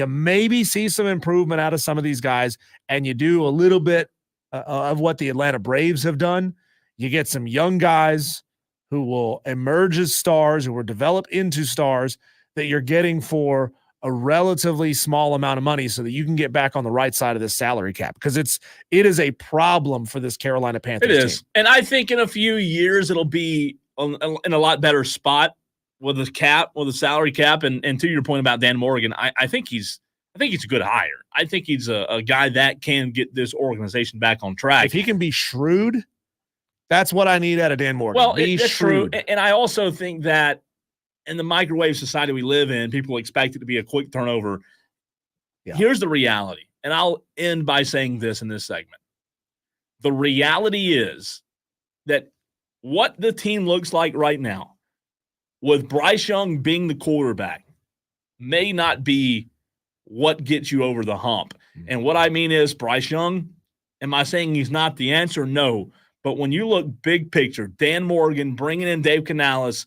maybe see some improvement out of some of these guys, and you do a little bit of what the Atlanta Braves have done. You get some young guys who will emerge as stars, who will develop into stars that you're getting for a relatively small amount of money so that you can get back on the right side of this salary cap, because it is a problem for this Carolina Panthers
It is.
team.
And I think in a few years it'll be in a lot better spot with the salary cap. And to your point about Dan Morgan, I think he's a good hire. I think he's a guy that can get this organization back on track.
If he can be shrewd, that's what I need out of Dan Morgan.
Well,
be
that's
shrewd.
true. And I also think that in the microwave society we live in, people expect it to be a quick turnover.
Yeah.
Here's the reality, and I'll end by saying this in this segment. The reality is that what the team looks like right now, with Bryce Young being the quarterback, may not be what gets you over the hump. And what I mean is, Bryce Young, am I saying he's not the answer? No. But when you look big picture, Dan Morgan, bringing in Dave Canales,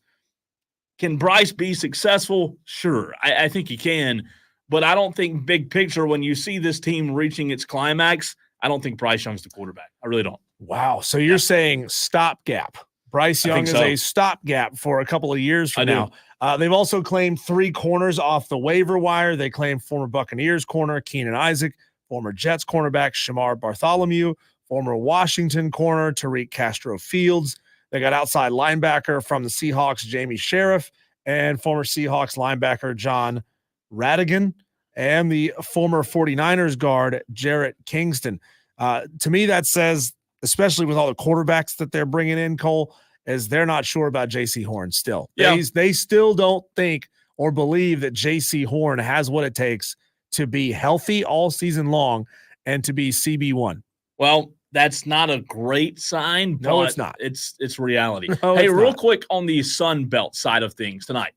can Bryce be successful? Sure, I think he can. But I don't think big picture, when you see this team reaching its climax, I don't think Bryce Young's the quarterback. I really don't.
Wow. So you're saying stopgap. Bryce Young is a stopgap for a couple of years from now. They've also claimed 3 corners off the waiver wire. They claimed former Buccaneers corner Keenan Isaac, former Jets cornerback Shamar Bartholomew, former Washington corner Tariq Castro-Fields. They got outside linebacker from the Seahawks, Jamie Sheriff, and former Seahawks linebacker John Radigan, and the former 49ers guard Jarrett Kingston. To me, that says, especially with all the quarterbacks that they're bringing in, Cole, is they're not sure about J.C. Horn still.
Yeah.
They still don't think or believe that J.C. Horn has what it takes to be healthy all season long and to be CB1.
Well, that's not a great sign.
No,
but
it's not.
It's reality.
No,
hey,
it's
real
not.
quick on the Sun Belt side of things tonight.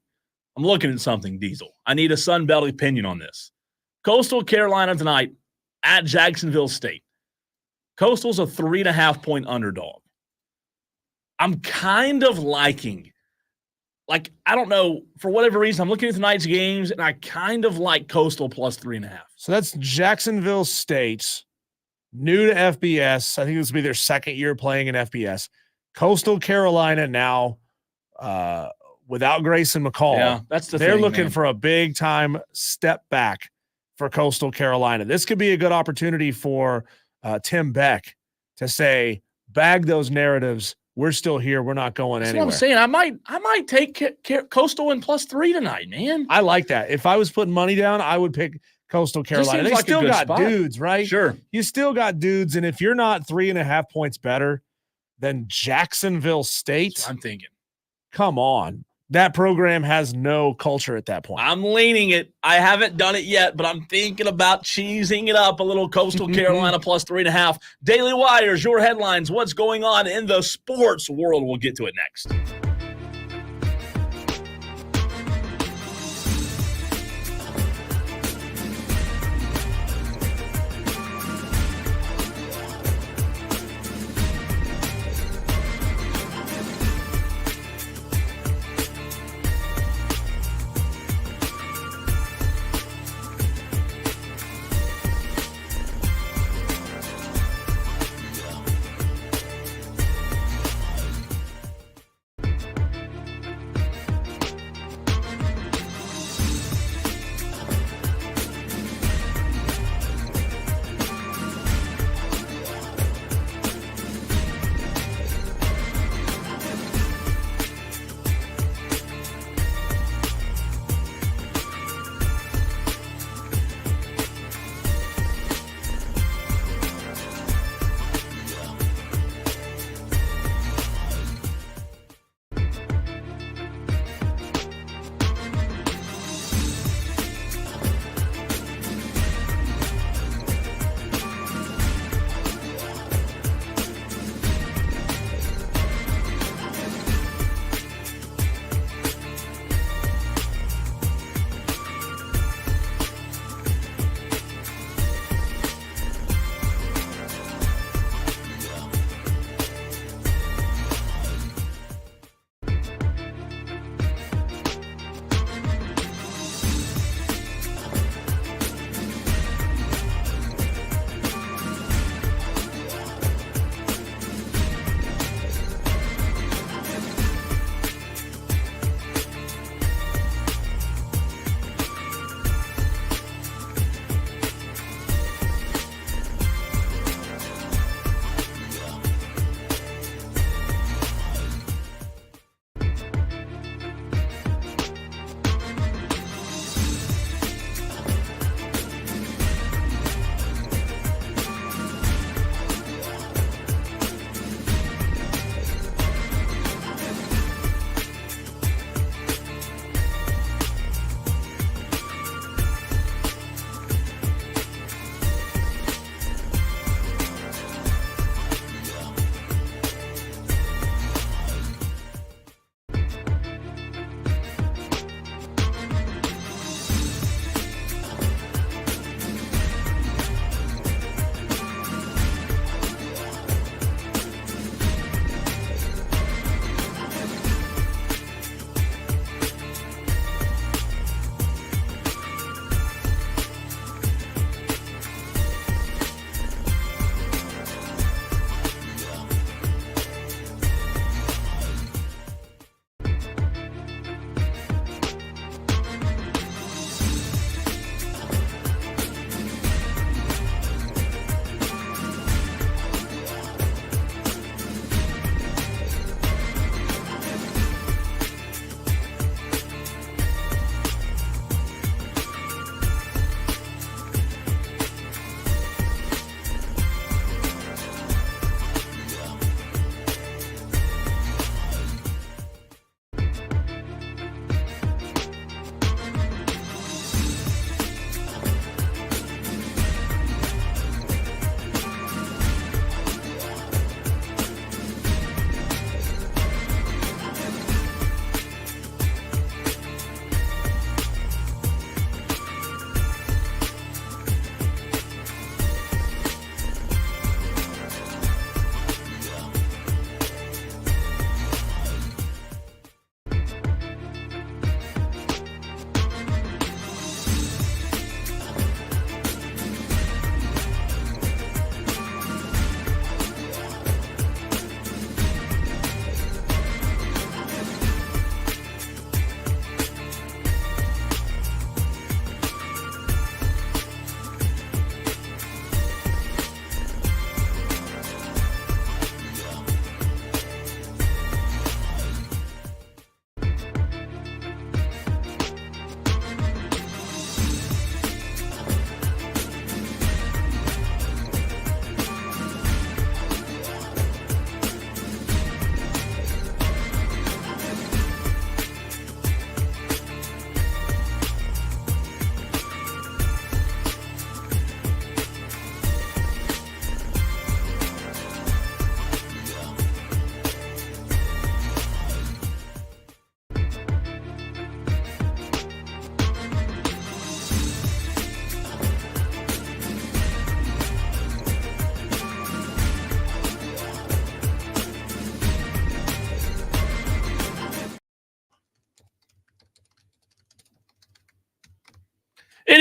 I'm looking at something, Diesel. I need a Sun Belt opinion on this. Coastal Carolina tonight at Jacksonville State. Coastal's a 3.5-point underdog. I'm kind of liking, I don't know, for whatever reason, I'm looking at tonight's games, and I kind of like Coastal plus 3.5.
So that's Jacksonville State, new to FBS. I think this will be their second year playing in FBS. Coastal Carolina now without Grayson McCall.
Yeah, that's the
They're
thing,
looking
man.
for a big-time step back for Coastal Carolina. This could be a good opportunity for Tim Beck to say, bag those narratives. We're still here. We're not going
That's
anywhere.
what I'm saying. I might take Coastal in plus 3 tonight, man.
I like that. If I was putting money down, I would pick Coastal Carolina.
seems
They
like a
still
good
got
spot.
dudes, right?
Sure.
You still got dudes. And if you're not 3.5 points better than Jacksonville State,
That's what I'm thinking.
come on. That program has no culture at that point.
I'm leaning it. I haven't done it yet, but I'm thinking about cheesing it up a little. Coastal Carolina plus 3.5. Daily Wires, your headlines. What's going on in the sports world? We'll get to it next.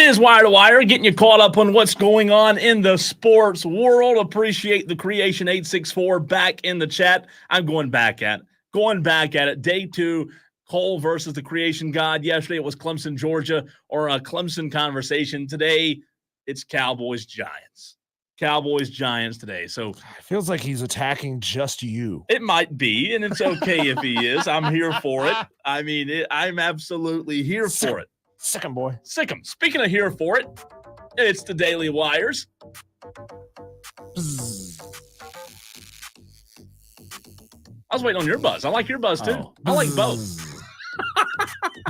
is Wire to Wire, getting you caught up on what's going on in the sports world. Appreciate the Creation 864 back in the chat. I'm going back at it. Day 2, Cole versus the Creation God. Yesterday it was Clemson, Georgia, or a Clemson conversation. Today it's Cowboys, Giants. Cowboys, Giants today. So
It feels like he's attacking just you.
it might be, and it's okay if he is. I'm here for it. I mean, I'm absolutely here for it.
Sick him, boy.
Sick 'em. Speaking of here for it, it's the Daily Wires.
Bzz.
I was waiting on your buzz. I like your buzz too.
Oh.
I like both.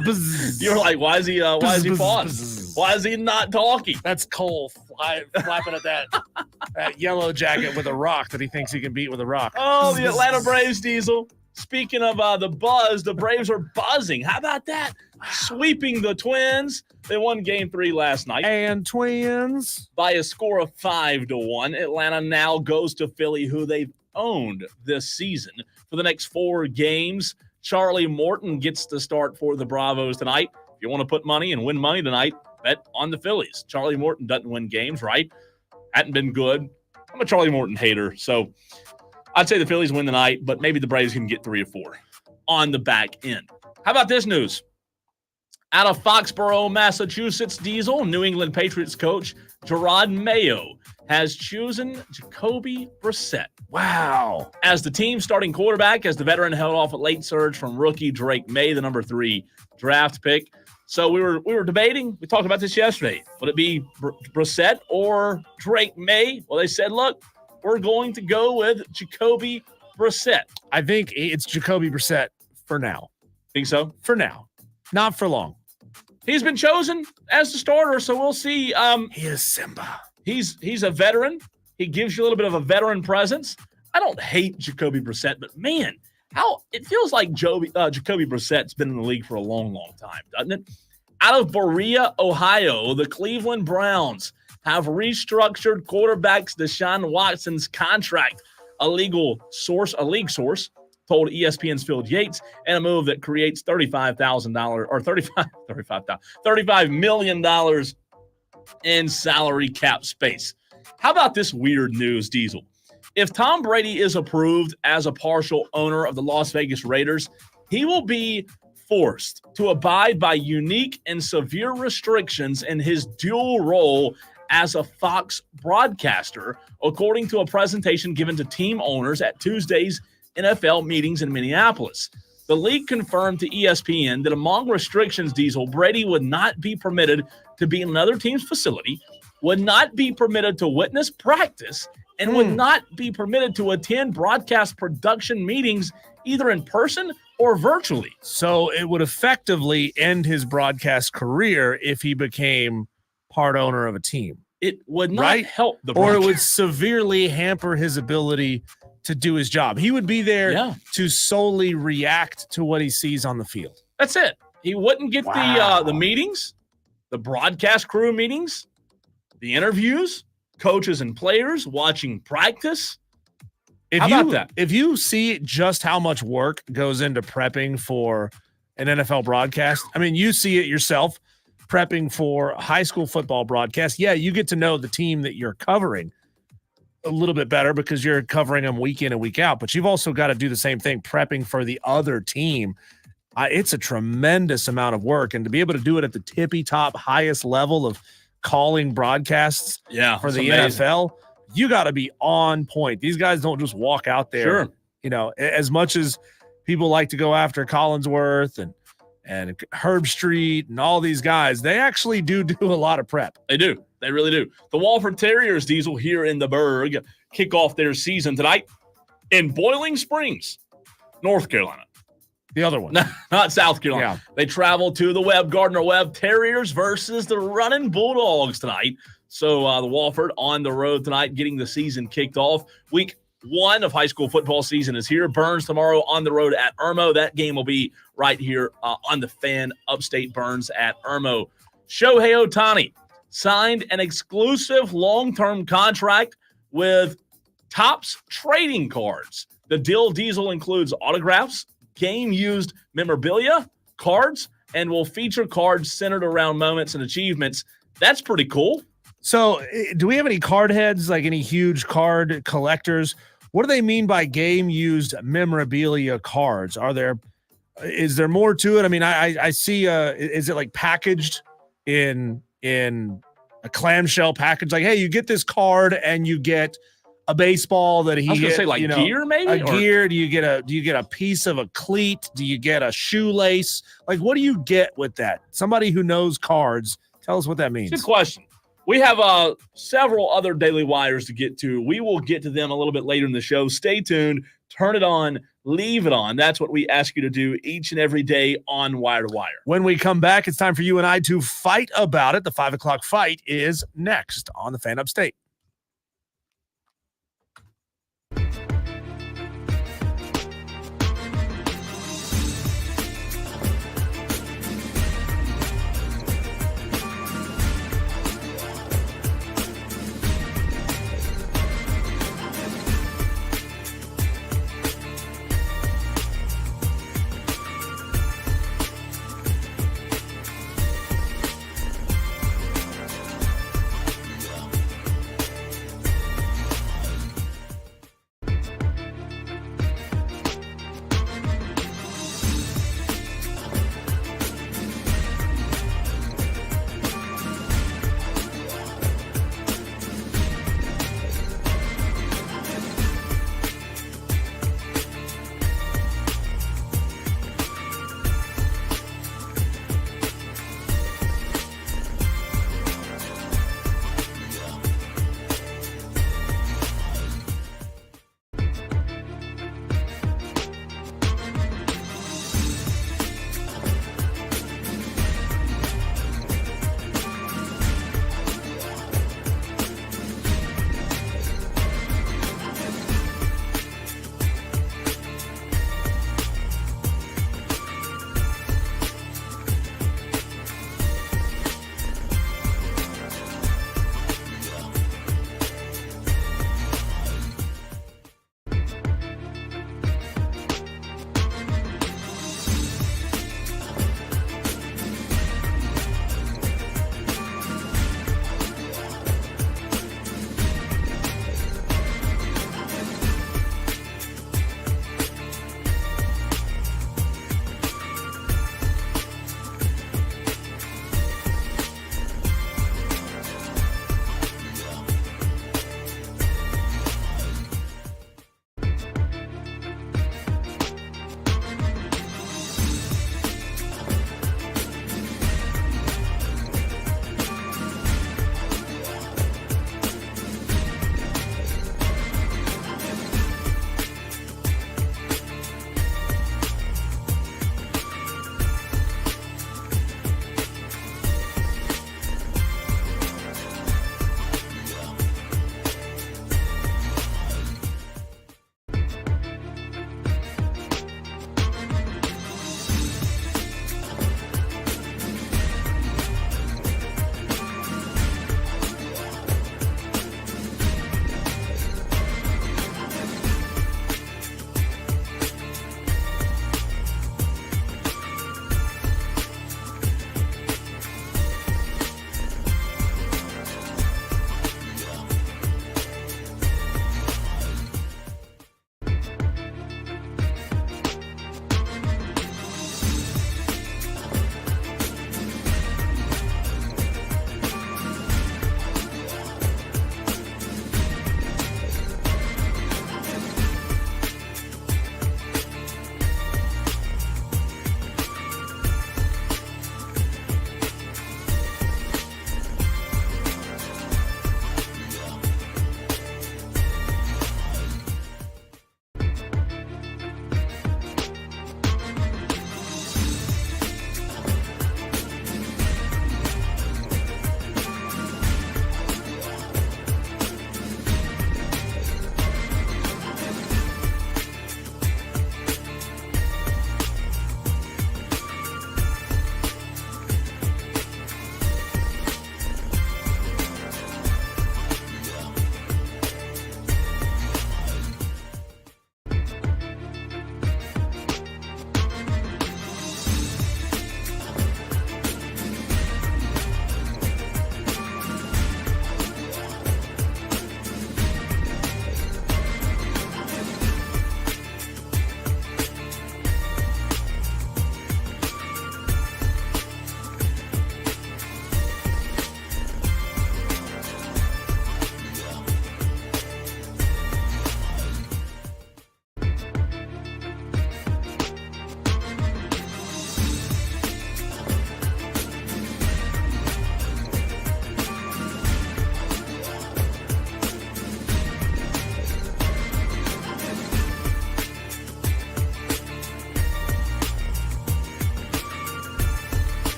Bzz.
You're like, why is he
Bzz,
paused?
bzz.
Why is he not talking?
That's Cole flapping at that yellow jacket with a rock that he thinks he can beat with a rock.
Oh, the Atlanta Braves, Diesel. Speaking of the buzz, the Braves are buzzing. How about that? Sweeping the Twins. They won Game 3 last night
And Twins.
by a score of 5-1. Atlanta now goes to Philly, who they've owned this season for the next 4 games. Charlie Morton gets the start for the Bravos tonight. If you want to put money and win money tonight, bet on the Phillies. Charlie Morton doesn't win games, right? Hadn't been good. I'm a Charlie Morton hater, so I'd say the Phillies win tonight, but maybe the Braves can get 3 or 4 on the back end. How about this news? Out of Foxborough, Massachusetts, Diesel, New England Patriots coach Gerard Mayo has chosen Jacoby Brissett
Wow.
as the team's starting quarterback, as the veteran held off a late surge from rookie Drake May, the number 3 draft pick. So we were debating. We talked about this yesterday. Would it be Brissett or Drake May? Well, they said, look, we're going to go with Jacoby Brissett.
I think it's Jacoby Brissett for now.
Think so?
For now. Not for long.
He's been chosen as the starter, so we'll see.
He is Simba.
He's a veteran. He gives you a little bit of a veteran presence. I don't hate Jacoby Brissett, but man, how it feels like Jacoby Brissett's been in the league for a long, long time, doesn't it? Out of Berea, Ohio, the Cleveland Browns have restructured quarterbacks Deshaun Watson's contract. A league source told ESPN's Phil Yates, and a move that creates $35 million in salary cap space. How about this weird news, Diesel? If Tom Brady is approved as a partial owner of the Las Vegas Raiders, he will be forced to abide by unique and severe restrictions in his dual role as a Fox broadcaster, according to a presentation given to team owners at Tuesday's NFL meetings in Minneapolis. The league confirmed to ESPN that among restrictions, Diesel, Brady would not be permitted to be in another team's facility, would not be permitted to witness practice, and would not be permitted to attend broadcast production meetings either in person or virtually.
So it would effectively end his broadcast career if he became part owner of a team.
It would not help the
Or it
broadcast.
would severely hamper his ability to do his job. He would be there to solely react to what he sees on the field.
That's it. He wouldn't get the meetings, the broadcast crew meetings, the interviews, coaches and players watching practice. How about that?
If you see just how much work goes into prepping for an NFL broadcast, I mean, you see it yourself prepping for a high school football broadcast. Yeah, you get to know the team that you're covering a little bit better because you're covering them week in and week out, but you've also got to do the same thing prepping for the other team. It's a tremendous amount of work, and to be able to do it at the tippy top highest level of calling broadcasts for the NFL, you got to be on point. These guys don't just walk out there.
Sure.
You know, as much as people like to go after Collinsworth and Herb Street and all these guys, they actually do a lot of prep.
They do. They really do. The Walford Terriers, Diesel, here in the Berg, kick off their season tonight in Boiling Springs, North Carolina.
The other one.
Not South Carolina.
Yeah.
They travel to the Gardner Webb Terriers versus the Running Bulldogs tonight. So the Walford on the road tonight, getting the season kicked off. Week 1 of high school football season is here. Burns tomorrow on the road at Irmo. That game will be right here on the Fan. Upstate Burns at Irmo. Shohei Ohtani signed an exclusive long-term contract with Topps Trading Cards. The deal, Diesel, includes autographs, game-used memorabilia, cards, and will feature cards centered around moments and achievements That's pretty cool.
So do we have any card heads, like any huge card collectors? What do they mean by game-used memorabilia cards? Is there more to it? I mean, I see, is it like packaged in a clamshell package? Like, hey, you get this card and you get a baseball that he
I was gonna
hit,
say, like, gear, maybe?
Gear. Do you get a piece of a cleat? Do you get a shoelace? Like, what do you get with that? Somebody who knows cards, tell us what that means.
Good question. We have several other Daily Wires to get to. We will get to them a little bit later in the show. Stay tuned. Turn it on. Leave it on. That's what we ask you to do each and every day on Wire to Wire.
When we come back, it's time for you and I to fight about it. The 5 o'clock fight is next on the Fan Upstate.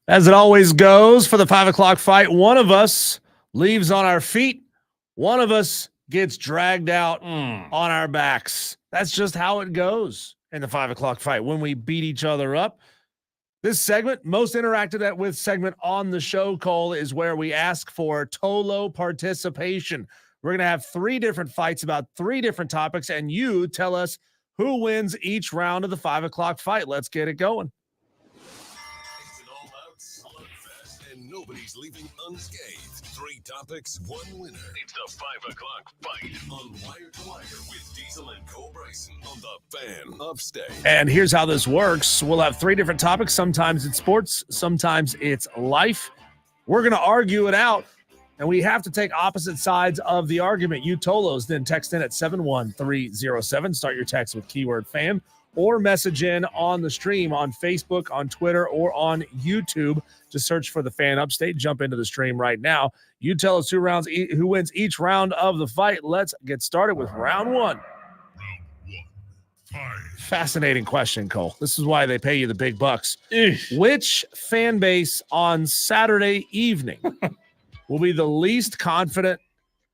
As it always goes for the 5 o'clock fight, one of us leaves on our feet. One of us gets dragged out on our backs. That's just how it goes in the 5 o'clock fight when we beat each other up. This segment, most interacted with segment on the show, Cole, is where we ask for Tolo participation. We're going to have 3 different fights about 3 different topics, and you tell us who wins each round of the 5 o'clock fight. Let's get it going.
It's an all-out slugfest, and nobody's leaving unscathed. 3 topics, 1 winner. It's the 5 o'clock fight on Wire to Wire with Diesel and Cole Bryson on the Fan Upstate.
And here's how this works. We'll have 3 different topics. Sometimes it's sports. Sometimes it's life. We're going to argue it out, and we have to take opposite sides of the argument. You Tolos, then text in at 71307. Start your text with keyword fan, or message in on the stream on Facebook, on Twitter, or on YouTube. Just search for the Fan Upstate. Jump into the stream right now. You tell us who wins each round of the fight. Let's get started with round 1. Fascinating question, Cole. This is why they pay you the big bucks. Which fan base on Saturday evening will be the least confident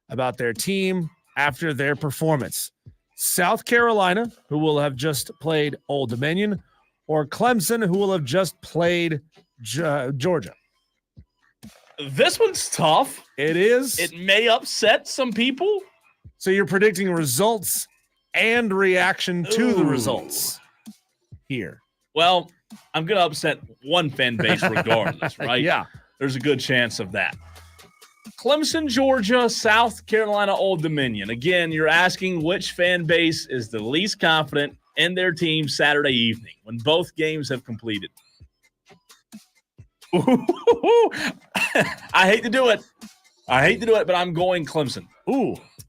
about their team after their performance? South Carolina, who will have just played Old Dominion, or Clemson, who will have just played Georgia?
This one's tough.
It is.
It may upset some people.
So you're predicting results and reaction to the results here.
Well, I'm going to upset one fan base regardless, right?
Yeah.
There's a good chance of that. Clemson, Georgia, South Carolina, Old Dominion. Again, you're asking which fan base is the least confident in their team Saturday evening when both games have completed. I hate to do it. But I'm going Clemson.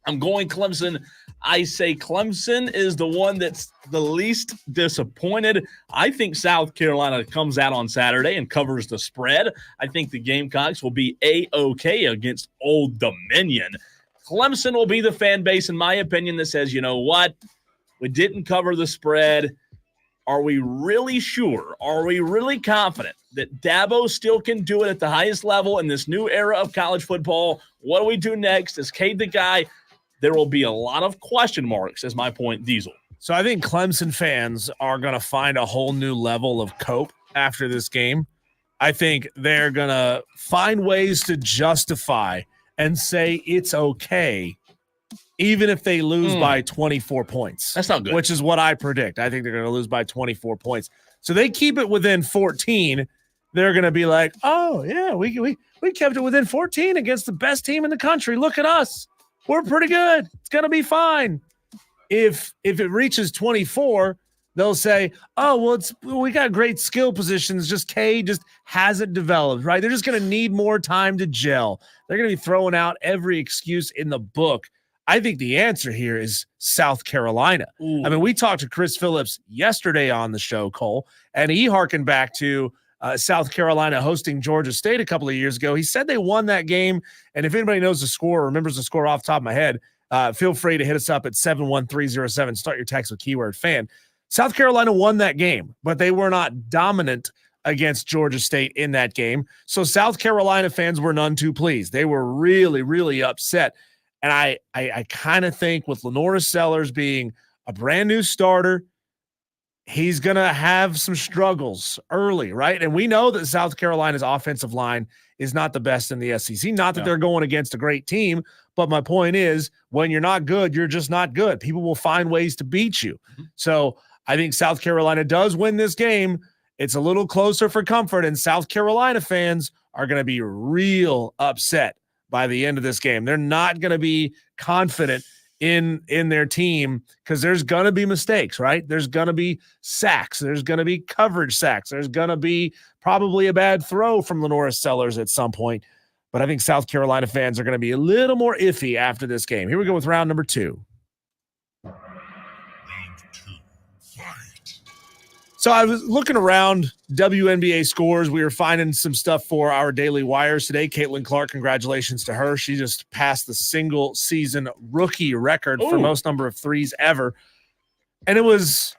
I'm going Clemson. I say Clemson is the one that's the least disappointed. I think South Carolina comes out on Saturday and covers the spread. I think the Gamecocks will be A-OK against Old Dominion. Clemson will be the fan base, in my opinion, that says, you know what? We didn't cover the spread. Are we really sure? Are we really confident that Dabo still can do it at the highest level in this new era of college football? What do we do next? Is Cade the guy? There will be a lot of question marks, is my point, Diesel.
So I think Clemson fans are going to find a whole new level of cope after this game. I think they're going to find ways to justify and say it's okay, even if they lose by 24 points.
That's not good.
Which is what I predict. I think they're going to lose by 24 points. So they keep it within 14. They're going to be like, oh, yeah, we kept it within 14 against the best team in the country. Look at us. We're pretty good. It's going to be fine. If it reaches 24, they'll say, oh, well, we got great skill positions. Just K just hasn't developed, right? They're just going to need more time to gel. They're going to be throwing out every excuse in the book. I think the answer here is South Carolina.
Ooh.
I mean, we talked to Chris Phillips yesterday on the show, Cole, and he hearkened back to South Carolina hosting Georgia State a couple of years ago. He said they won that game, and if anybody knows the score or remembers the score off the top of my head, feel free to hit us up at 71307. Start your text with keyword fan. South Carolina won that game, but they were not dominant against Georgia State in that game. So South Carolina fans were none too pleased. They were really, really upset. And I kind of think with Lenora Sellers being a brand new starter, he's going to have some struggles early, right? And we know that South Carolina's offensive line is not the best in the SEC. Not that they're going against a great team, but my point is when you're not good, you're just not good. People will find ways to beat you. Mm-hmm. So I think South Carolina does win this game. It's a little closer for comfort, and South Carolina fans are going to be real upset by the end of this game. They're not going to be confident in their team because there's going to be mistakes, right? There's going to be sacks. There's going to be coverage sacks. There's going to be probably a bad throw from Lenora Sellers at some point. But I think South Carolina fans are going to be a little more iffy after this game. Here we go with round number 2. So I was looking around WNBA scores. We were finding some stuff for our daily wires today. Caitlin Clark, congratulations to her. She just passed the single season rookie record for most number of threes ever. And it was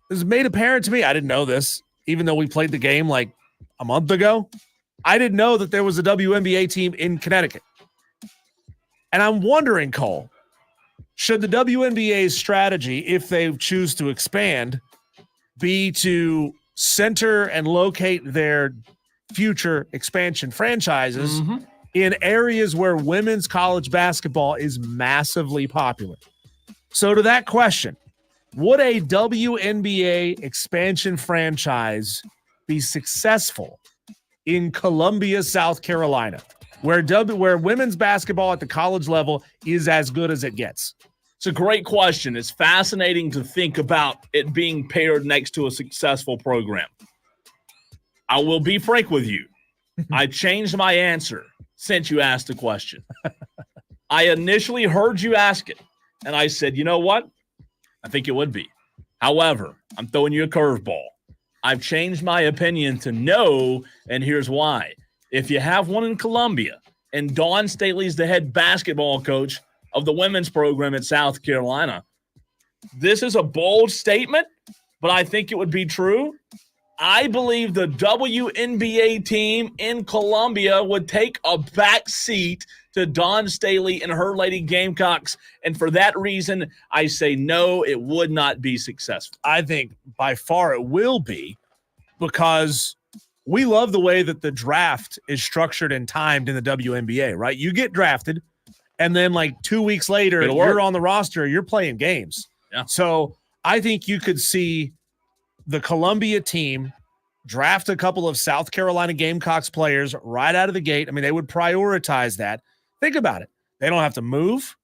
made apparent to me. I didn't know this, even though we played the game like a month ago, I didn't know that there was a WNBA team in Connecticut. And I'm wondering, Cole, should the WNBA's strategy, if they choose to expand, be to center and locate their future expansion franchises in areas where women's college basketball is massively popular? So to that question, would a WNBA expansion franchise be successful in Columbia, South Carolina, where women's basketball at the college level is as good as it gets?
It's a great question. It's fascinating to think about it being paired next to a successful program. I will be frank with you. I changed my answer since you asked the question. I initially heard you ask it, and I said, you know what? I think it would be. However, I'm throwing you a curveball. I've changed my opinion to no, and here's why. If you have one in Columbia and Dawn Staley's the head basketball coach of the women's program at South Carolina, this is a bold statement, but I think it would be true. I believe the WNBA team in Columbia would take a back seat to Dawn Staley and her Lady Gamecocks, and for that reason, I say no, it would not be successful.
I think by far it will be, because we love the way that the draft is structured and timed in the WNBA, right? You get drafted, and then like 2 weeks later, you're on the roster, you're playing games.
Yeah.
So I think you could see the Columbia team draft a couple of South Carolina Gamecocks players right out of the gate. I mean, they would prioritize that. Think about it. They don't have to move.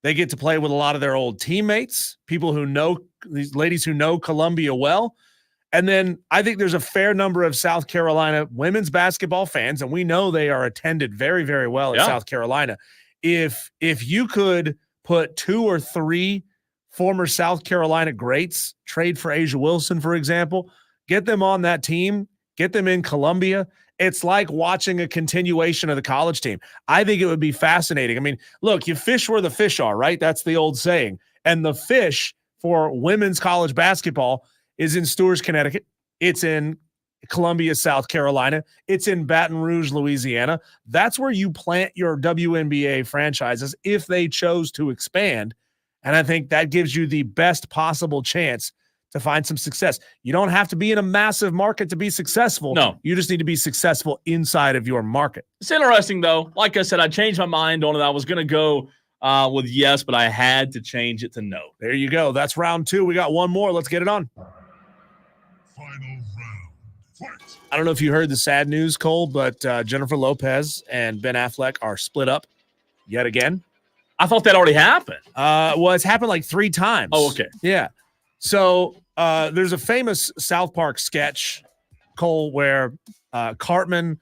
They get to play with a lot of their old teammates, people who know, these ladies who know Columbia well. And then I think there's a fair number of South Carolina women's basketball fans, and we know they are attended very, very well in South Carolina. If you could put 2 or 3 former South Carolina greats, trade for Asia Wilson, for example, get them on that team, get them in Columbia. It's like watching a continuation of the college team. I think it would be fascinating. I mean, look, you fish where the fish are, right? That's the old saying. And the fish for women's college basketball is in Stuart, Connecticut. It's in Columbia, South Carolina. It's in Baton Rouge, Louisiana. That's where you plant your WNBA franchises if they chose to expand. And I think that gives you the best possible chance to find some success. You don't have to be in a massive market to be successful.
No.
You just need to be successful inside of your market.
It's interesting, though. Like I said, I changed my mind on it. I was going to go with yes, but I had to change it to no.
There you go. That's round 2. We got one more. Let's get it on.
Final round. Fight.
I don't know if you heard the sad news, Cole, but Jennifer Lopez and Ben Affleck are split up yet again.
I thought that already happened.
Well, it's happened like 3 times.
Oh, okay.
Yeah. So there's a famous South Park sketch, Cole, where Cartman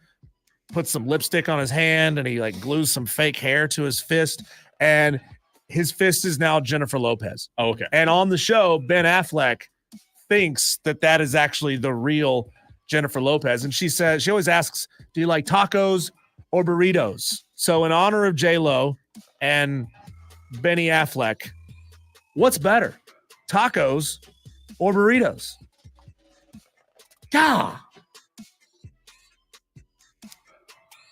puts some lipstick on his hand and he like glues some fake hair to his fist, and his fist is now Jennifer Lopez.
Oh, okay.
And on the show, Ben Affleck thinks that is actually the real Jennifer Lopez. And she says, she always asks, do you like tacos or burritos? So in honor of J-Lo and Benny Affleck, what's better, tacos or burritos?
God.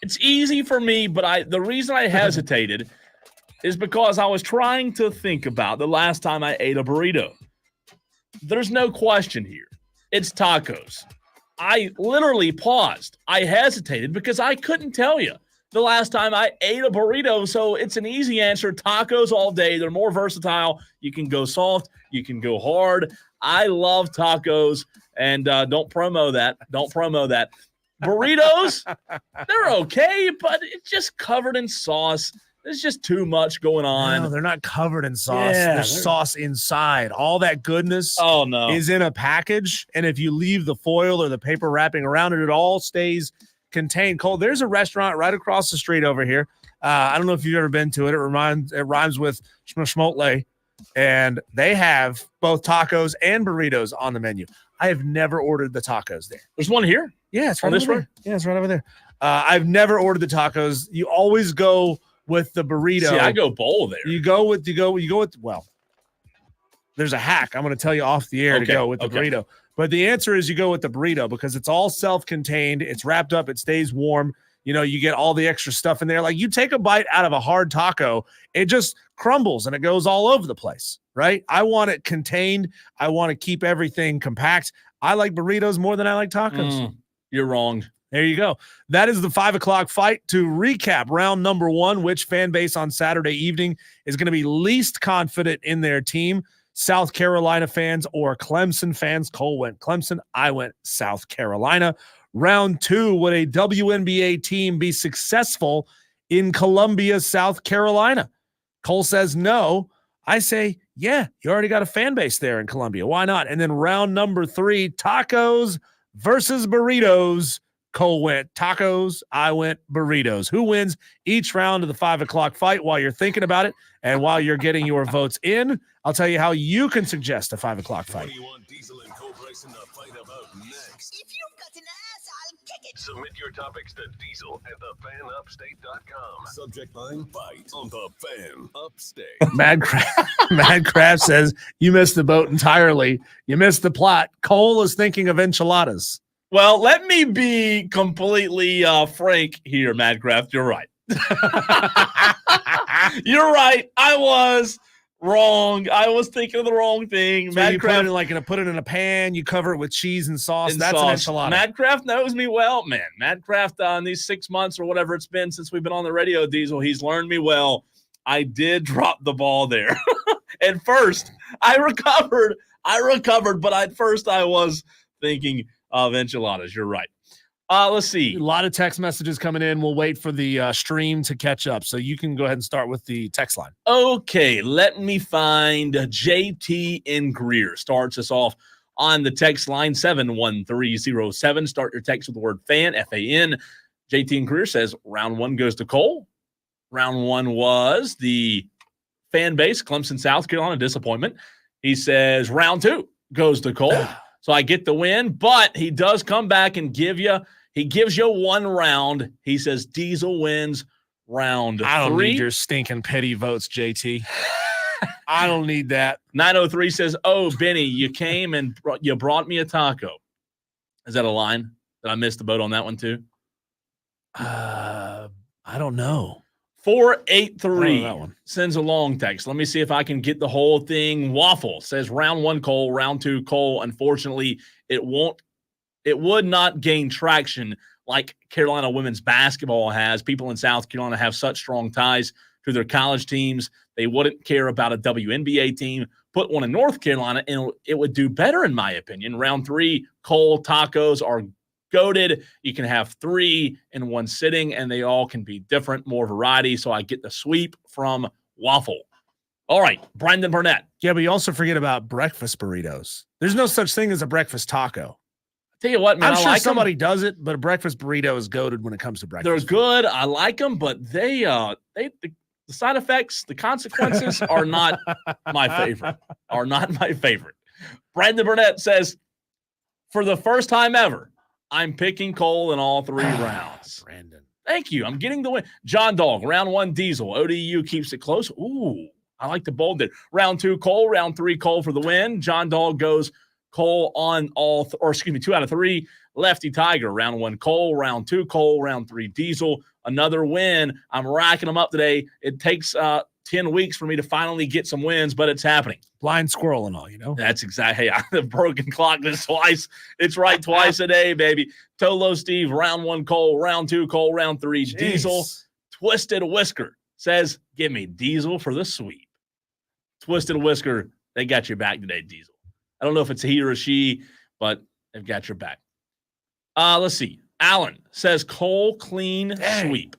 It's easy for me, but the reason I hesitated is because I was trying to think about the last time I ate a burrito. There's no question here. It's tacos. I literally paused. I hesitated because I couldn't tell you the last time I ate a burrito. So it's an easy answer. Tacos all day. They're more versatile. You can go soft. You can go hard. I love tacos. And don't promo that. Don't promo that. Burritos, they're okay, but it's just covered in sauce. There's just too much going on.
No, they're not covered in sauce.
Yeah,
There's sauce inside. All that goodness is in a package. And if you leave the foil or the paper wrapping around it, it all stays contained. Cole, there's a restaurant right across the street over here. I don't know if you've ever been to it. It rhymes with Schmotle. And they have both tacos and burritos on the menu. I have never ordered the tacos there.
There's one here?
Yeah, it's right over there. Yeah, it's right over there. I've never ordered the tacos. You always go with the burrito.
See, I go bowl there.
You go with well, there's a hack I'm going to tell you off the air to go with the burrito. But the answer is you go with the burrito because it's all self-contained. It's wrapped up. It stays warm. You get all the extra stuff in there. Like you take a bite out of a hard taco, it just crumbles and it goes all over the place, right? I want it contained. I want to keep everything compact. I like burritos more than I like tacos.
You're wrong.
There you go. That is the 5 o'clock fight. To recap round number 1, which fan base on Saturday evening is going to be least confident in their team? South Carolina fans or Clemson fans? Cole went Clemson. I went South Carolina. Round 2, would a WNBA team be successful in Columbia, South Carolina? Cole says no. I say, yeah, you already got a fan base there in Columbia. Why not? And then round number 3, tacos versus burritos. Cole went tacos. I went burritos. Who wins each round of the 5 o'clock fight? While you're thinking about it and while you're getting your votes in, I'll tell you how you can suggest a 5 o'clock fight.
What do you want Diesel and Cole Bryson to fight about next?
If you've got an ass, I'll kick it.
Submit your topics to Diesel at thefanupstate.com. Subject line, fight on the Fan Upstate.
Mad Craft says, you missed the boat entirely. You missed the plot. Cole is thinking of enchiladas.
Well, let me be completely frank here, Madcraft. You're right. You're right. I was wrong. I was thinking of the wrong thing.
So you put it in a pan, you cover it with cheese and sauce. That's an enchilada.
Madcraft knows me well, man. Madcraft, in these 6 months or whatever it's been since we've been on the radio, Diesel, he's learned me well. I did drop the ball there. At first, I recovered, but at first I was thinking of enchiladas. You're right. Let's see.
A lot of text messages coming in. We'll wait for the stream to catch up. So you can go ahead and start with the text line.
Okay, let me find JT in Greer. Starts us off on the text line 71307. Start your text with the word fan, F-A-N. JT in Greer says round 1 goes to Cole. Round 1 was the fan base, Clemson, South Carolina, disappointment. He says round 2 goes to Cole. So I get the win, but he does come back and gives you 1 round. He says Diesel wins round 3.
I don't need your stinking petty votes, JT. I don't need that.
903 says, oh, Benny, you came and you brought me a taco. Is that a line? Did I miss the boat on that one too?
I don't know.
483 sends a long text. Let me see if I can get the whole thing. Waffle says round 1 Cole, round 2 Cole. Unfortunately, it would not gain traction like Carolina women's basketball has. People in South Carolina have such strong ties to their college teams. They wouldn't care about a WNBA team. Put one in North Carolina and it would do better, in my opinion. Round 3, Cole, tacos are goated. You can have 3 in one sitting, and they all can be different, more variety. So I get the sweep from Waffle. All right, Brendan Burnett.
Yeah, but you also forget about breakfast burritos. There's no such thing as a breakfast taco.
Tell you what, man,
I'm sure
like
somebody does it, but a breakfast burrito is goated when it comes to breakfast.
They're good. I like them, but the side effects, the consequences are not my favorite. Are not my favorite. Brendan Burnett says, for the first time ever, I'm picking Cole in all 3 rounds.
Brandon.
Thank you. I'm getting the win. John Dog, round 1, Diesel. ODU keeps it close. Ooh, I like the bold there. Round 2, Cole. Round 3, Cole for the win. John Dog goes Cole on 2 out of 3. Lefty Tiger, round 1, Cole. Round 2, Cole. Round 3, Diesel. Another win. I'm racking them up today. It takes 10 weeks for me to finally get some wins, but it's happening.
Blind squirrel and all,
That's exactly. Hey, I've broken clock this twice. It's right twice a day, baby. Tolo Steve, round 1, Cole. Round 2, Cole. Round 3,
Jeez.
Diesel. Twisted Whisker says, give me Diesel for the sweep. Twisted Whisker, they got your back today, Diesel. I don't know if it's a he or a she, but they've got your back. Let's see. Alan says, Cole clean sweep.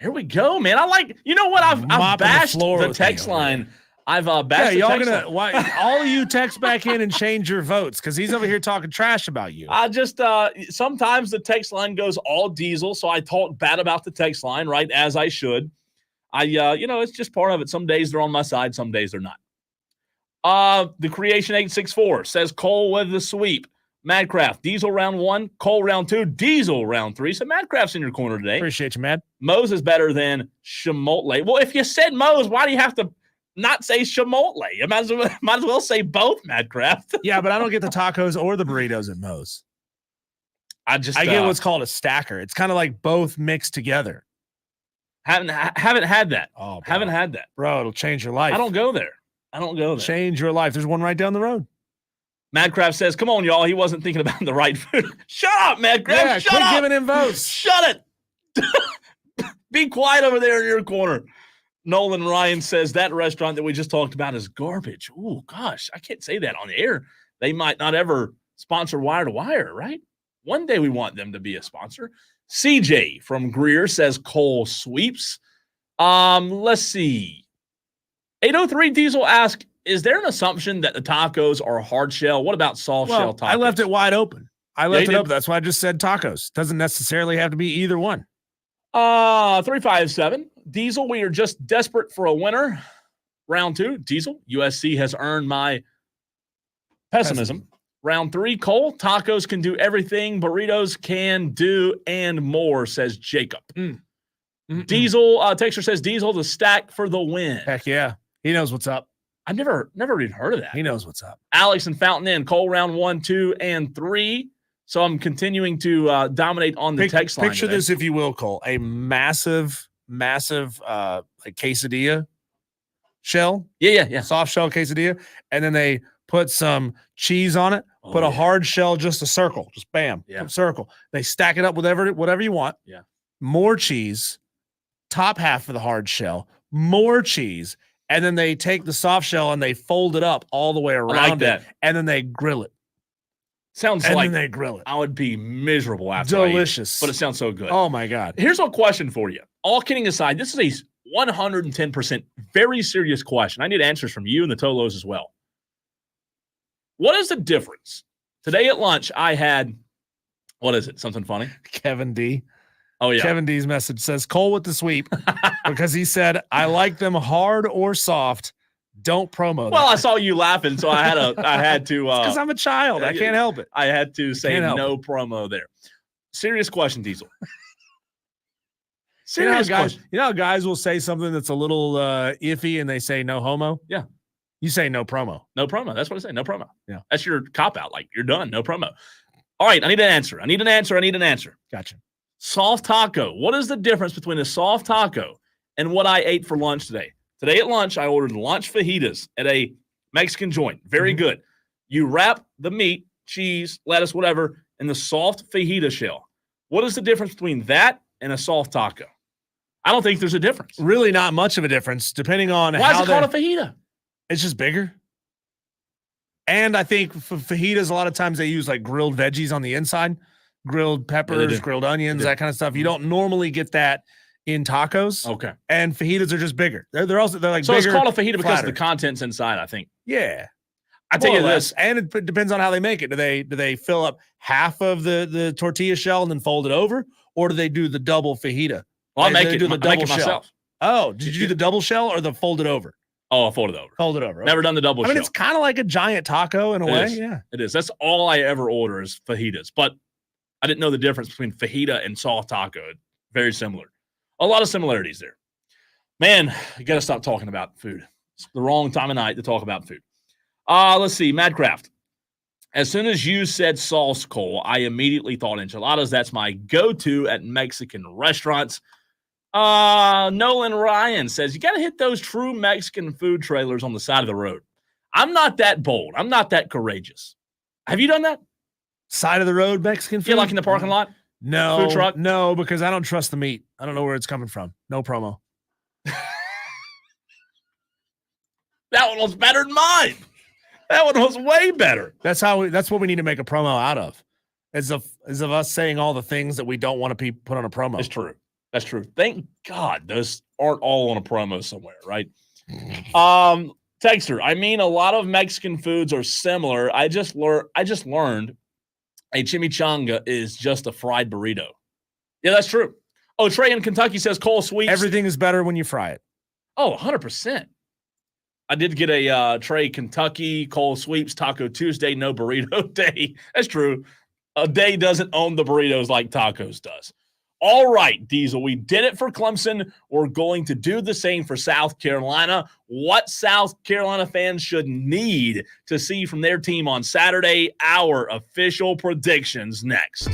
Here we go, man. I like, you know what? I've bashed the text line. I've bashed the text line.
Why all of you text back in and change your votes because he's over here talking trash about you.
I just sometimes the text line goes all Diesel, so I talk bad about the text line, right? As I should. It's just part of it. Some days they're on my side, some days they're not. The Creation 864 says Cole with the sweep. Madcraft, Diesel round 1, Cole round 2, Diesel round 3. So Madcraft's in your corner today.
Appreciate you, Mad.
Mose is better than Chipotle. Well, if you said Mose, why do you have to not say Chipotle. You might as well say both, Madcraft.
Yeah, but I don't get the tacos or the burritos at Moe's. I get what's called a stacker. It's kind of like both mixed together.
Haven't had that.
Oh, bro.
Haven't had that.
Bro, it'll change your life.
I don't go there.
Change your life. There's one right down the road.
Madcraft says, come on, y'all. He wasn't thinking about the right food. Shut up, Madcraft.
Yeah,
Shut
quit
up.
giving him votes.
Shut it. Be quiet over there in your corner. Nolan Ryan says that restaurant that we just talked about is garbage. Oh, gosh, I can't say that on the air. They might not ever sponsor Wire to Wire, right? One day we want them to be a sponsor. CJ from Greer says Cole sweeps. Let's see. 803 Diesel asks, is there an assumption that the tacos are hard shell? What about soft shell tacos?
I left it wide open. I left it
did.
open. That's why I just said tacos. Doesn't necessarily have to be either one.
357 Diesel, we are just desperate for a winner. Round 2, Diesel, USC has earned my pessimism. Round 3, Cole, tacos can do everything burritos can do and more, says Jacob. Diesel, Texture says Diesel, the stack for the win.
Heck yeah. He knows what's up.
I've never even heard of that.
He knows what's up.
Alex and Fountain Inn, Cole, round 1, 2, and 3. So I'm continuing to dominate on the text line.
Picture this, if you will, Cole. A massive like quesadilla shell.
Yeah.
Soft shell quesadilla. And then they put some cheese on it. Put a hard shell, just a circle. Just bam.
Yeah.
Circle. They stack it up with whatever you want.
Yeah.
More cheese. Top half of the hard shell. More cheese. And then they take the soft shell and they fold it up all the way around it. And then they grill it.
Sounds
and
like
then they grill it.
I would be miserable after
Delicious.
I eat, but it sounds so good.
Oh, my God.
Here's a question for you. All kidding aside, this is a 110% very serious question. I need answers from you and the Tolos as well. What is the difference? Today at lunch, I had, what is it? Something funny?
Kevin D.
Oh, yeah.
Kevin D's message says, Cole with the sweep, because he said, I like them hard or soft. Don't promo
Well,
that.
I saw you laughing, so I had to.
Because I'm a child. I can't help it.
I had to say no
it.
promo there. Serious question, Diesel.
You know,
Serious question.
you know how guys will say something that's a little iffy and they say no homo?
Yeah.
You say no promo.
No promo. That's what I say. No promo.
Yeah.
That's your cop out. Like, you're done. No promo. All right. I need an answer.
Gotcha.
Soft taco. What is the difference between a soft taco and what I ate for lunch today? Today at lunch, I ordered lunch fajitas at a Mexican joint. Very good. You wrap the meat, cheese, lettuce, whatever, in the soft fajita shell. What is the difference between that and a soft taco? I don't think there's a difference.
Really not much of a difference, depending on
Why
how
is it called a fajita?
It's just bigger. And I think for fajitas, a lot of times they use like grilled veggies on the inside, grilled peppers, grilled onions, that kind of stuff. You don't normally get that in tacos.
Okay.
And fajitas are just bigger. They're like
so
bigger,
it's called a fajita because
flatter.
of the contents inside, I think.
Yeah.
I tell you
More or
this.
less. And it depends on how they make it. Do they fill up half of the tortilla shell and then fold it over? Or do they do the double fajita?
Well, I make
They
it,
do the
I make
double
it
shell.
myself.
Oh, did you do the double shell or the folded over?
Oh, I fold it over.
Fold it over.
Never done the double shell.
I mean, it's kind of like a giant taco in a way. Yeah.
It is. That's all I ever order is fajitas. But I didn't know the difference between fajita and soft taco. Very similar. A lot of similarities there. Man, you got to stop talking about food. It's the wrong time of night to talk about food. Let's see. Madcraft. As soon as you said sauce, Cole, I immediately thought enchiladas. That's my go-to at Mexican restaurants. Nolan Ryan says, you got to hit those true Mexican food trailers on the side of the road. I'm not that bold. I'm not that courageous. Have you done that?
Side of the road Mexican food?
Yeah, like in the parking lot?
No.
Food truck?
No, because I don't trust the meat. I don't know where it's coming from. No promo.
That one was better than mine. That one was way better.
That's what we need to make a promo out of. Is of us saying all the things that we don't want to put on a promo.
That's true. Thank God those aren't all on a promo somewhere, right? Texter, I mean, a lot of Mexican foods are similar. I just learned a chimichanga is just a fried burrito. Yeah, that's true. Oh, Trey in Kentucky says Cole sweeps.
Everything is better when you fry it.
Oh, 100%. I did get a Trey Kentucky Cole sweeps Taco Tuesday, no burrito day. That's true. A day doesn't own the burritos like tacos does. All right, Diesel, we did it for Clemson. We're going to do the same for South Carolina. What South Carolina fans should need to see from their team on Saturday, our official predictions next.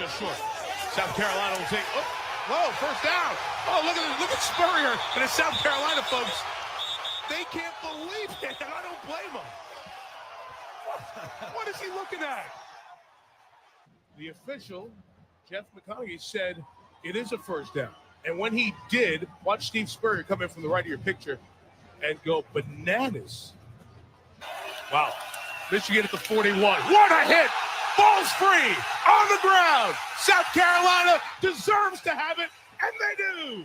just short. South Carolina will take. Oh, whoa, first down. Oh, look at Spurrier and it's South Carolina, folks. They can't believe it, and I don't blame them. What is he looking at? The official, Jeff McConaughey, said it is a first down. And when he did, watch Steve Spurrier come in from the right of your picture and go bananas. Wow. Michigan at the 41. What a hit! Ball's free on the ground. South Carolina deserves to have it, and they do.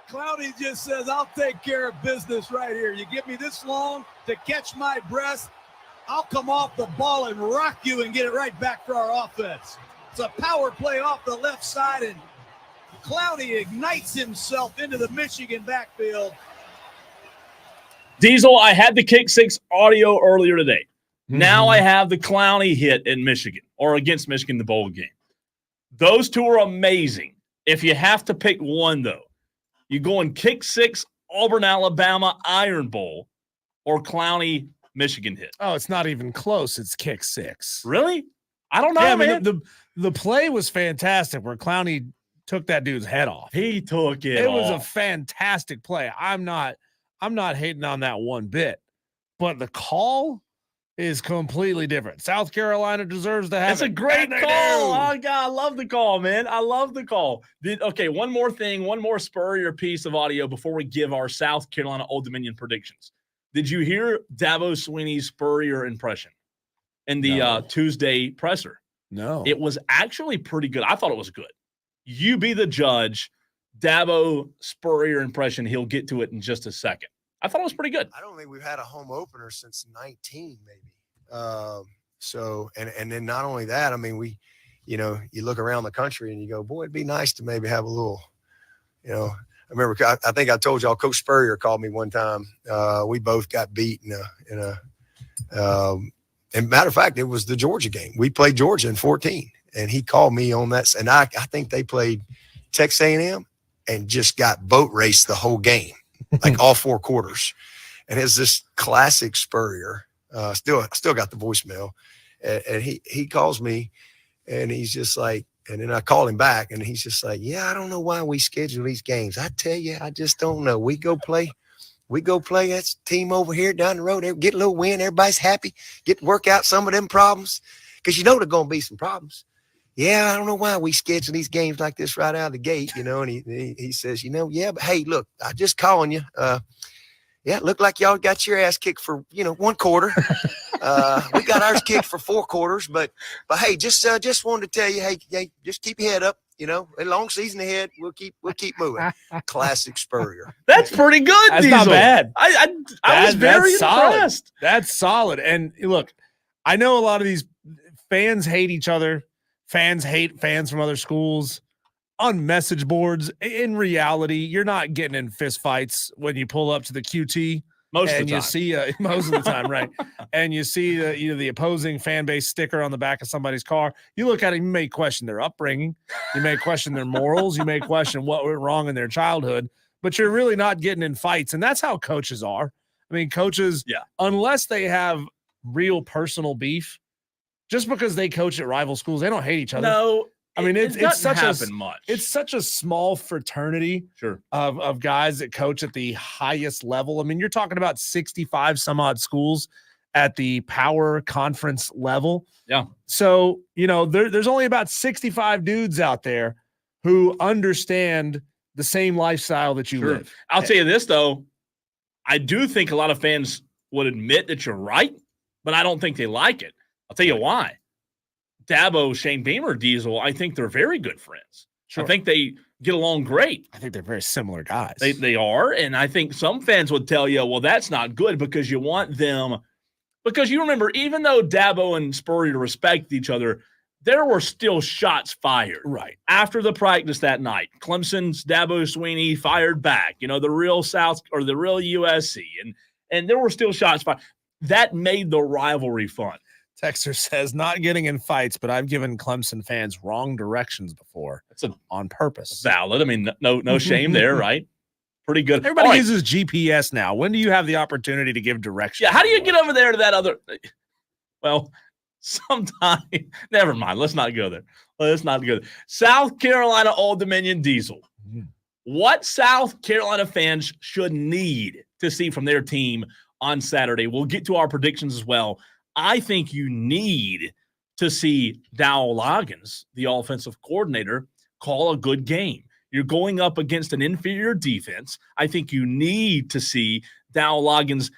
Cloudy just says, I'll take care of business right here. You give me this long to catch my breath, I'll come off the ball and rock you and get it right back for our offense. It's a power play off the left side, and Cloudy ignites himself into the Michigan backfield.
Diesel, I had the kick six audio earlier today. Now I have the Clowney hit in Michigan or against Michigan in the bowl game. Those two are amazing. If you have to pick one, though, you go in kick six, Auburn, Alabama, Iron Bowl, or Clowney, Michigan hit.
Oh, it's not even close. It's kick six.
Really? I don't know,
Yeah, I
man.
mean, the play was fantastic where Clowney took that dude's head off.
He took it.
It was a fantastic play. I'm not hating on that one bit, but the call is completely different. South Carolina deserves to have
It's a great call. Oh, God, I love the call, man. I love the call. Okay, one more thing, one more Spurrier piece of audio before we give our South Carolina Old Dominion predictions. Did you hear Dabo Swinney's Spurrier impression in the Tuesday presser?
No.
It was actually pretty good. I thought it was good. You be the judge. Dabo Spurrier impression. He'll get to it in just a second. I thought it was pretty good.
I don't think we've had a home opener since 19, maybe. So, and then not only that, I mean, you look around the country and you go, boy, it'd be nice to maybe have a little, I remember, I think I told y'all, Coach Spurrier called me one time. We both got beat and matter of fact, it was the Georgia game. We played Georgia in 14, and he called me on that. And I think they played Texas A&M and just got boat raced the whole game. Like all four quarters. And it's this classic Spurrier. Still got the voicemail. And he calls me and he's just like, and then I call him back and he's just like, yeah, I don't know why we schedule these games. I tell you, I just don't know. We go play that team over here down the road. Get a little win. Everybody's happy. Get to work out some of them problems. Because there's going to be some problems. Yeah, I don't know why we schedule these games like this right out of the gate, and he says, yeah, but hey, look, I'm just calling you. Yeah, look like y'all got your ass kicked for, 1 quarter. We got ours kicked for 4 quarters, but hey, just wanted to tell you, hey, just keep your head up, a long season ahead. We'll keep moving. Classic Spurrier.
That's pretty good.
That's
Diesel.
not bad.
I was very impressed.
Solid. That's solid. And look, I know a lot of these fans hate each other. Fans hate fans from other schools on message boards. In reality, you're not getting in fist fights when you pull up to the QT.
Most of the time.
You see most of the time, right? And you see the opposing fan base sticker on the back of somebody's car. You look at it, you may question their upbringing, you may question their morals, you may question what went wrong in their childhood, but you're really not getting in fights. And that's how coaches are. I mean, coaches, unless they have real personal beef, just because they coach at rival schools, they don't hate each other.
No,
I mean it's such
much.
It's such a small fraternity of guys that coach at the highest level. I mean, you're talking about 65 some odd schools at the power conference level.
Yeah.
So, there's only about 65 dudes out there who understand the same lifestyle that you live.
I'll tell you this, though. I do think a lot of fans would admit that you're right, but I don't think they like it. I'll tell you why. Dabo, Shane Beamer, Diesel, I think they're very good friends. Sure. I think they get along great.
I think they're very similar guys.
They are, and I think some fans would tell you, well, that's not good because you want them – because you remember, even though Dabo and Spurrier respect each other, there were still shots fired.
Right.
After the practice that night, Clemson's Dabo Swinney fired back, the real South or the real USC, and there were still shots fired. That made the rivalry fun.
Texter says, not getting in fights, but I've given Clemson fans wrong directions before.
That's
on purpose.
Valid. I mean, no shame there, right? Pretty good.
Everybody uses GPS now. When do you have the opportunity to give directions?
Yeah, how do you get over there to that other? Well, sometime. Never mind. Let's not go there. South Carolina Old Dominion Diesel. What South Carolina fans should need to see from their team on Saturday. We'll get to our predictions as well. I think you need to see Dowell Loggins, the offensive coordinator, call a good game. You're going up against an inferior defense. I think you need to see Dowell Loggins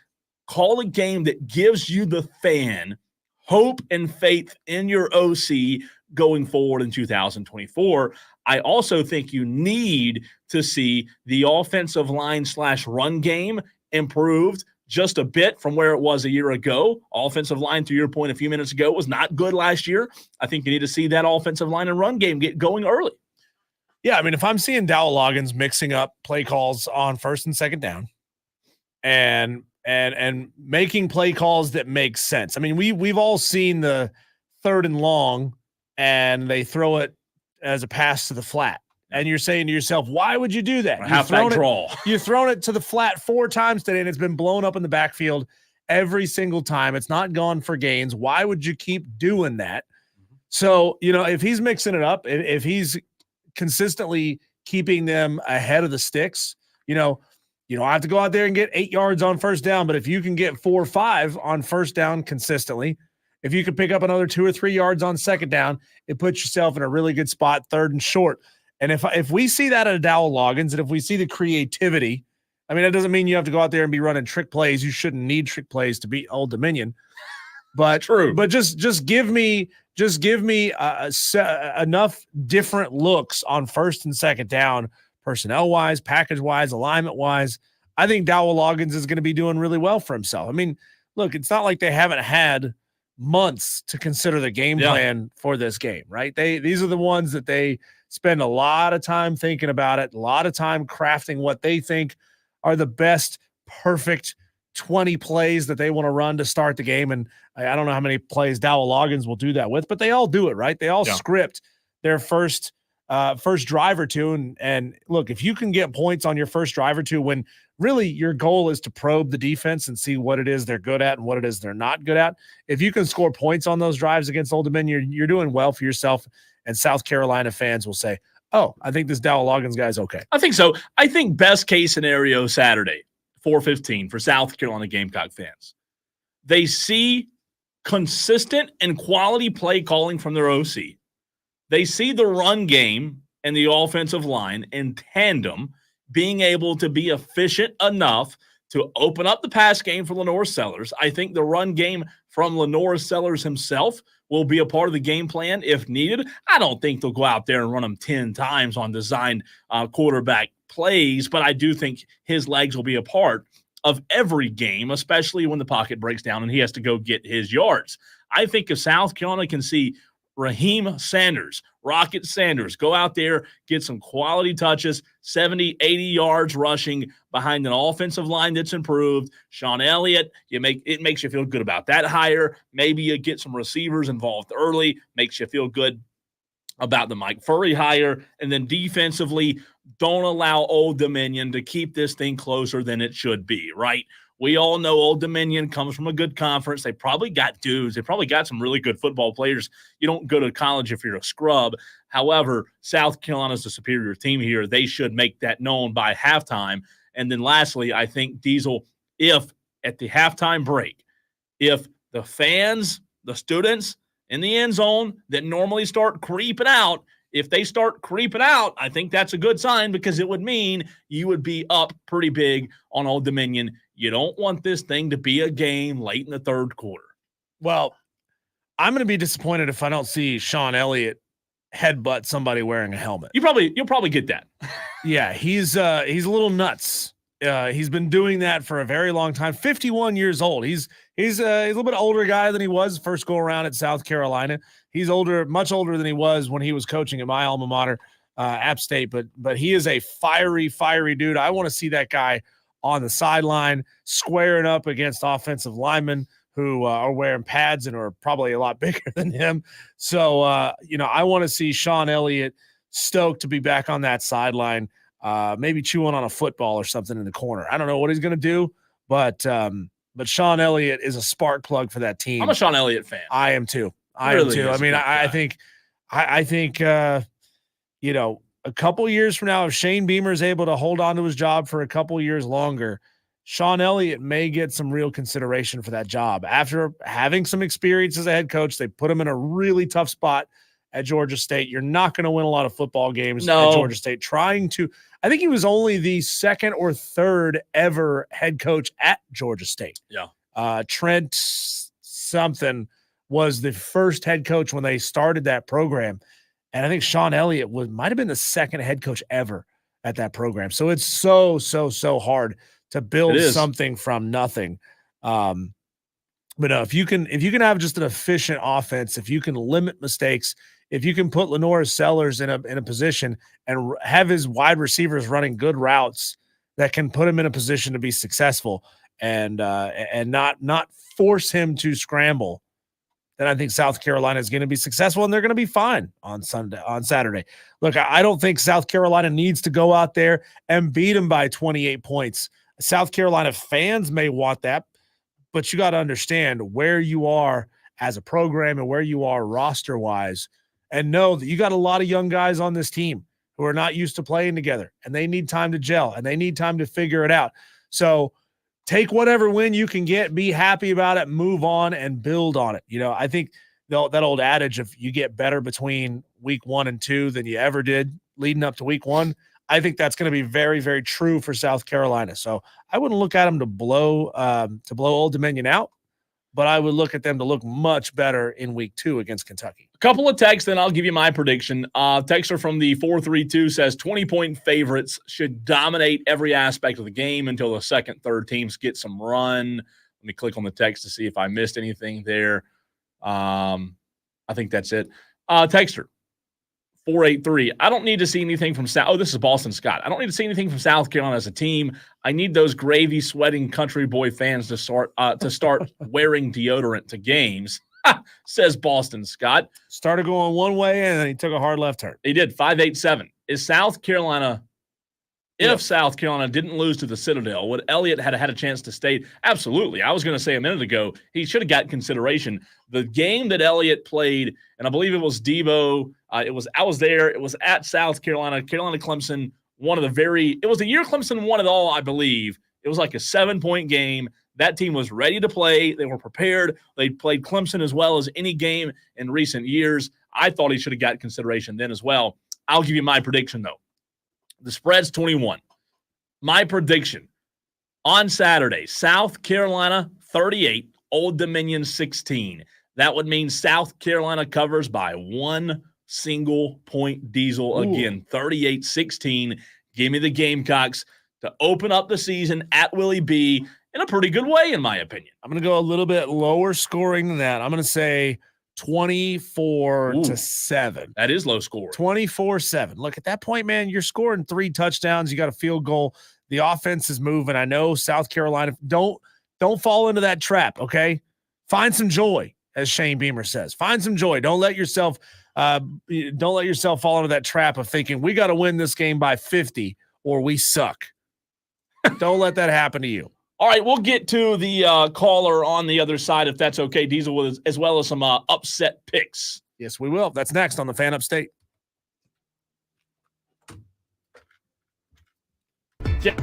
call a game that gives you, the fan, hope and faith in your OC going forward in 2024. I also think you need to see the offensive line / run game improved just a bit from where it was a year ago. Offensive line, to your point a few minutes ago, was not good last year. I think you need to see that offensive line and run game get going early.
Yeah, I mean, if I'm seeing Dowell Loggins mixing up play calls on first and second down and making play calls that make sense. I mean, we've all seen the 3rd and long and they throw it as a pass to the flat. And you're saying to yourself, why would you do that?
Halfback draw.
You've thrown it to the flat 4 times today, and it's been blown up in the backfield every single time. It's not gone for gains. Why would you keep doing that? So, if he's mixing it up, if he's consistently keeping them ahead of the sticks, you don't have to go out there and get 8 yards on first down, but if you can get 4 or 5 on first down consistently, if you can pick up another 2 or 3 yards on second down, it puts yourself in a really good spot, 3rd and short. And if we see that at a Dowell Loggins, and if we see the creativity, I mean, that doesn't mean you have to go out there and be running trick plays. You shouldn't need trick plays to beat Old Dominion. But
true.
But just give me enough different looks on first and second down, personnel wise, package wise, alignment wise. I think Dowell Loggins is going to be doing really well for himself. I mean, look, it's not like they haven't had months to consider the game plan for this game, right? These are the ones that they spend a lot of time thinking about it, a lot of time crafting what they think are the best, perfect 20 plays that they want to run to start the game. And I don't know how many plays Dowell Loggins will do that with, but they all do it, right? They all script their first drive or two. And look, if you can get points on your first drive or two, when really your goal is to probe the defense and see what it is they're good at and what it is they're not good at. If you can score points on those drives against Old Dominion, you're doing well for yourself. And South Carolina fans will say, oh, I think this Dowell Loggins guy is okay.
I think so. I think best case scenario Saturday, 4:15 for South Carolina Gamecock fans. They see consistent and quality play calling from their OC. They see the run game and the offensive line in tandem being able to be efficient enough to open up the pass game for Lenore Sellers. I think the run game from Lenore Sellers himself will be a part of the game plan if needed. I don't think they'll go out there and run him 10 times on designed quarterback plays, but I do think his legs will be a part of every game, especially when the pocket breaks down and he has to go get his yards. I think if South Carolina can see Raheem Sanders, Rocket Sanders, go out there, get some quality touches, 70, 80 yards rushing behind an offensive line that's improved. Sean Elliott, it makes you feel good about that hire. Maybe you get some receivers involved early, makes you feel good about the Mike Furry hire. And then defensively, don't allow Old Dominion to keep this thing closer than it should be, right? We all know Old Dominion comes from a good conference. They probably got dudes. They probably got some really good football players. You don't go to college if you're a scrub. However, South Carolina's the superior team here. They should make that known by halftime. And then lastly, I think Diesel, if at the halftime break, if the fans, the students in the end zone that normally start creeping out, if they start creeping out, I think that's a good sign because it would mean you would be up pretty big on Old Dominion. You don't want this thing to be a game late in the third quarter.
Well, I'm going to be disappointed if I don't see Sean Elliott headbutt somebody wearing a helmet.
You'll probably get that.
Yeah, he's a little nuts. He's been doing that for a very long time. 51 years old. He's a little bit older guy than he was first go around at South Carolina. He's much older than he was when he was coaching at my alma mater, App State. But he is a fiery dude. I want to see that guy on the sideline squaring up against offensive linemen who are wearing pads and are probably a lot bigger than him. So, I want to see Sean Elliott stoked to be back on that sideline, maybe chewing on a football or something in the corner. I don't know what he's going to do, but Sean Elliott is a spark plug for that team.
I'm a Sean Elliott fan.
I am too. I am too. I mean, I think, you know, a couple years from now, if Shane Beamer is able to hold on to his job for a couple years longer, Sean Elliott may get some real consideration for that job. After having some experience as a head coach, they put him in a really tough spot at Georgia State. You're not going to win a lot of football games at Georgia State. I think he was only the second or third ever head coach at Georgia State.
Yeah.
Trent something was the first head coach when they started that program. And I think Sean Elliott might have been the second head coach ever at that program. So it's so hard to build something from nothing. But no, if you can have just an efficient offense, if you can limit mistakes, if you can put Lenore Sellers in a position and have his wide receivers running good routes that can put him in a position to be successful and not force him to scramble, then I think South Carolina is going to be successful and they're going to be fine on Saturday. Look, I don't think South Carolina needs to go out there and beat them by 28 points. South Carolina fans may want that, but you got to understand where you are as a program and where you are roster-wise, and know that you got a lot of young guys on this team who are not used to playing together, and they need time to gel, and they need time to figure it out. So take whatever win you can get, be happy about it, move on, and build on it. You know, I think that old adage of you get better between week 1 and 2 than you ever did leading up to week 1, I think that's going to be very, very true for South Carolina. So I wouldn't look at them to blow Old Dominion out, but I would look at them to look much better in week 2 against Kentucky.
A couple of texts, then I'll give you my prediction. Texter from the 432 says 20-point favorites should dominate every aspect of the game until the second, third teams get some run. Let me click on the text to see if I missed anything there. I think that's it. Texter 483. I don't need to see anything from South. Oh, this is Boston Scott. I don't need to see anything from South Carolina as a team. I need those gravy sweating country boy fans to start wearing deodorant to games. Says Boston Scott.
Started going one way and then he took a hard left turn.
He did. 587. Is South Carolina? If South Carolina didn't lose to the Citadel, would Elliott had a chance to stay? Absolutely. I was going to say a minute ago, he should have got consideration. The game that Elliott played, and I believe it was Devo. I was there. It was at South Carolina, Clemson. It was the year Clemson won it all, I believe. It was like a 7-point game. That team was ready to play. They were prepared. They played Clemson as well as any game in recent years. I thought he should have got consideration then as well. I'll give you my prediction, though. The spread's 21. My prediction on Saturday, South Carolina 38, Old Dominion 16. That would mean South Carolina covers by 1 single point. Diesel again, 38-16. Give me the Gamecocks to open up the season at Willie B in a pretty good way, in my opinion.
I'm going to go a little bit lower scoring than that. I'm going to say 24-7.
That is low score.
24-7. Look, at that point, man, you're scoring 3 touchdowns. You got a field goal. The offense is moving. I know South Carolina. Don't fall into that trap, okay? Find some joy, as Shane Beamer says. Find some joy. Don't let yourself fall into that trap of thinking we got to win this game by 50 or we suck. Don't let that happen to you.
All right, we'll get to the caller on the other side, if that's okay, Diesel, as well as some upset picks.
Yes, we will. That's next on the Fan Upstate.
Yeah.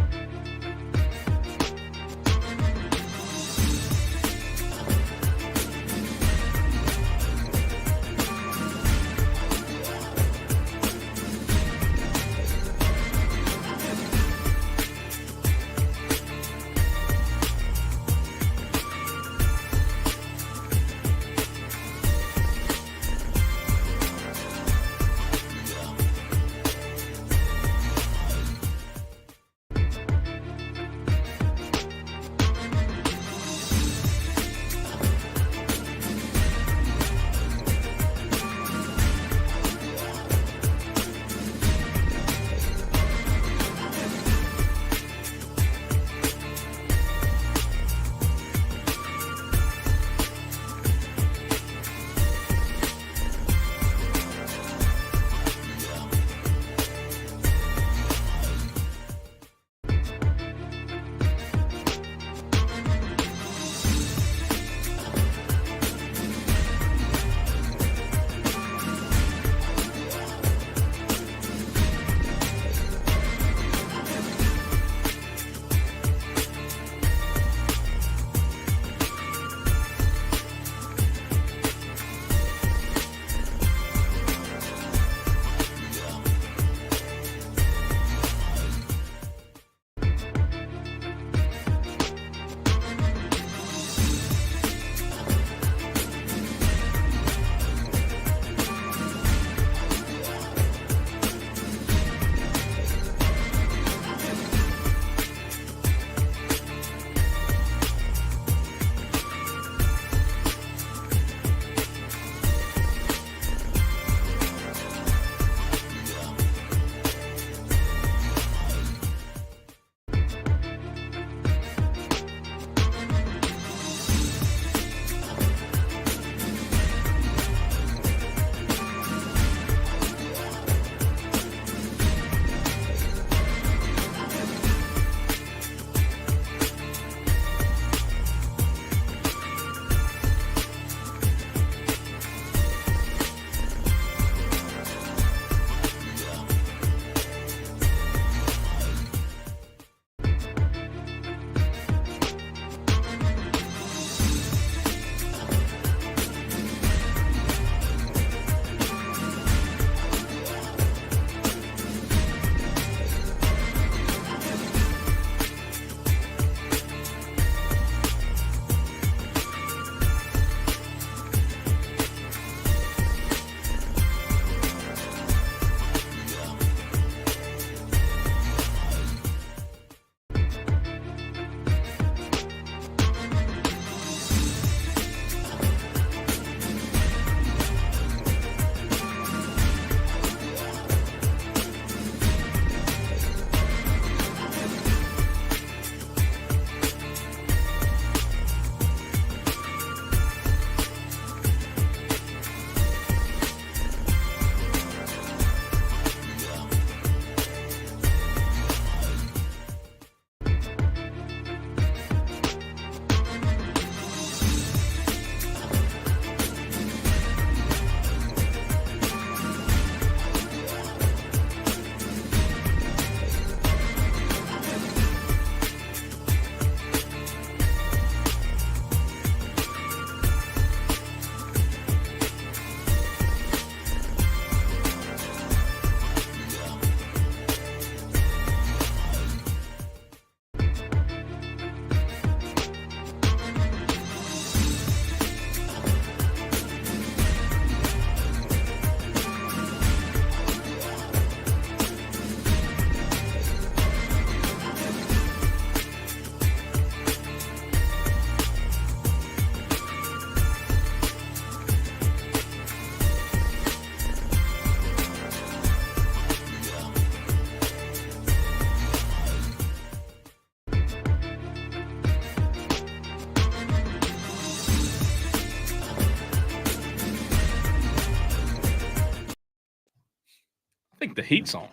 I think the heat's on.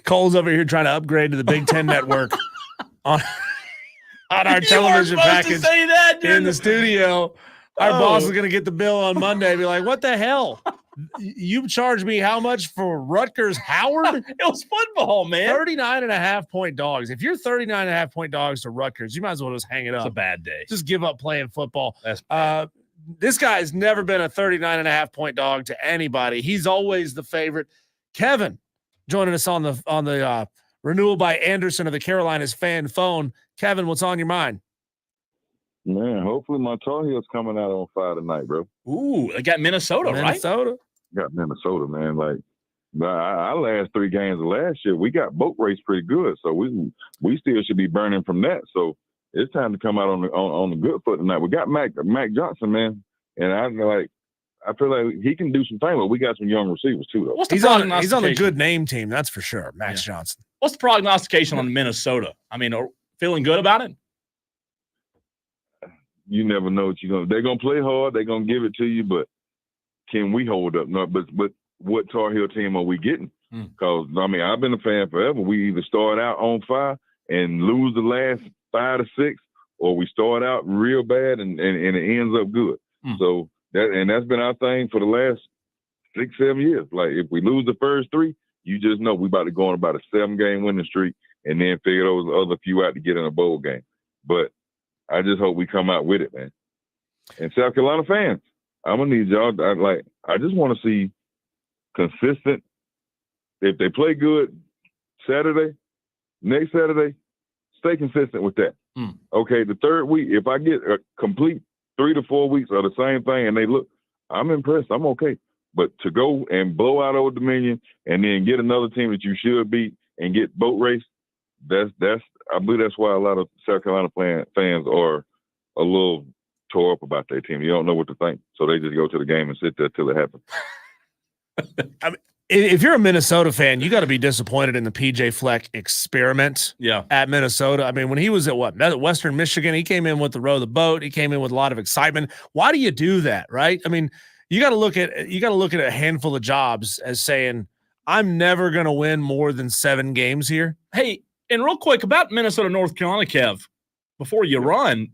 Cole's over here trying to upgrade to the Big Ten network on our television package
say that
in the studio. Our boss is going to get the bill on Monday and be like, what the hell? You charged me how much for Rutgers Howard?
It was football, man.
39.5-point dogs. If you're 39.5-point dogs to Rutgers, you might as well just hang it up.
It's a bad day.
Just give up playing football.
That's
this guy's never been a 39.5-point dog to anybody. He's always the favorite. Kevin joining us on the renewal by Anderson of the Carolinas fan phone. Kevin, what's on your mind?
Man, hopefully my Tar Heels coming out on Friday night, bro.
Ooh, they got Minnesota, right?
Got Minnesota, man. Like, our last 3 games of last year, we got boat race pretty good, so we still should be burning from that. So it's time to come out on the good foot tonight. We got Mac Johnson, man, and I feel like he can do some things, but we got some young receivers too, though.
He's on a good name team, that's for sure. Max Johnson.
What's the prognostication on Minnesota? I mean, feeling good about it?
You never know what you're going to – they're going to play hard. They're going to give it to you, but can we hold up? No, but what Tar Heel team are we getting? Because, I mean, I've been a fan forever. We either start out on fire and lose the last 5 to 6, or we start out real bad and it ends up good. So that's been our thing for the last 6, 7 years. Like, if we lose the first 3, you just know we about to go on about a 7-game winning streak and then figure those other few out to get in a bowl game. But I just hope we come out with it, man. And South Carolina fans, I'm gonna need y'all. I just want to see consistent. If they play good next Saturday, stay consistent with that. Okay, the third week, if I get a complete 3 to 4 weeks of the same thing and they look, I'm impressed. I'm okay. But to go and blow out Old Dominion and then get another team that you should beat and get boat race, I believe that's why a lot of South Carolina fans are a little tore up about their team. You don't know what to think, so they just go to the game and sit there till it happens.
I mean, if you're a Minnesota fan, you got to be disappointed in the PJ Fleck experiment at Minnesota. I mean, when he was at Western Michigan, he came in with the row the boat. He came in with a lot of excitement. Why do you do that, right? I mean, you got to look at a handful of jobs as saying, I'm never going to win more than 7 games here.
Hey, and real quick about Minnesota, North Carolina, Kev, before you run,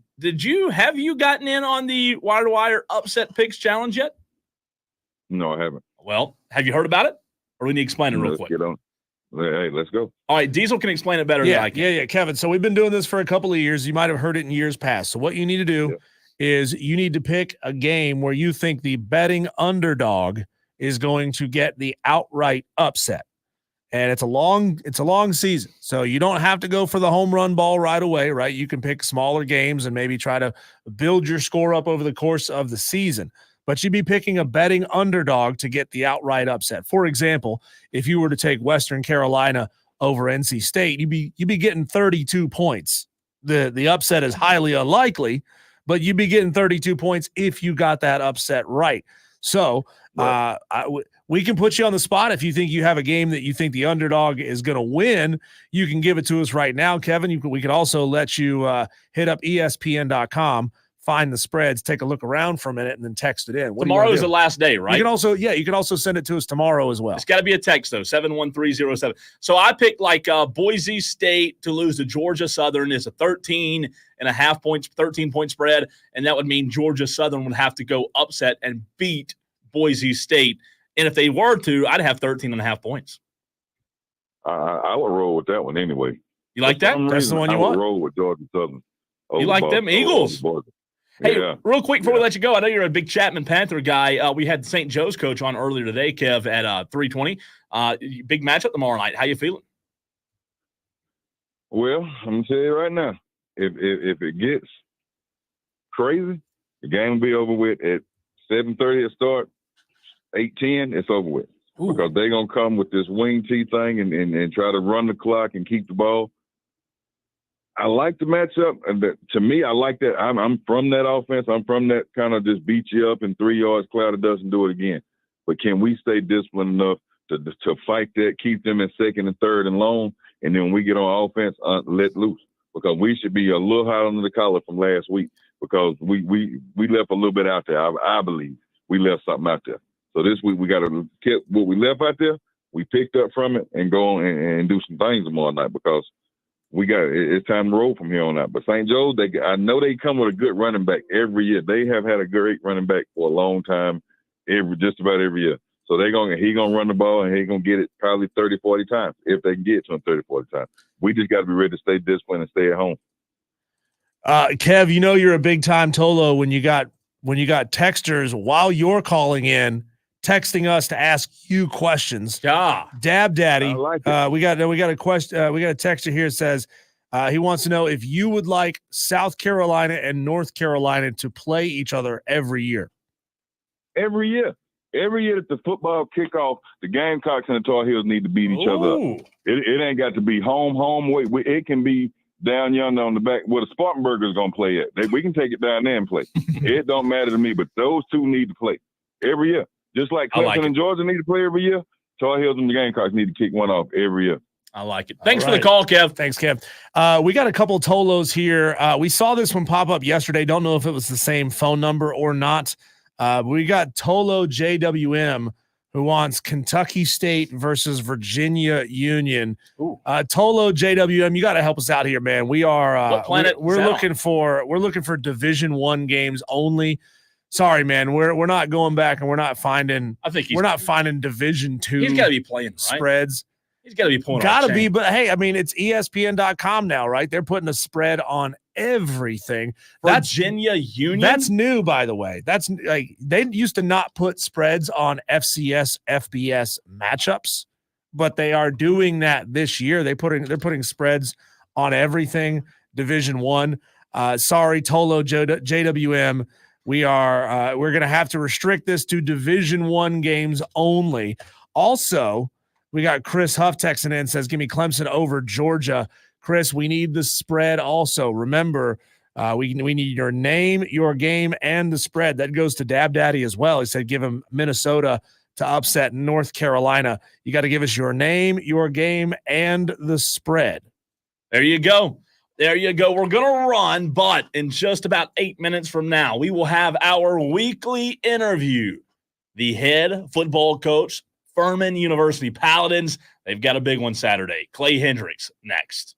have you gotten in on the Wire to Wire upset picks challenge yet?
No, I haven't.
Well, have you heard about it? Or we need to explain it real quick?
Get on. Hey, let's go.
All right, Diesel can explain it better than I can.
Yeah, Kevin. So we've been doing this for a couple of years. You might have heard it in years past. So what you need to do is you need to pick a game where you think the betting underdog is going to get the outright upset. And it's a long season. So you don't have to go for the home run ball right away, right? You can pick smaller games and maybe try to build your score up over the course of the season. But you'd be picking a betting underdog to get the outright upset. For example, if you were to take Western Carolina over NC State, you'd be getting 32 points. The upset is highly unlikely, but you'd be getting 32 points if you got that upset right. So we can put you on the spot. If you think you have a game that you think the underdog is going to win, you can give it to us right now, Kevin. We could also let you hit up ESPN.com, find the spreads, take a look around for a minute, and then text it in.
Tomorrow is the last day, right?
You can also send it to us tomorrow as well.
It's got to be a text, though, 71307. So I picked Boise State to lose to Georgia Southern. It's a 13.5 spread, and that would mean Georgia Southern would have to go upset and beat Boise State. And if they were to, I'd have 13.5 points.
I would roll with that one anyway.
You like that?
That's the one you want?
I would roll with Georgia Southern.
You like them Eagles? Hey, real quick before we let you go, I know you're a big Chapman Panther guy. We had St. Joe's coach on earlier today, Kev, at 3:20. Big matchup tomorrow night. How you feeling?
Well, I'm going to tell you right now, if it gets crazy, the game will be over with at 7:30 at start. 8:10, it's over with. Ooh. Because they're going to come with this wing T thing and try to run the clock and keep the ball. I like the matchup. And to me, I like that. I'm from that offense. I'm from that kind of just beat you up in 3 yards, cloud it doesn't do it again. But can we stay disciplined enough to fight that, keep them in second and third and long, and then when we get on offense, let loose? Because we should be a little hot under the collar from last week because we left a little bit out there. I believe we left something out there. So this week we got to keep what we left out there. We picked up from it and go on and do some things tomorrow night because it's time to roll from here on out. But St. Joe's, I know they come with a good running back every year. They have had a great running back for a long time, just about every year. So he gonna run the ball and he gonna get it probably 30, 40 times if they can get to him 30, 40 times. We just got to be ready to stay disciplined and stay at home.
Kev, you know you're a big time Tolo when you got texters while you're calling in, texting us to ask you questions.
Yeah,
Dab Daddy.
I like it.
We got a question. We got a texter here that says he wants to know if you would like South Carolina and North Carolina to play each other every year.
Every year at the football kickoff, the Gamecocks and the Tar Heels need to beat each other up. It ain't got to be home. It can be down yonder on the back where the Spartanburgers going to play at. We can take it down there and play. It don't matter to me, but those two need to play every year. Just like Clemson and Georgia need to play every year, Tar Heels and the Gamecocks need to kick one off every year.
I like it. Thanks for the call, Kev.
Thanks, Kev. We got a couple Tolos here. We saw this one pop up yesterday. Don't know if it was the same phone number or not. We got Tolo JWM who wants Kentucky State versus Virginia Union. Tolo JWM, you got to help us out here, man. We are we're looking for Division I games only. Sorry, man. We're not going back and we're not finding Division II.
He's got to be playing right?
spreads.
He's got to be pulling.
Got to be, but hey, I mean, it's ESPN.com now, right? They're putting a spread on everything.
Virginia Union.
That's new, by the way. That's like they used to not put spreads on FCS, FBS matchups, but they are doing that this year. They're putting spreads on everything. Division I. Sorry, Tolo JWM. We're going to have to restrict this to Division I games only. Also, we got Chris Huff texting in, says, give me Clemson over Georgia. Chris, we need the spread also. Remember, we need your name, your game, and the spread. That goes to Dab Daddy as well. He said give him Minnesota to upset North Carolina. You got to give us your name, your game, and the spread.
There you go. There you go. We're going to run, but in just about 8 minutes from now, we will have our weekly interview. The head football coach, Furman University Paladins. They've got a big one Saturday. Clay Hendrix next.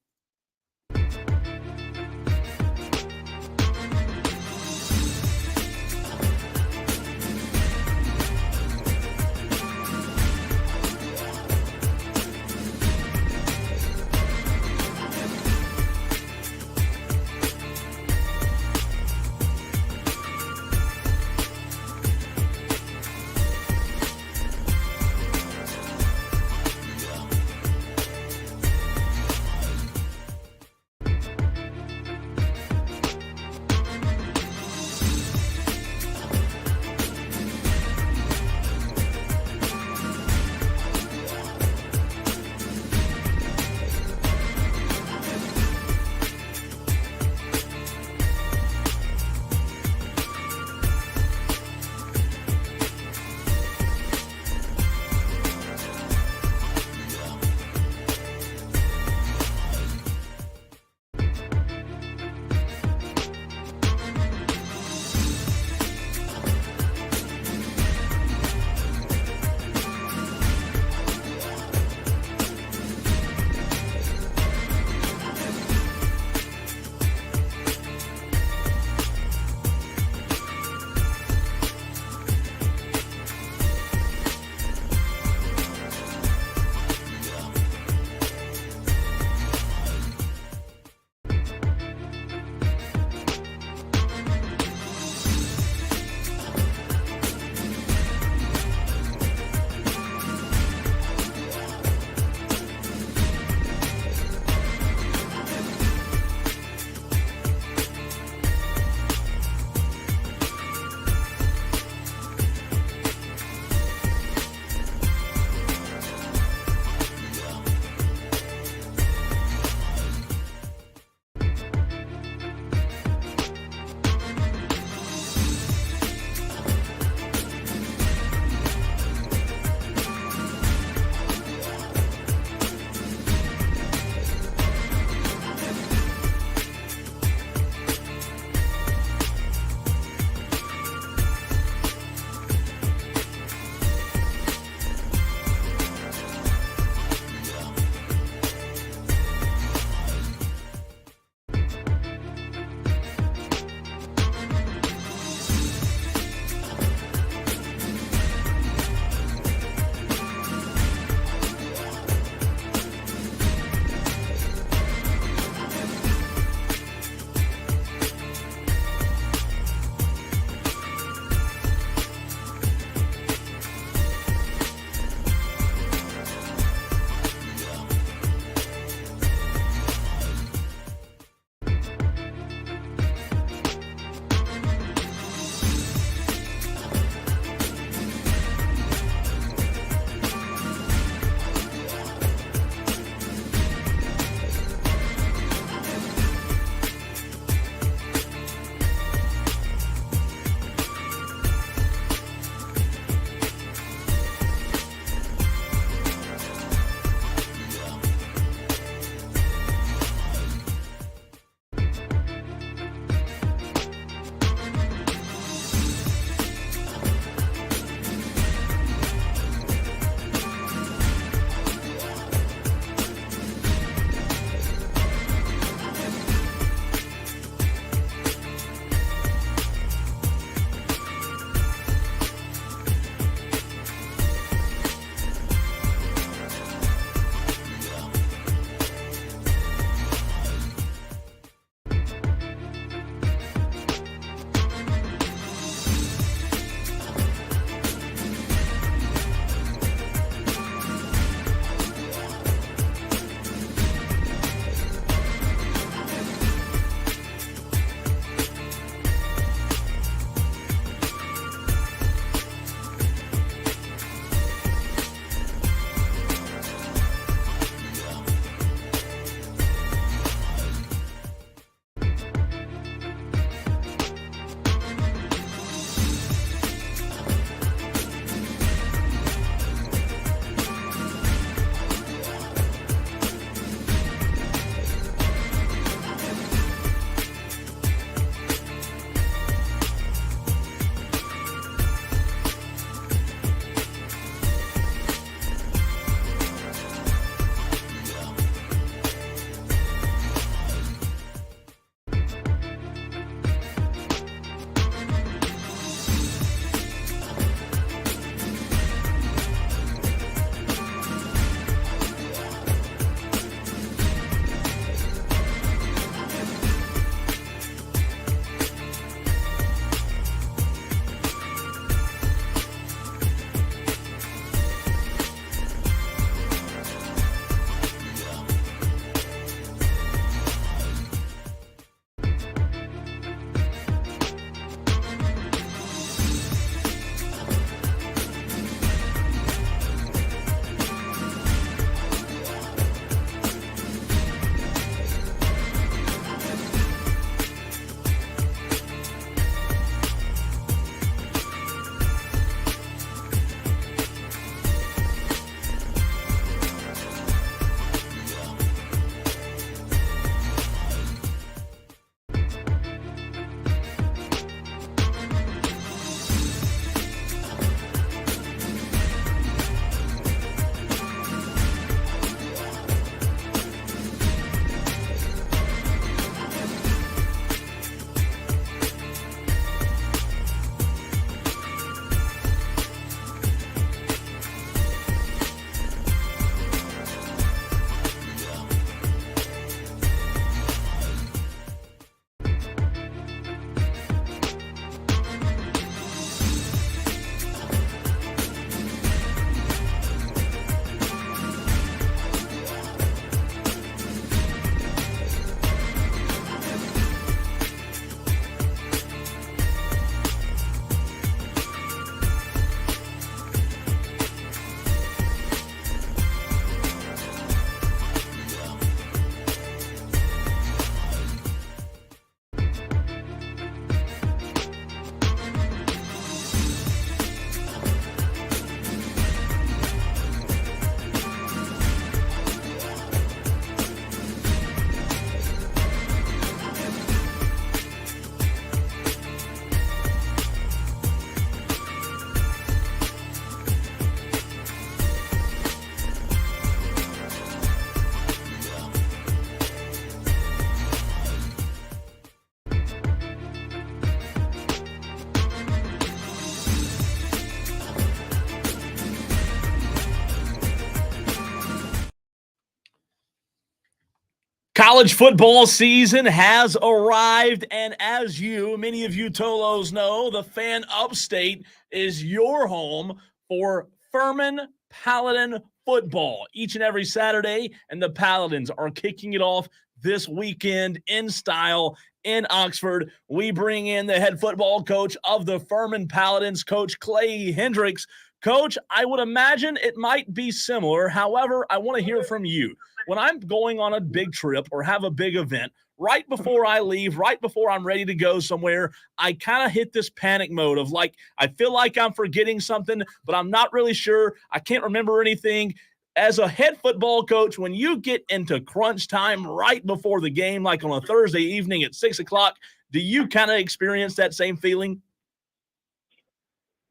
College football season has arrived, and as many of you Tolos know, the Fan Upstate is your home for Furman Paladin football each and every Saturday, and the Paladins are kicking it off this weekend in style in Oxford. We bring in the head football coach of the Furman Paladins, Coach Clay Hendrix. Coach, I would imagine it might be similar. However, I want to hear from you. When I'm going on a big trip or have a big event, right before I leave, right before I'm ready to go somewhere, I kind of hit this panic mode of like, I feel like I'm forgetting something, but I'm not really sure. I can't remember anything. As a head football coach, when you get into crunch time right before the game, like on a Thursday evening at 6 o'clock, do you kind of experience that same feeling?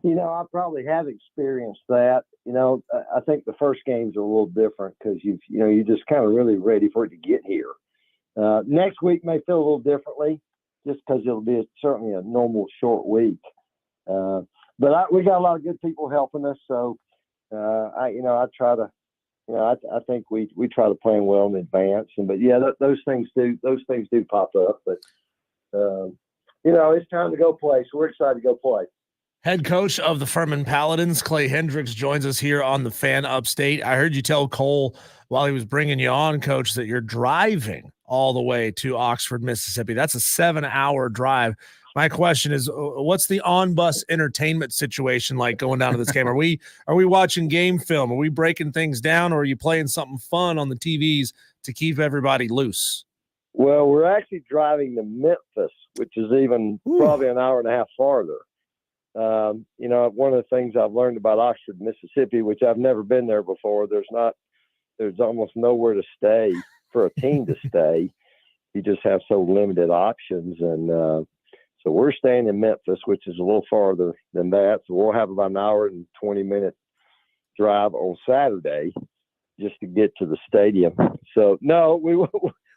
You know, I probably have experienced that. You know, I think the first games are a little different because you're just kind of really ready for it to get here. Next week may feel a little differently, just because it'll be certainly a normal short week. But we got a lot of good people helping us, so I try to. I think we try to plan well in advance, but yeah, those things do pop up. But it's time to go play, so we're excited to go play.
Head coach of the Furman Paladins, Clay Hendrix, joins us here on the Fan Upstate. I heard you tell Cole while he was bringing you on, Coach, that you're driving all the way to Oxford, Mississippi. That's a 7-hour drive. My question is, what's the on-bus entertainment situation like going down to this game? Are we watching game film? Are we breaking things down, or are you playing something fun on the TVs to keep everybody loose?
Well, we're actually driving to Memphis, which is even probably an hour and a half farther. One of the things I've learned about Oxford, Mississippi, which I've never been there before, there's almost nowhere to stay for a team to stay. You just have so limited options. And so we're staying in Memphis, which is a little farther than that. So we'll have about an hour and 20-minute drive on Saturday just to get to the stadium. So, no,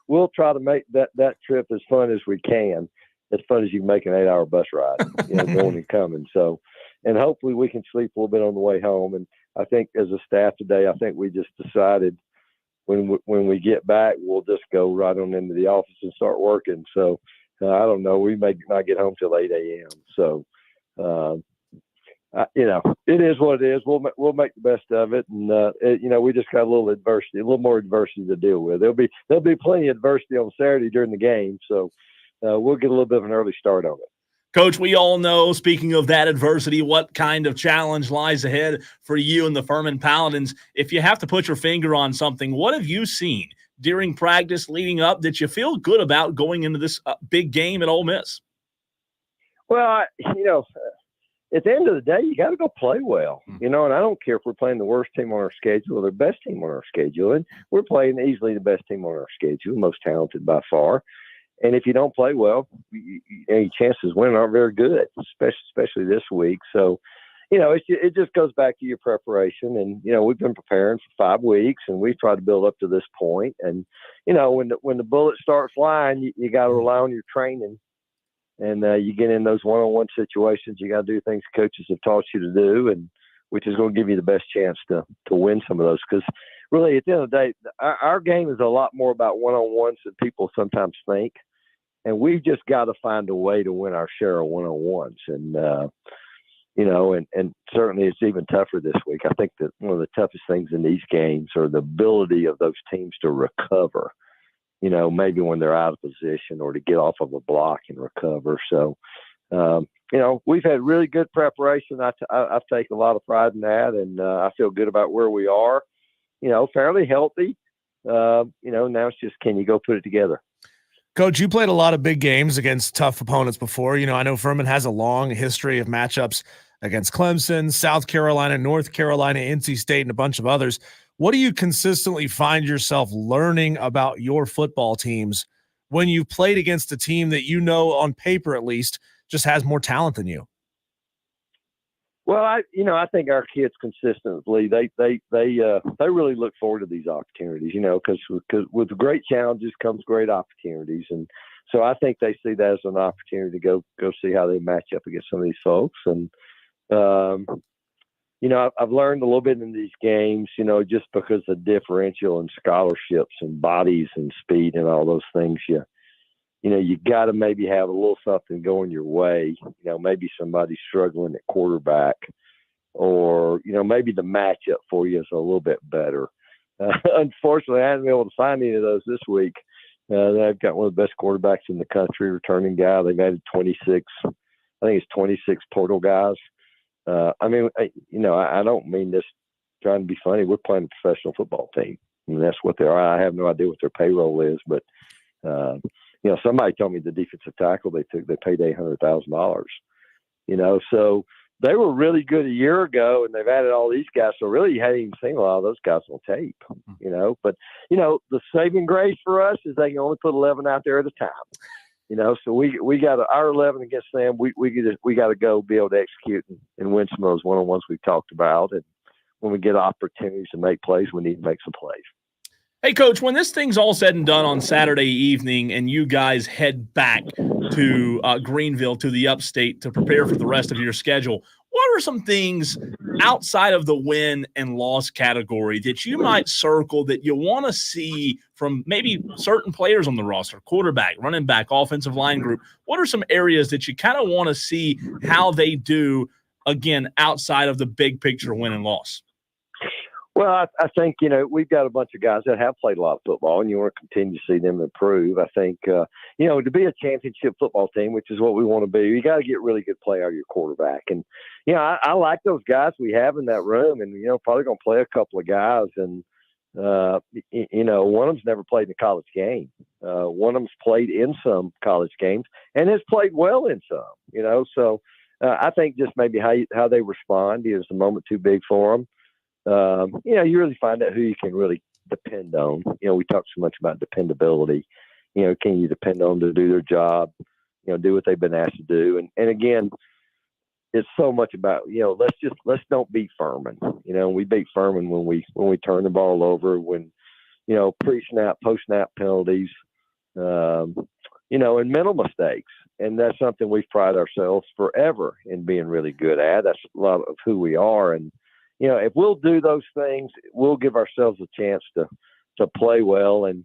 we'll try to make that trip as fun as we can. As fun as you can make an 8-hour bus ride, going and coming. So, and hopefully we can sleep a little bit on the way home. And I think as a staff today, I think we just decided when we get back, we'll just go right on into the office and start working. So, I don't know. We may not get home till 8 a.m. So, it is what it is. We'll make the best of it. And, we just got a little more adversity to deal with. There'll be plenty of adversity on Saturday during the game. So, we'll get a little bit of an early start on it.
Coach, we all know, speaking of that adversity, what kind of challenge lies ahead for you and the Furman Paladins. If you have to put your finger on something, what have you seen during practice leading up that you feel good about going into this big game at Ole Miss?
Well, at the end of the day, you got to go play well, and I don't care if we're playing the worst team on our schedule or the best team on our schedule. And we're playing easily the best team on our schedule, most talented by far. And if you don't play well, your chances of winning aren't very good, especially this week. So, it just goes back to your preparation. And, we've been preparing for 5 weeks, and we've tried to build up to this point. And, when the bullets start flying, you got to rely on your training. And you get in those one-on-one situations, you got to do things coaches have taught you to do, and which is going to give you the best chance to win some of those. Because really, at the end of the day, our game is a lot more about one-on-ones than people sometimes think. And we've just got to find a way to win our share of one-on-ones. And, and certainly it's even tougher this week. I think that one of the toughest things in these games are the ability of those teams to recover, maybe when they're out of position or to get off of a block and recover. So, we've had really good preparation. I've taken a lot of pride in that, and I feel good about where we are, fairly healthy. Now it's just, can you go put it together?
Coach, you played a lot of big games against tough opponents before. I know Furman has a long history of matchups against Clemson, South Carolina, North Carolina, NC State, and a bunch of others. What do you consistently find yourself learning about your football teams when you've played against a team that on paper at least, just has more talent than you?
Well, I think our kids consistently they really look forward to these opportunities, because with great challenges comes great opportunities, and so I think they see that as an opportunity to go see how they match up against some of these folks, and I've learned a little bit in these games, just because of differential and scholarships and bodies and speed and all those things, you got to maybe have a little something going your way. Maybe somebody's struggling at quarterback, or, maybe the matchup for you is a little bit better. Unfortunately, I haven't been able to find any of those this week. They've got one of the best quarterbacks in the country, returning guy. They've added 26, I think it's 26 portal guys. I don't mean this trying to be funny. We're playing a professional football team. That's what they are. I have no idea what their payroll is, but, somebody told me the defensive tackle they paid $800,000, so they were really good a year ago, and they've added all these guys. So really, you hadn't even seen a lot of those guys on tape, But, the saving grace for us is they can only put 11 out there at a time, So we got our 11 against them. We got to go be able to execute and win some of those one-on-ones we've talked about. And when we get opportunities to make plays, we need to make some plays.
Hey, Coach, when this thing's all said and done on Saturday evening and you guys head back to Greenville, to the Upstate, to prepare for the rest of your schedule, what are some things outside of the win and loss category that you might circle that you want to see from maybe certain players on the roster, quarterback, running back, offensive line group? What are some areas that you kind of want to see how they do, again, outside of the big picture win and loss?
Well, I think, we've got a bunch of guys that have played a lot of football, and you want to continue to see them improve. I think, to be a championship football team, which is what we want to be, you got to get really good play out of your quarterback. And, I like those guys we have in that room, and, probably going to play a couple of guys. And, one of them's never played in a college game. One of them's played in some college games and has played well in some, So I think just maybe how they respond is the moment too big for them. You really find out who you can really depend on. We talk so much about dependability. Can you depend on them to do their job, do what they've been asked to do? And again, it's so much about, let's don't beat Furman. We beat Furman when we turn the ball over, when, pre-snap, post-snap penalties, and mental mistakes. And that's something we've prided ourselves forever in being really good at. That's a lot of who we are. And, if we'll do those things, we'll give ourselves a chance to play well. And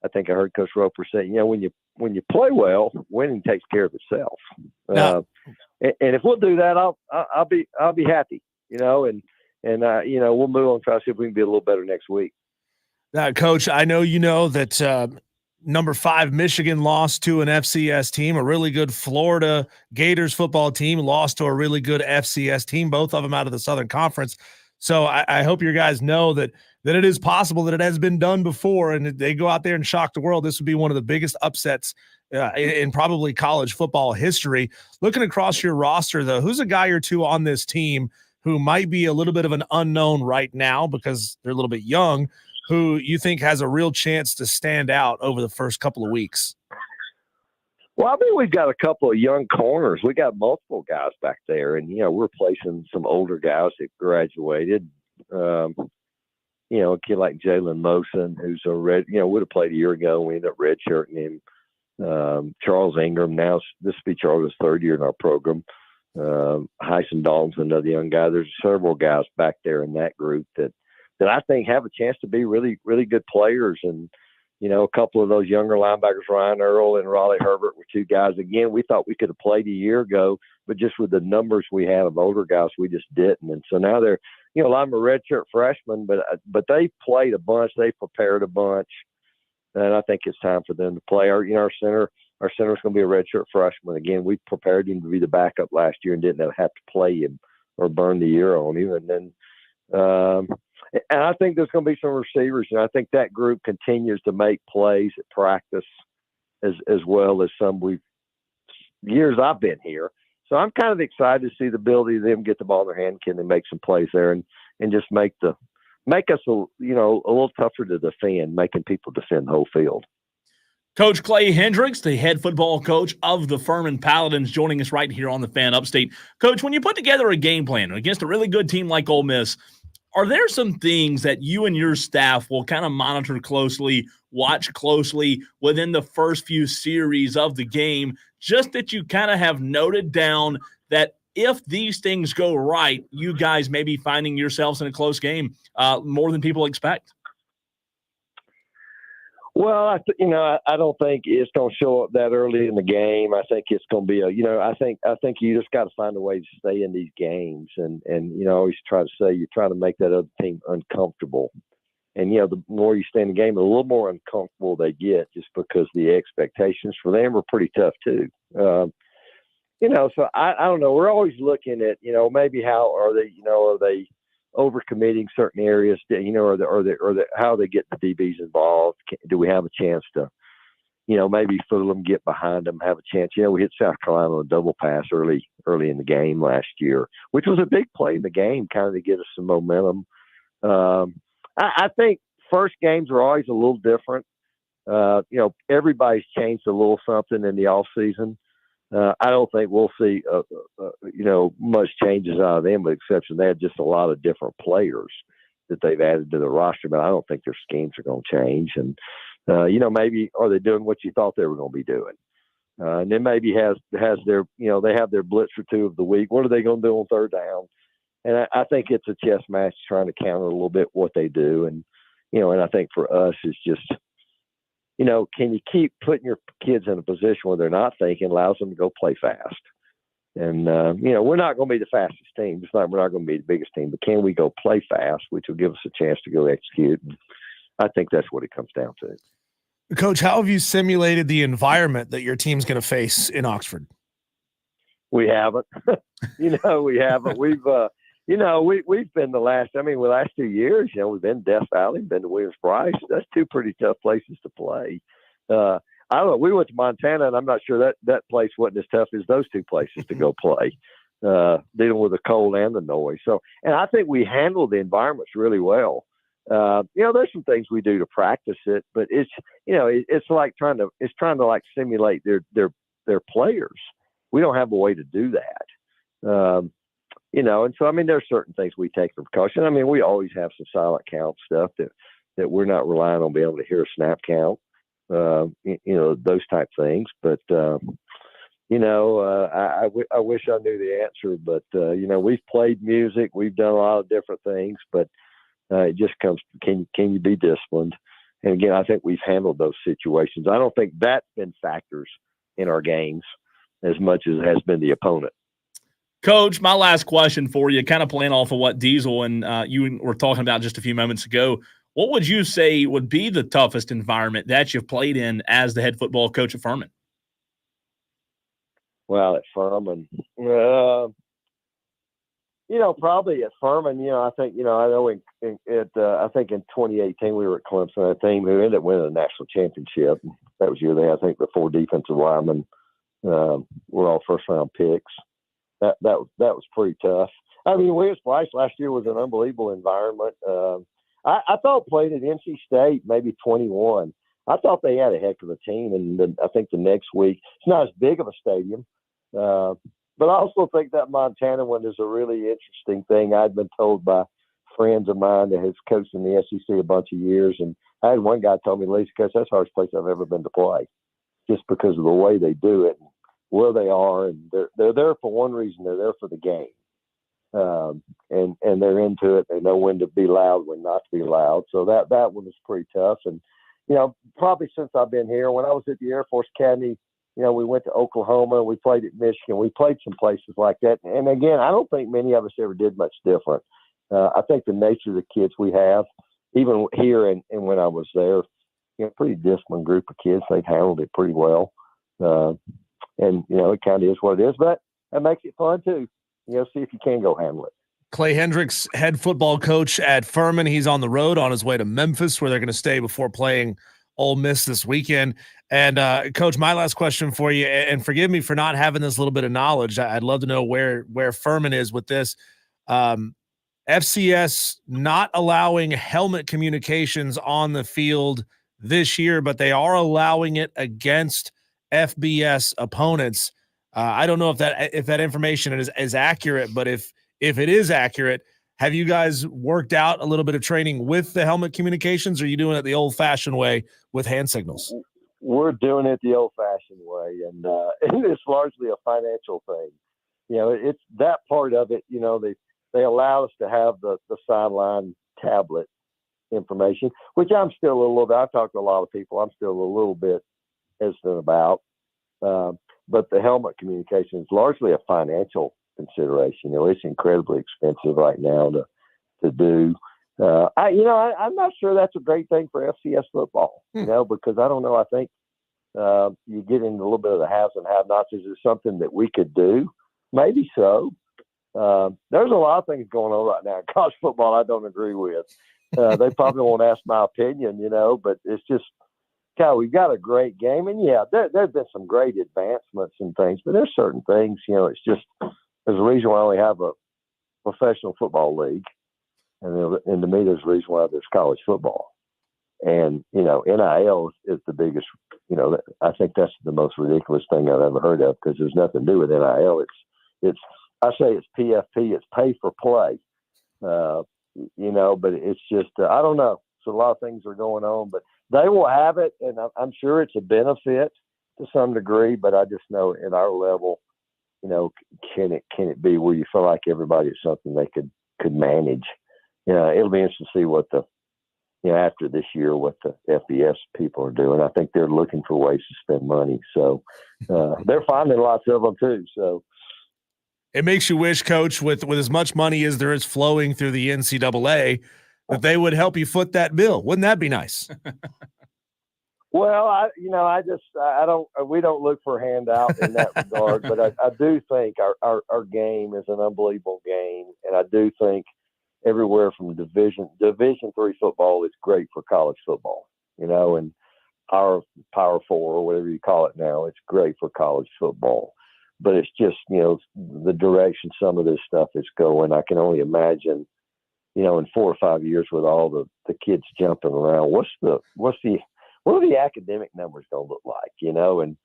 I think I heard Coach Roper say, when you play well, winning takes care of itself. And if we'll do that, I'll be happy. And we'll move on and try to see if we can be a little better next week.
Coach, I know that number 5 Michigan lost to an FCS team. A really good Florida Gators football team lost to a really good FCS team, both of them out of the Southern Conference. So I hope your guys know that it is possible, that it has been done before, and they go out there and shock the world. This would be one of the biggest upsets in probably college football history. Looking across your roster, though, who's a guy or two on this team who might be a little bit of an unknown right now because they're a little bit young, who you think has a real chance to stand out over the first couple of weeks?
Well, I mean, we've got a couple of young corners. We got multiple guys back there, and, we're placing some older guys that graduated. A kid like Jalen Mosen, who's would have played a year ago. We ended up redshirting him. Charles Ingram, now this will be Charles' 3rd year in our program. Hyson Dalton's another young guy. There's several guys back there in that group that I think have a chance to be really, really good players. And, a couple of those younger linebackers, Ryan Earl and Raleigh Herbert, were 2 guys. Again, we thought we could have played a year ago, but just with the numbers we had of older guys, we just didn't. And so now they're, a lot of them are redshirt freshmen, but they played a bunch. They prepared a bunch. And I think it's time for them to play. Our center's going to be a redshirt freshman. Again, we prepared him to be the backup last year and didn't have to play him or burn the year on him. And then, and I think there's going to be some receivers, and I think that group continues to make plays at practice as well as some years I've been here. So I'm kind of excited to see the ability of them get the ball in their hand. Can they make some plays there and just make us a little tougher to defend, making people defend the whole field.
Coach Clay Hendrix, the head football coach of the Furman Paladins, joining us right here on the Fan Upstate. Coach, when you put together a game plan against a really good team like Ole Miss, are there some things that you and your staff will kind of monitor closely, watch closely within the first few series of the game, just that you kind of have noted down that if these things go right, you guys may be finding yourselves in a close game more than people expect?
Well, I don't think it's going to show up that early in the game. I think it's going to be I think you just got to find a way to stay in these games, and I always try to say you try to make that other team uncomfortable, and the more you stay in the game, the little more uncomfortable they get, just because the expectations for them are pretty tough too. So I don't know. We're always looking at maybe how are they overcommitting certain areas, how they get the DBs involved. Do we have a chance to, maybe fool them, get behind them, have a chance? We hit South Carolina on a double pass early in the game last year, which was a big play in the game, kind of to get us some momentum. I think first games are always a little different. Everybody's changed a little something in the off season. I don't think we'll see, much changes out of them, with the exception they had just a lot of different players that they've added to the roster. But I don't think their schemes are going to change. And maybe are they doing what you thought they were going to be doing? And then maybe has their they have their blitz or two of the week. What are they going to do on third down? And I think it's a chess match trying to counter a little bit what they do. And and I think for us it's just, can you keep putting your kids in a position where they're not thinking, allows them to go play fast? And, we're not going to be the fastest team. We're not going to be the biggest team, but can we go play fast, which will give us a chance to go execute? And I think that's what it comes down to.
Coach, how have you simulated the environment that your team's going to face in Oxford?
We haven't. We haven't. We've been the last 2 years, we've been Death Valley, been to Williams-Brice. That's two pretty tough places to play. I don't know. We went to Montana, and I'm not sure that place wasn't as tough as those two places to go play, dealing with the cold and the noise. So, and I think we handled the environments really well. There's some things we do to practice it, but it's trying to simulate their players. We don't have a way to do that. And so, there's certain things we take for precaution. We always have some silent count stuff that we're not relying on being able to hear a snap count, those type things. But, I wish I knew the answer, but, we've played music, we've done a lot of different things, but it just comes, can you be disciplined? And again, I think we've handled those situations. I don't think that's been factors in our games as much as it has been the opponent.
Coach, my last question for you, kind of playing off of what Diesel and you were talking about just a few moments ago. What would you say would be the toughest environment that you've played in as the head football coach at Furman?
Well, at Furman, probably at Furman, I think, I think in 2018 we were at Clemson, a team who ended up winning the national championship. That was the year they had, I think, the 4 defensive linemen were all first-round picks. That was pretty tough. Williams-Brice last year was an unbelievable environment. I thought playing at NC State, maybe 21. I thought they had a heck of a team, and I think the next week it's not as big of a stadium, but I also think that Montana one is a really interesting thing. I'd been told by friends of mine that has coached in the SEC a bunch of years, and I had one guy tell me, "Lisa, Coach, that's the hardest place I've ever been to play, just because of the way they do it." Where they are, and they're there for one reason. They're there for the game, and they're into it. They know when to be loud, when not to be loud. So that one is pretty tough. And probably since I've been here, when I was at the Air Force Academy, we went to Oklahoma, we played at Michigan, we played some places like that. And again, I don't think many of us ever did much different. I think the nature of the kids we have, even here and when I was there, pretty disciplined group of kids. They've handled it pretty well. And, it kind of is what it is, but that makes it fun too. See if you can go handle it.
Clay Hendrix, head football coach at Furman. He's on the road on his way to Memphis, where they're going to stay before playing Ole Miss this weekend. And Coach, my last question for you, and forgive me for not having this little bit of knowledge. I'd love to know where Furman is with this. FCS not allowing helmet communications on the field this year, but they are allowing it against FBS opponents. I don't know if that information is accurate, but if it is accurate, have you guys worked out a little bit of training with the helmet communications, or are you doing it the old-fashioned way with hand signals?
We're doing it the old-fashioned way, and it's largely a financial thing. it's that part of it. They allow us to have the sideline tablet information, which I'm still a little bit. I've talked to a lot of people. I'm still a little bit hesitant about. But the helmet communication is largely a financial consideration. It's incredibly expensive right now to do. I'm not sure that's a great thing for FCS football. Because I don't know. I think you get into a little bit of the haves and have-nots. Is it something that we could do? Maybe so. There's a lot of things going on right now in college football I don't agree with. They probably won't ask my opinion, but it's just, God, we've got a great game. And, there's been some great advancements and things, but there's certain things, it's just there's a reason why I only have a professional football league. And to me, there's a reason why there's college football. And, NIL is the biggest, I think that's the most ridiculous thing I've ever heard of because there's nothing to do with NIL. I say it's PFP, it's pay for play, but it's just, I don't know. So a lot of things are going on, but they will have it. And I'm sure it's a benefit to some degree, but I just know at our level, can it be where you feel like everybody is something they could manage? It'll be interesting to see what after this year, what the FBS people are doing. I think they're looking for ways to spend money. So they're finding lots of them too. So
it makes you wish, Coach, with as much money as there is flowing through the NCAA, that they would help you foot that bill. Wouldn't that be nice?
Well, we don't look for a handout in that regard, but I do think our game is an unbelievable game. And I do think everywhere from Division III football is great for college football, and our Power Four or whatever you call it now, it's great for college football. But it's just, the direction some of this stuff is going. I can only imagine, in 4 or 5 years with all the kids jumping around, what are the academic numbers going to look like, And,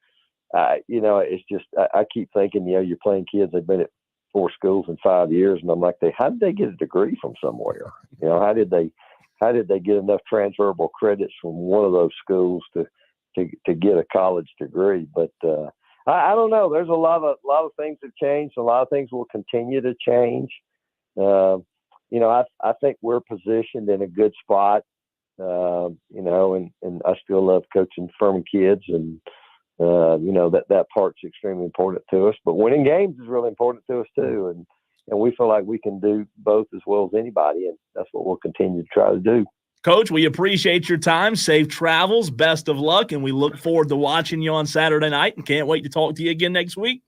it's just, I keep thinking, you're playing kids, they've been at 4 schools in 5 years. And I'm like, how did they get a degree from somewhere? How did they get enough transferable credits from one of those schools to get a college degree? But, I don't know. There's a lot of things have changed. A lot of things will continue to change. I think we're positioned in a good spot. And I still love coaching Furman kids, and that part's extremely important to us. But winning games is really important to us too, and we feel like we can do both as well as anybody, and that's what we'll continue to try to do.
Coach, we appreciate your time. Safe travels. Best of luck. And we look forward to watching you on Saturday night and can't wait to talk to you again next week.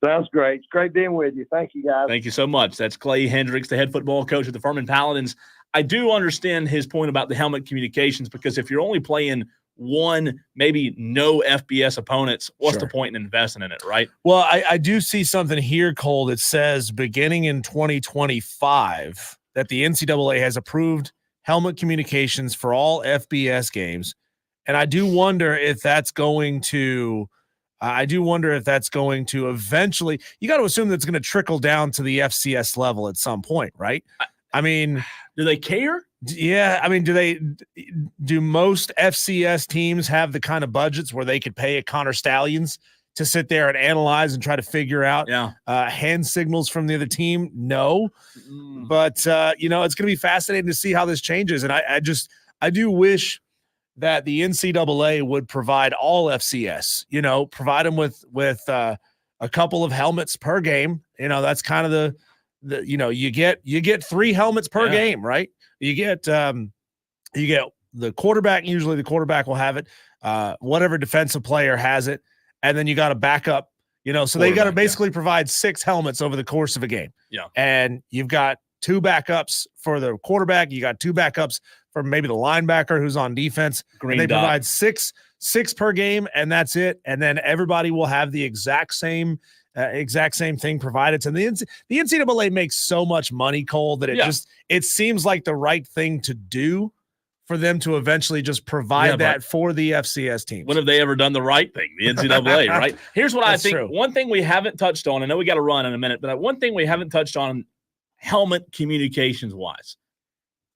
Sounds great. It's great being with you. Thank you, guys.
Thank you so much. That's Clay Hendrix, the head football coach of the Furman Paladins. I do understand his point about the helmet communications because if you're only playing one, maybe no FBS opponents, what's the point in investing in it, right?
Well, I do see something here, Cole, that says beginning in 2025 that the NCAA has approved helmet communications for all FBS games. And I do wonder if that's going to eventually, you got to assume that's going to trickle down to the FCS level at some point, right? I mean,
do they care?
Yeah. I mean, do most FCS teams have the kind of budgets where they could pay a Connor Stalions to sit there and analyze and try to figure out hand signals from the other team? No. But, it's going to be fascinating to see how this changes. And I do wish that the NCAA would provide all FCS, provide them with a couple of helmets per game. That's kind of you get 3 helmets per game, right? You get the quarterback. Usually the quarterback will have it. Whatever defensive player has it. And then you got a backup, so they got to basically provide 6 helmets over the course of a game.
Yeah.
And you've got 2 backups for the quarterback. You got 2 backups for maybe the linebacker who's on defense. They provide six per game, and that's it. And then everybody will have the exact same thing provided to them. The NCAA makes so much money, Cole, that it seems like the right thing to do for them to eventually just provide that for the FCS teams.
When have they ever done the right thing? The NCAA, right? Here's what I think.
True.
One thing we haven't touched on, I know we got to run in a minute, but one thing we haven't touched on helmet communications wise.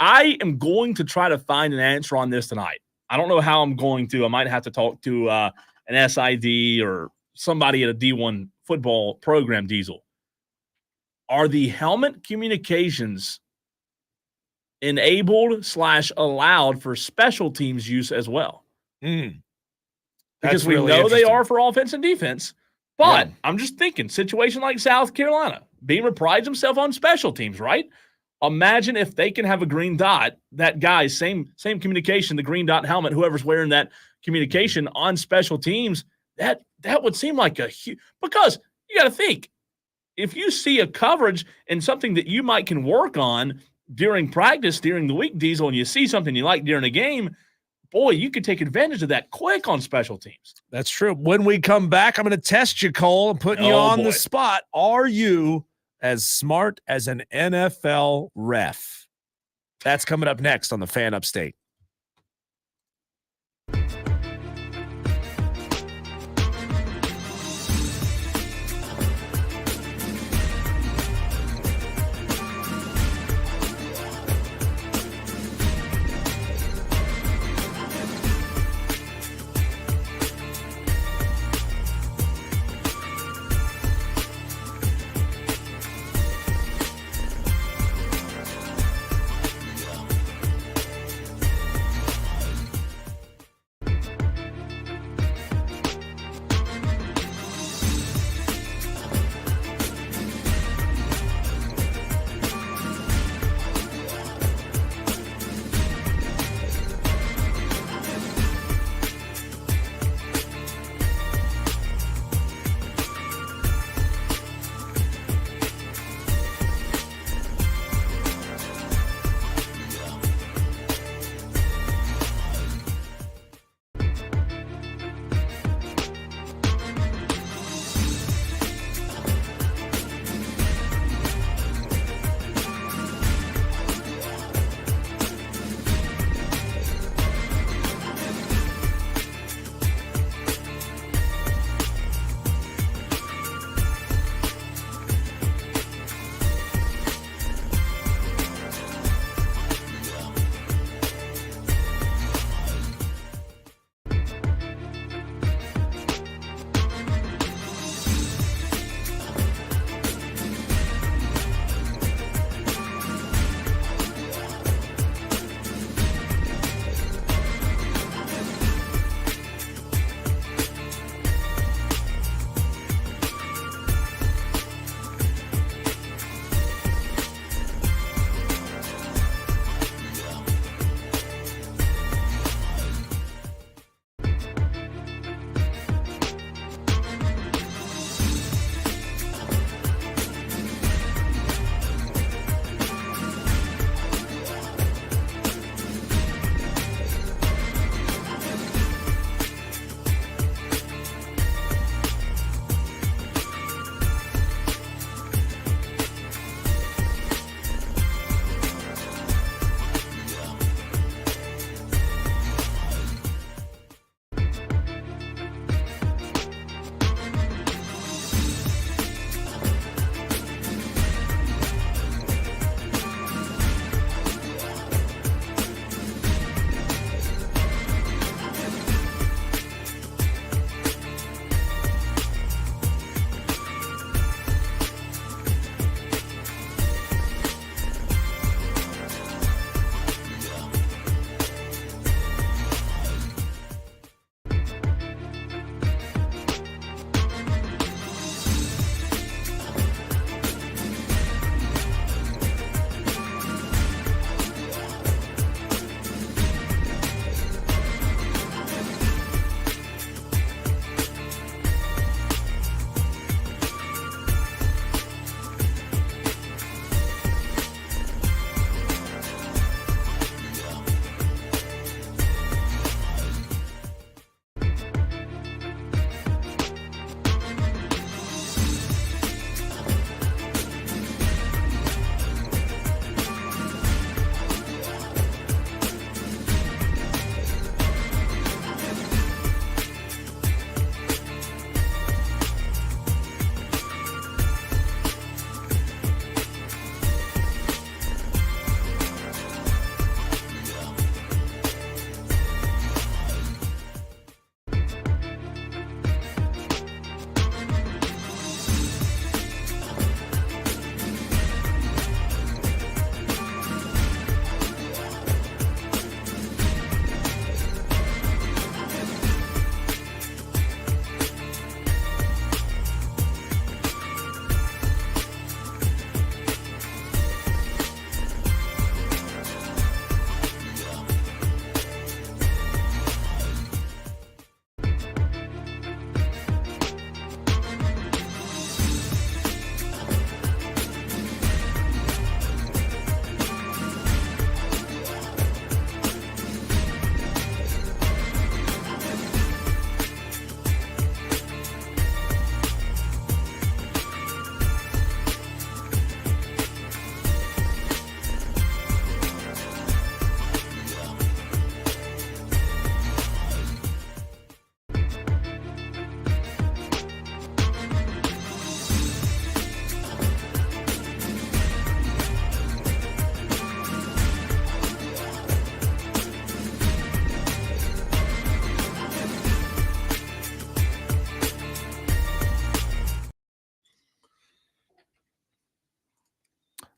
I am going to try to find an answer on this tonight. I don't know how I'm going to. I might have to talk to an SID or somebody at a D1 football program, Diesel. Are the helmet communications enabled / allowed for special teams use as well? Because we
really
know they
interesting.
are for offense and defense. But I'm just thinking, situation like South Carolina, Beamer prides himself on special teams, right? Imagine if they can have a green dot, that guy, same communication, the green dot helmet, whoever's wearing that communication on special teams, that would seem like a huge – because you got to think, if you see a coverage and something that you might can work on during practice, during the week, Diesel, and you see something you like during a game, boy, you could take advantage of that quick on special teams.
That's true. When we come back, I'm going to test you, Cole, and putting you on the spot. Are you as smart as an NFL ref? That's coming up next on the Fan Upstate.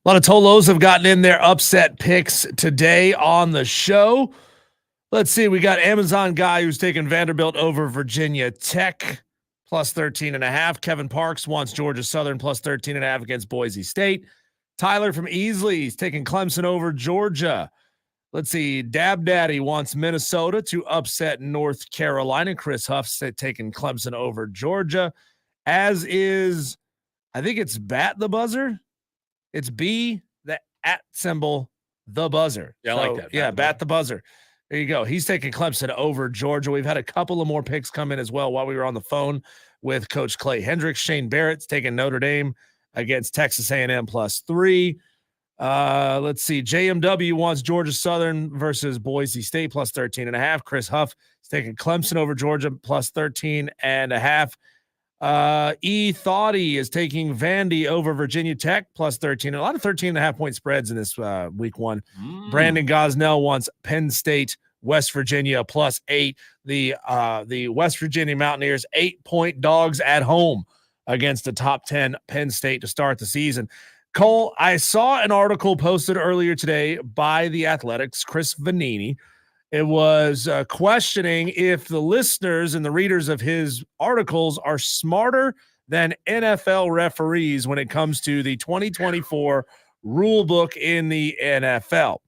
A lot of Tolos have gotten in their upset picks today on the show. Let's see. We got Amazon guy who's taking Vanderbilt over Virginia Tech plus 13.5. Kevin Parks wants Georgia Southern plus 13.5 against Boise State. Tyler from Easley is taking Clemson over Georgia. Let's see. Dab Daddy wants Minnesota to upset North Carolina. Chris Huff's taking Clemson over Georgia, as is, I think it's Bat the Buzzer. It's B, the at symbol, the buzzer.
Yeah, I like that.
Yeah, Bat the Buzzer. There you go. He's taking Clemson over Georgia. We've had a couple of more picks come in as well while we were on the phone with Coach Clay Hendrix. Shane Barrett's taking Notre Dame against Texas A&M plus 3. Let's see. JMW wants Georgia Southern versus Boise State plus 13.5. Chris Huff is taking Clemson over Georgia plus 13.5. E. Thoughty is taking Vandy over Virginia Tech plus 13. A lot of 13.5 point spreads in this week one. Brandon Gosnell wants Penn State, West Virginia plus 8. The West Virginia Mountaineers 8-point dogs at home against the top 10 Penn State to start the season. Cole, I saw an article posted earlier today by the Athletics, Chris Vanini. It was questioning if the listeners and the readers of his articles are smarter than NFL referees when it comes to the 2024 rule book in the NFL.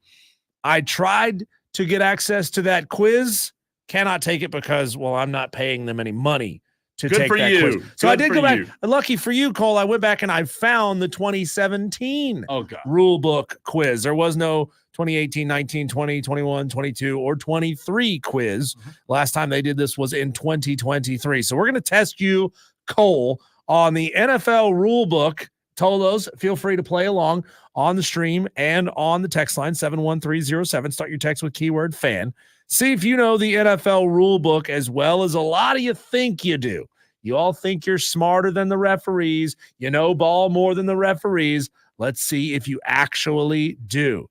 I tried to get access to that quiz, cannot take it because, well, I'm not paying them any money to take that quiz. So I did go back. Lucky for you, Cole, I went back and I found the 2017 rule book quiz. There was no 2018, 19, 20, 21, 22, or 23 quiz. Last time they did this was in 2023. So we're going to test you, Cole, on the NFL rule book. Tolos, feel free to play along on the stream and on the text line 71307. Start your text with keyword fan. See if you know the NFL rule book as well as a lot of you think you do. You all think you're smarter than the referees. You know ball more than the referees. Let's see if you actually do.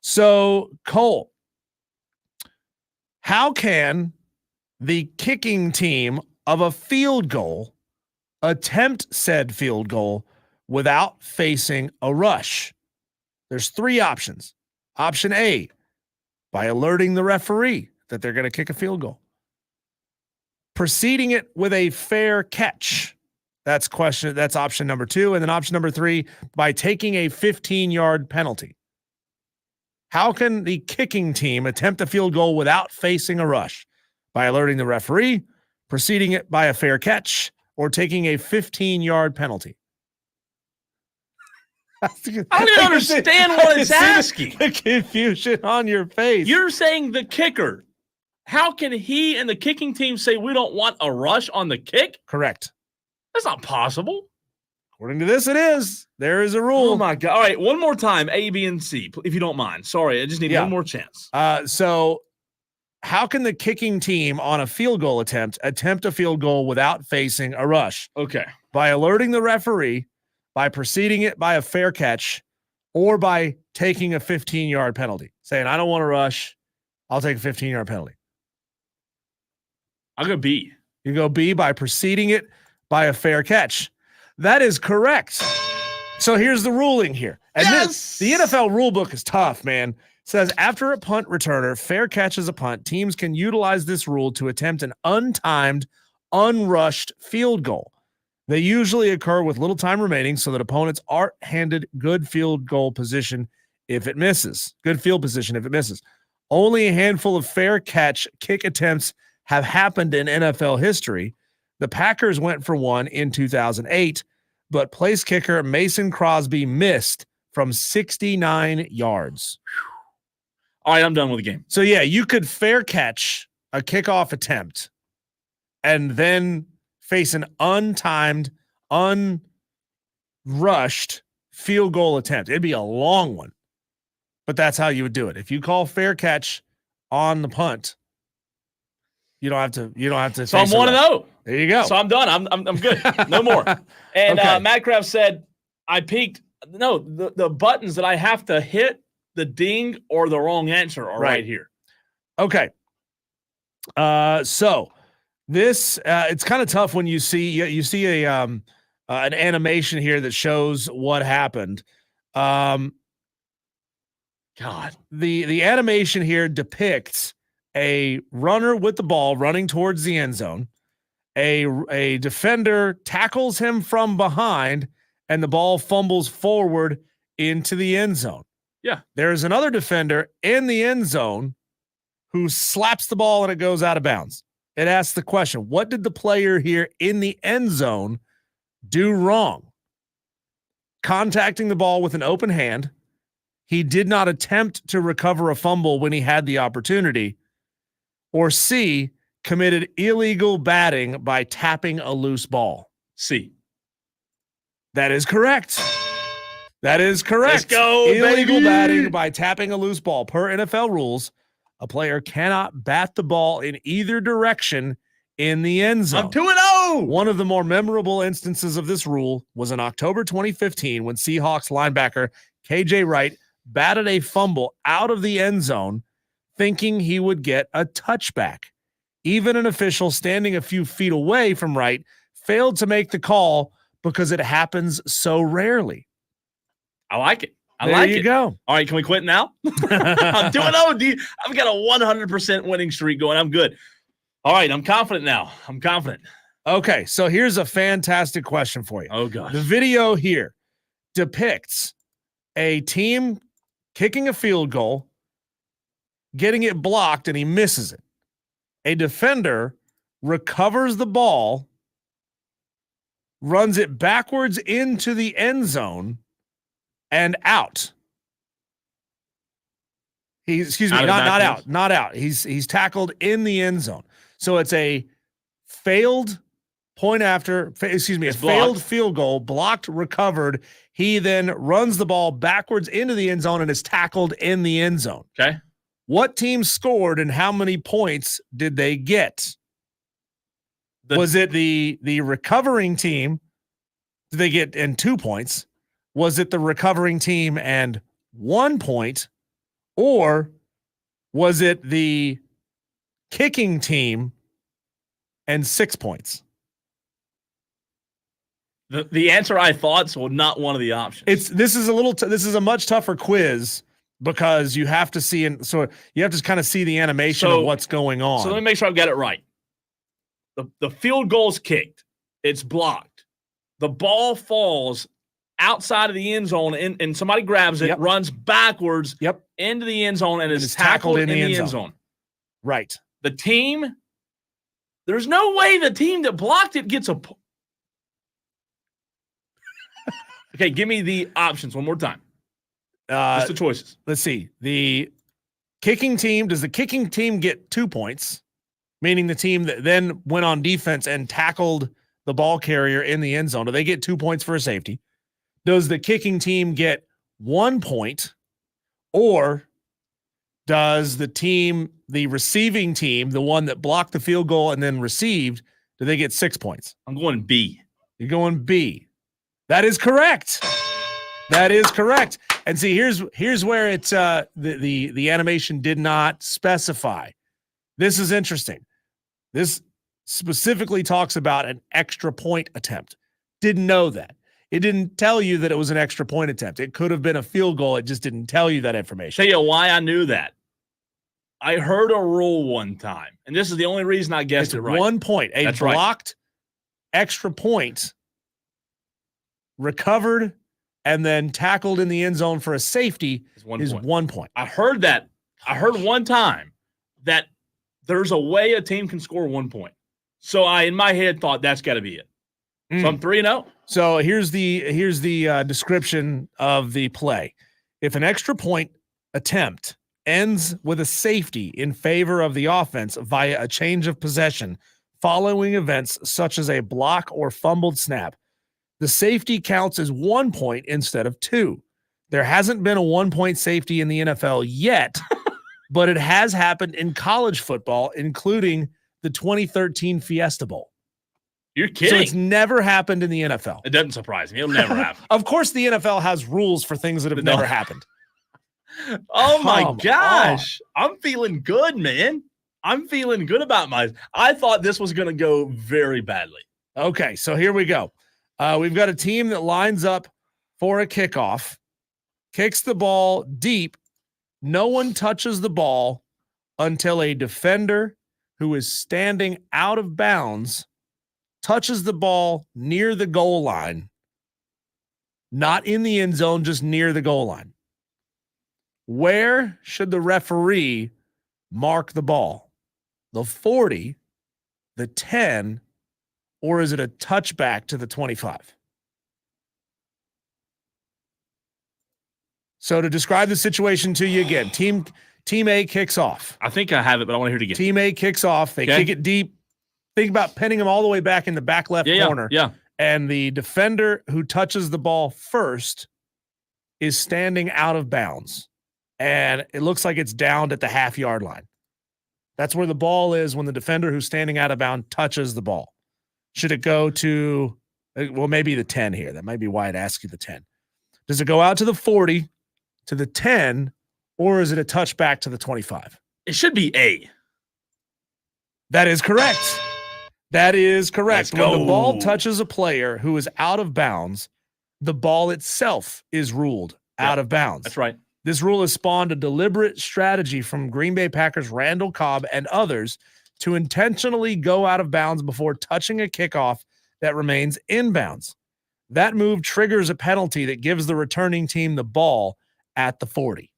So, Cole, how can the kicking team of a field goal attempt said field goal without facing a rush? There's 3 options. Option A, by alerting the referee that they're going to kick a field goal. Preceding it with a fair catch. That's option number 2. And then option number 3, by taking a 15-yard penalty. How can the kicking team attempt a field goal without facing a rush? By alerting the referee, preceding it by a fair catch, or taking a 15-yard penalty.
I don't understand what it's asking.
The confusion on your face.
You're saying the kicker. How can he and the kicking team say we don't want a rush on the kick?
Correct.
That's not possible.
According to this, it is. There is a rule.
Oh, my God. All right, one more time, A, B, and C, if you don't mind. Sorry, I just need one more chance.
So how can the kicking team on a field goal attempt a field goal without facing a rush?
Okay.
By alerting the referee, by preceding it by a fair catch, or by taking a 15-yard penalty. Saying, I don't want to rush. I'll take a 15-yard penalty.
I'll go B.
You go B, by preceding it by a fair catch. That is correct. So here's the ruling here. And the NFL rule book is tough, man. It says after a punt returner fair catches a punt, teams can utilize this rule to attempt an untimed, unrushed field goal. They usually occur with little time remaining so that opponents aren't handed good field position if it misses. Only a handful of fair catch kick attempts have happened in NFL history. The Packers went for one in 2008, but place kicker Mason Crosby missed from 69 yards.
All right, I'm done with the game.
So, yeah, you could fair catch a kickoff attempt and then face an untimed, unrushed field goal attempt. It'd be a long one, but that's how you would do it. If you call fair catch on the punt, you don't have to.
So I'm 1-0.
There you go.
So I'm done. I'm good. No more. And
Okay.
Matt Kraft said I peaked. No, the buttons that I have to hit, the ding or the wrong answer are right here.
Okay. So this it's kind of tough when you see an animation here that shows what happened.
God.
The animation here depicts a runner with the ball running towards the end zone. A defender tackles him from behind, and the ball fumbles forward into the end zone.
Yeah.
There's another defender in the end zone who slaps the ball and it goes out of bounds. It asks the question, what did the player here in the end zone do wrong? Contacting the ball with an open hand. He did not attempt to recover a fumble when he had the opportunity. Or C, committed illegal batting by tapping a loose ball.
C.
That is correct. That is correct.
Let's go,
illegal
baby.
batting by tapping a loose ball. Per NFL rules, a player cannot bat the ball in either direction in the end zone.
I'm 2-0.
One of the more memorable instances of this rule was in October 2015 when Seahawks linebacker KJ Wright batted a fumble out of the end zone thinking he would get a touchback. Even an official standing a few feet away from Wright failed to make the call because it happens so rarely.
I like it.
There you go.
All right, can we quit now? I'm 2-0. I've got a 100% winning streak going. I'm good. All right, I'm confident now. I'm confident.
Okay, so here's a fantastic question for you.
Oh, gosh.
The video here depicts a team kicking a field goal, getting it blocked, and he misses it. A defender recovers the ball, runs it backwards into the end zone, and out. Not out. He's tackled in the end zone. So it's a failed failed field goal, blocked, recovered. He then runs the ball backwards into the end zone and is tackled in the end zone.
Okay.
What team scored and how many points did they get? Was it the recovering team? Did they get in 2 points? Was it the recovering team and 1 point? Or was it the kicking team and 6 points?
The answer I thought, so not one of the options.
This is a much tougher quiz because you have to see so you have to kind of see the animation of what's going on.
So let me make sure I've got it right. The field goal's kicked. It's blocked. The ball falls outside of the end zone and somebody grabs it, runs backwards into the end zone, and is tackled in the end zone.
Right.
The team, there's no way the team that blocked it gets a Okay, give me the options one more time. Just the choices.
Let's see. The kicking team, does the kicking team get 2 points? Meaning the team that then went on defense and tackled the ball carrier in the end zone. Do they get 2 points for a safety? Does the kicking team get 1 point? Or does the receiving team, the one that blocked the field goal and then received, do they get 6 points?
I'm going B.
You're going B. That is correct. That is correct. And see, here's where it's the animation did not specify. This is interesting. This specifically talks about an extra point attempt. Didn't know that. It didn't tell you that it was an extra point attempt. It could have been a field goal. It just didn't tell you that information.
Tell you why I knew that. I heard a rule one time, and this is the only reason I guessed it right.
1 point. That's blocked extra point, recovered, and then tackled in the end zone for a safety is 1 point.
I heard that. I heard one time that there's a way a team can score 1 point. So I, in my head, thought that's got to be it. So I'm 3-0.
So here's the description of the play. If an extra point attempt ends with a safety in favor of the offense via a change of possession following events such as a block or fumbled snap, the safety counts as 1 point instead of 2. There hasn't been a 1 point safety in the NFL yet, but it has happened in college football, including the 2013 Fiesta Bowl.
You're kidding.
So it's never happened in the NFL.
It doesn't surprise me. It'll never happen.
Of course, the NFL has rules for things that have never happened.
Oh, my gosh. I'm feeling good, man. I'm feeling good about I thought this was going to go very badly.
Okay, so here we go. We've got a team that lines up for a kickoff. kicks the ball deep. No one touches the ball until a defender who is standing out of bounds touches the ball near the goal line, not in the end zone, just near the goal line. Where should the referee mark the ball? The 40, the 10, or is it a touchback to the 25? So to describe the situation to you again, Team A kicks off.
I think I have it, but I want to hear it again.
Team A kicks off. They kick it deep. Think about pinning them all the way back in the back left corner.
Yeah.
And the defender who touches the ball first is standing out of bounds. And it looks like it's downed at the half-yard line. That's where the ball is when the defender who's standing out of bounds touches the ball. Should it go to, well, maybe the 10 here. That might be why I'd ask you the 10. Does it go out to the 40, to the 10, or is it a touchback to the 25?
It should be A.
That is correct. That is correct.
Let's
When
go.
the ball touches a player who is out of bounds, the ball itself is ruled out of bounds.
That's right.
This rule has spawned a deliberate strategy from Green Bay Packers Randall Cobb and others to intentionally go out of bounds before touching a kickoff that remains inbounds. That move triggers a penalty that gives the returning team the ball at the 40.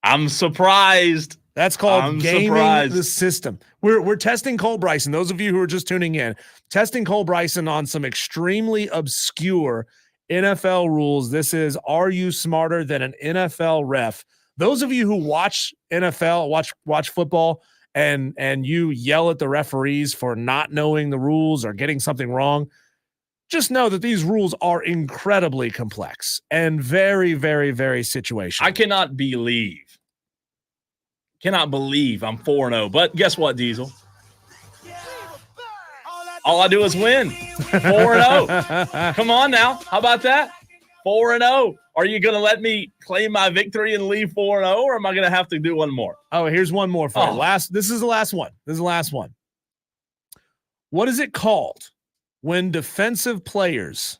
I'm surprised.
That's called gaming the system. We're testing Cole Bryson. Those of you who are just tuning in, testing Cole Bryson on some extremely obscure NFL rules. This is, are you smarter than an NFL ref? Those of you who watch NFL, watch football, and you yell at the referees for not knowing the rules or getting something wrong, just know that these rules are incredibly complex and very, very, very situational.
I cannot believe I'm 4-0. But guess what, Diesel? All I do is win. 4-0. Come on now. How about that? 4-0. Are you going to let me claim my victory and leave 4-0, or am I going to have to do one more?
Oh, here's one more for you. This is the last one. What is it called when defensive players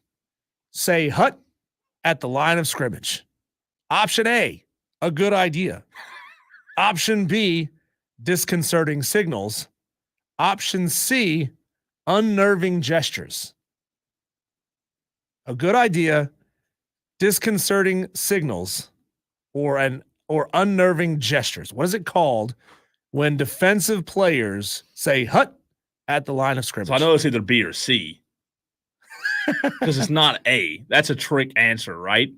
say hut at the line of scrimmage? Option A, a good idea. Option B, disconcerting signals. Option C, unnerving gestures. A good idea, disconcerting signals, or unnerving gestures. What is it called when defensive players say hut at the line of scrimmage?
So I know it's either B or C. Because it's not A. That's a trick answer, right?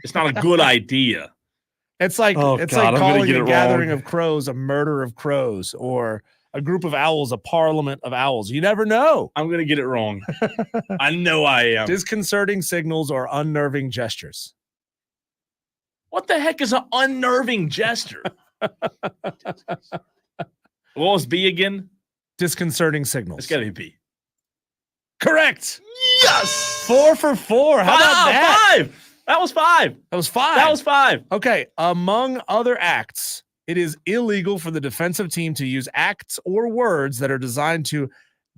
It's not a good idea.
It's like like calling a gathering of crows a murder of crows, or a group of owls a parliament of owls. You never know.
I'm going to get it wrong. I know I am.
Disconcerting signals or unnerving gestures.
What the heck is an unnerving gesture? What was B again?
Disconcerting signals.
It's got to be B.
Correct.
Yes.
4 for 4. How about that?
5. That was 5.
That was 5.
That was 5.
Okay. Among other acts, it is illegal for the defensive team to use acts or words that are designed to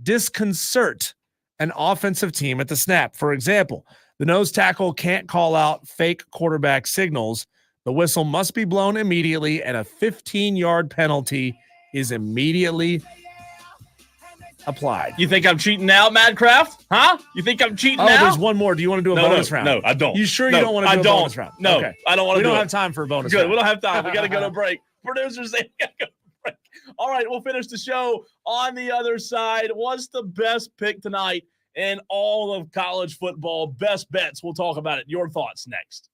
disconcert an offensive team at the snap. For example, the nose tackle can't call out fake quarterback signals. The whistle must be blown immediately, and a 15-yard penalty is immediately applied.
You think I'm cheating now, Madcraft? Huh? You think I'm cheating now?
There's one more. Do you want to do a bonus round?
No, I don't.
You sure you don't want to do a bonus round?
No,
okay.
I don't want to do it.
We don't have time for a bonus
round.
round.
We don't have time. We got to go to break. Producers say we got to go to break. All right, we'll finish the show on the other side. What's the best pick tonight in all of college football? Best bets. We'll talk about it. Your thoughts next.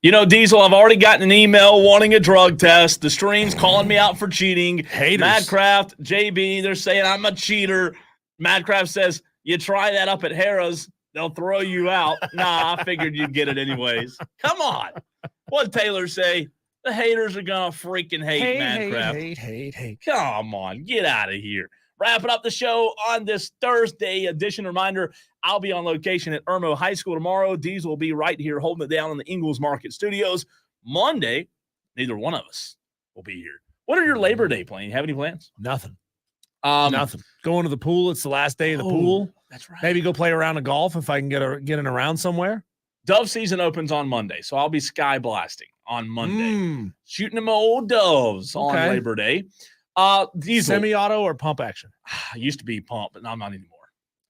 You know, Diesel, I've already gotten an email wanting a drug test. The stream's calling me out for cheating.
Haters.
Madcraft, JB, they're saying I'm a cheater. Madcraft says, you try that up at Harrah's, they'll throw you out. Nah, I figured you'd get it anyways. Come on. What'd Taylor say? The haters are going to freaking hate Madcraft.
Hate.
Come on, get out of here. Wrapping up the show on this Thursday edition. Reminder, I'll be on location at Irmo High School tomorrow. Diesel will be right here holding it down in the Ingalls Market Studios. Monday, neither one of us will be here. What are your Labor Day plans? You have any plans?
Nothing.
Nothing.
Going to the pool. It's the last day of the pool.
That's right.
Maybe go play a round of golf if I can get in around somewhere.
Dove season opens on Monday, so I'll be sky blasting on Monday. Shooting them old doves on Labor Day. Diesel.
Semi-auto or pump action?
I used to be pump, but I'm not anymore.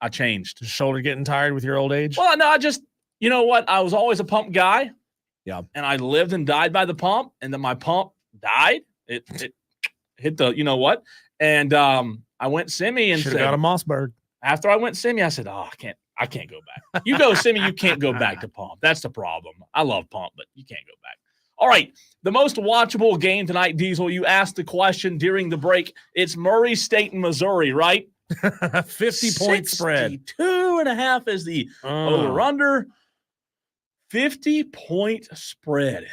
I changed.
Your shoulder getting tired with your old age?
Well, no, you know what? I was always a pump guy.
Yeah.
And I lived and died by the pump, and then my pump died. It hit the, you know what? And I went semi and
should have got a Mossberg.
After I went semi, I said, I can't go back. You go semi, you can't go back to pump. That's the problem. I love pump, but you can't go back. All right, the most watchable game tonight, Diesel. You asked the question during the break. It's Murray State and Missouri, right?
50-point spread.
62.5 is the over-under. 50-point spread.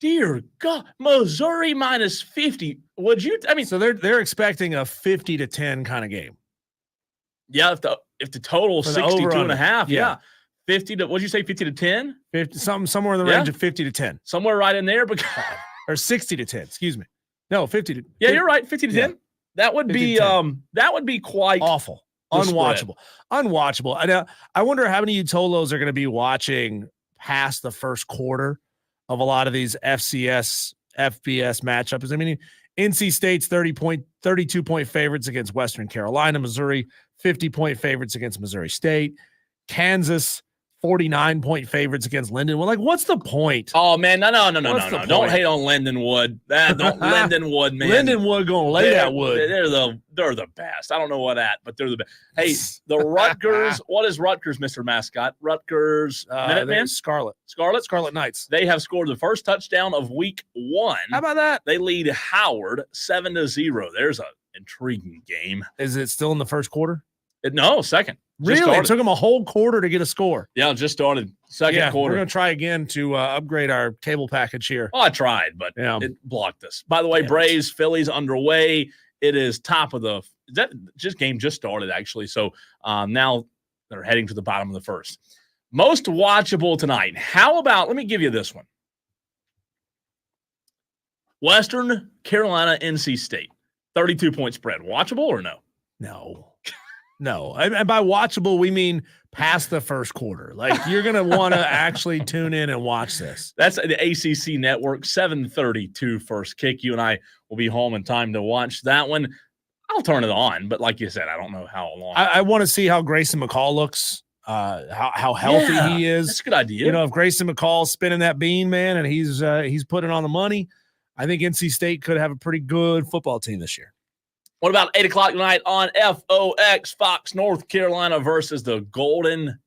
Dear God, Missouri minus 50.
So they're expecting a 50-10 kind of game.
Yeah, if the total is 62.5, yeah. 50 to, what'd you say, 50 to 10?
50, somewhere in the range of 50 to 10.
Somewhere right in there.
Or 60 to 10, excuse me. No, 50 to 10.
Yeah, you're right, 50 to 10. That would be quite
awful. Unwatchable. Unwatchable. I wonder how many Utolos are going to be watching past the first quarter of a lot of these FCS, FBS matchups. I mean, NC State's 32-point favorites against Western Carolina, Missouri, 50-point favorites against Missouri State, Kansas, 49-point favorites against Lindenwood. Like, what's the point?
Oh, man, no. Don't hate on Lindenwood. Lindenwood, man.
Lindenwood going to lay that wood.
They're the best. I don't know what at, but they're the best. Hey, the Rutgers, what is Rutgers, Mr. Mascot? Rutgers, Minutemen?
Scarlet Knights.
They have scored the first touchdown of week 1.
How about that?
They lead Howard 7-0. There's an intriguing game.
Is it still in the first quarter?
No, second.
Really? It took them a whole quarter to get a score.
Yeah, just started. Second quarter.
We're going to try again to upgrade our cable package here.
Oh, I tried, but it blocked us. By the way, Braves, Phillies underway. It is top of the – game just started, actually. So now they're heading to the bottom of the first. Most watchable tonight. How about – let me give you this one. Western Carolina, NC State. 32-point spread. Watchable or no?
No. And by watchable, we mean past the first quarter. Like, you're going to want to actually tune in and watch this.
That's the ACC Network, 7:32 first kick. You and I will be home in time to watch that one. I'll turn it on, but like you said, I don't know how long.
I want to see how Grayson McCall looks, how healthy he is.
That's a good idea.
You know, if Grayson McCall's spinning that bean, man, and he's putting on the money, I think NC State could have a pretty good football team this year.
What about 8 o'clock tonight on FOX, Fox, North Carolina versus the Golden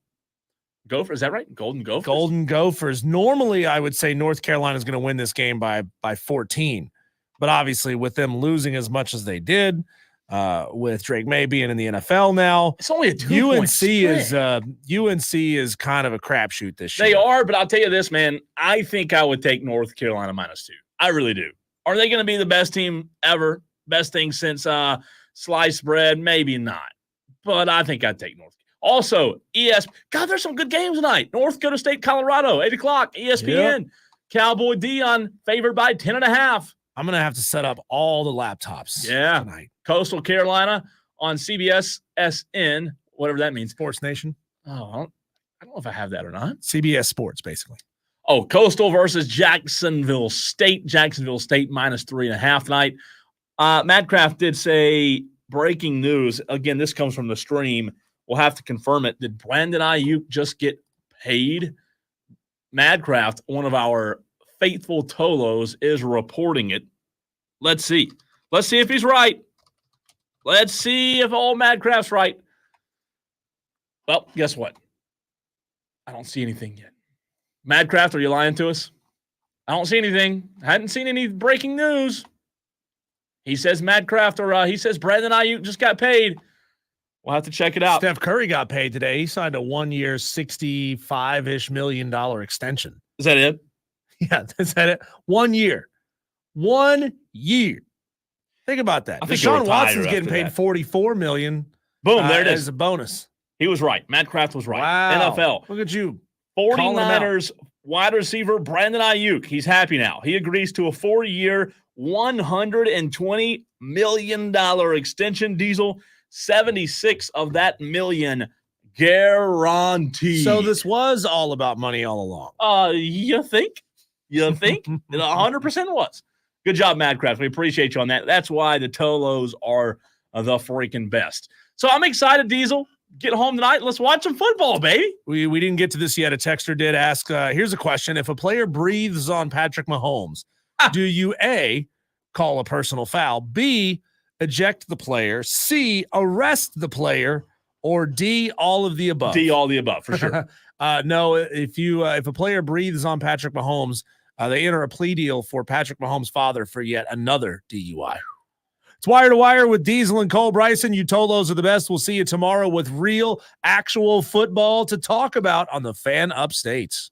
Gophers? Is that right? Golden Gophers?
Golden Gophers. Normally, I would say North Carolina is going to win this game by 14. But obviously, with them losing as much as they did, with Drake May being in the NFL now,
it's only a 2-point spread.
UNC is kind of a crapshoot this year.
They are, but I'll tell you this, man. I think I would take North Carolina -2. I really do. Are they going to be the best team ever? Best thing since sliced bread? Maybe not. But I think I'd take North. Also, God, there's some good games tonight. North Dakota State, Colorado, 8 o'clock, ESPN. Yep. Cowboy Dion favored by 10.5.
I'm going to have to set up all the laptops tonight.
Coastal Carolina on CBS SN, whatever that means.
Sports Nation.
Oh, I don't know if I have that or not.
CBS Sports, basically.
Oh, Coastal versus Jacksonville State. Jacksonville State -3.5 tonight. Madcraft did say breaking news. Again, this comes from the stream. We'll have to confirm it. Did Brandon Ayuk just get paid? Madcraft, one of our faithful Tolos, is reporting it. Let's see. Let's see if he's right. Let's see if old Madcraft's right. Well, guess what? I don't see anything yet. Madcraft, are you lying to us? I don't see anything. I hadn't seen any breaking news. He says Madcraft or he says Brandon Ayuk just got paid. We'll have to check it out.
Steph Curry got paid today. He signed a 1 year, $65-ish million extension.
Is that it?
Yeah, is that it? 1 year. 1 year. Think about that. Deshaun Watson's getting paid $44 million.
Boom, there it is.
As a bonus.
He was right. Madcraft was right.
Wow.
NFL.
Look at you.
49ers wide receiver Brandon Ayuk. He's happy now. He agrees to a 4-year, $120 million extension. Diesel, 76 of that million guaranteed.
So this was all about money all along.
You think? You think? It 100% was. Good job, Madcraft. We appreciate you on that. That's why the Tolos are the freaking best. So I'm excited, Diesel. Get home tonight. Let's watch some football, baby.
We didn't get to this yet. A texter did ask, here's a question. If a player breathes on Patrick Mahomes, do you A, call a personal foul, B, eject the player, C, arrest the player, or D, all of the above?
D, all the above, for sure.
No, if a player breathes on Patrick Mahomes, they enter a plea deal for Patrick Mahomes' father for yet another DUI. It's Wire to Wire with Diesel and Cole Bryson. You Tolos are the best. We'll see you tomorrow with real, actual football to talk about on the Fan Upstate.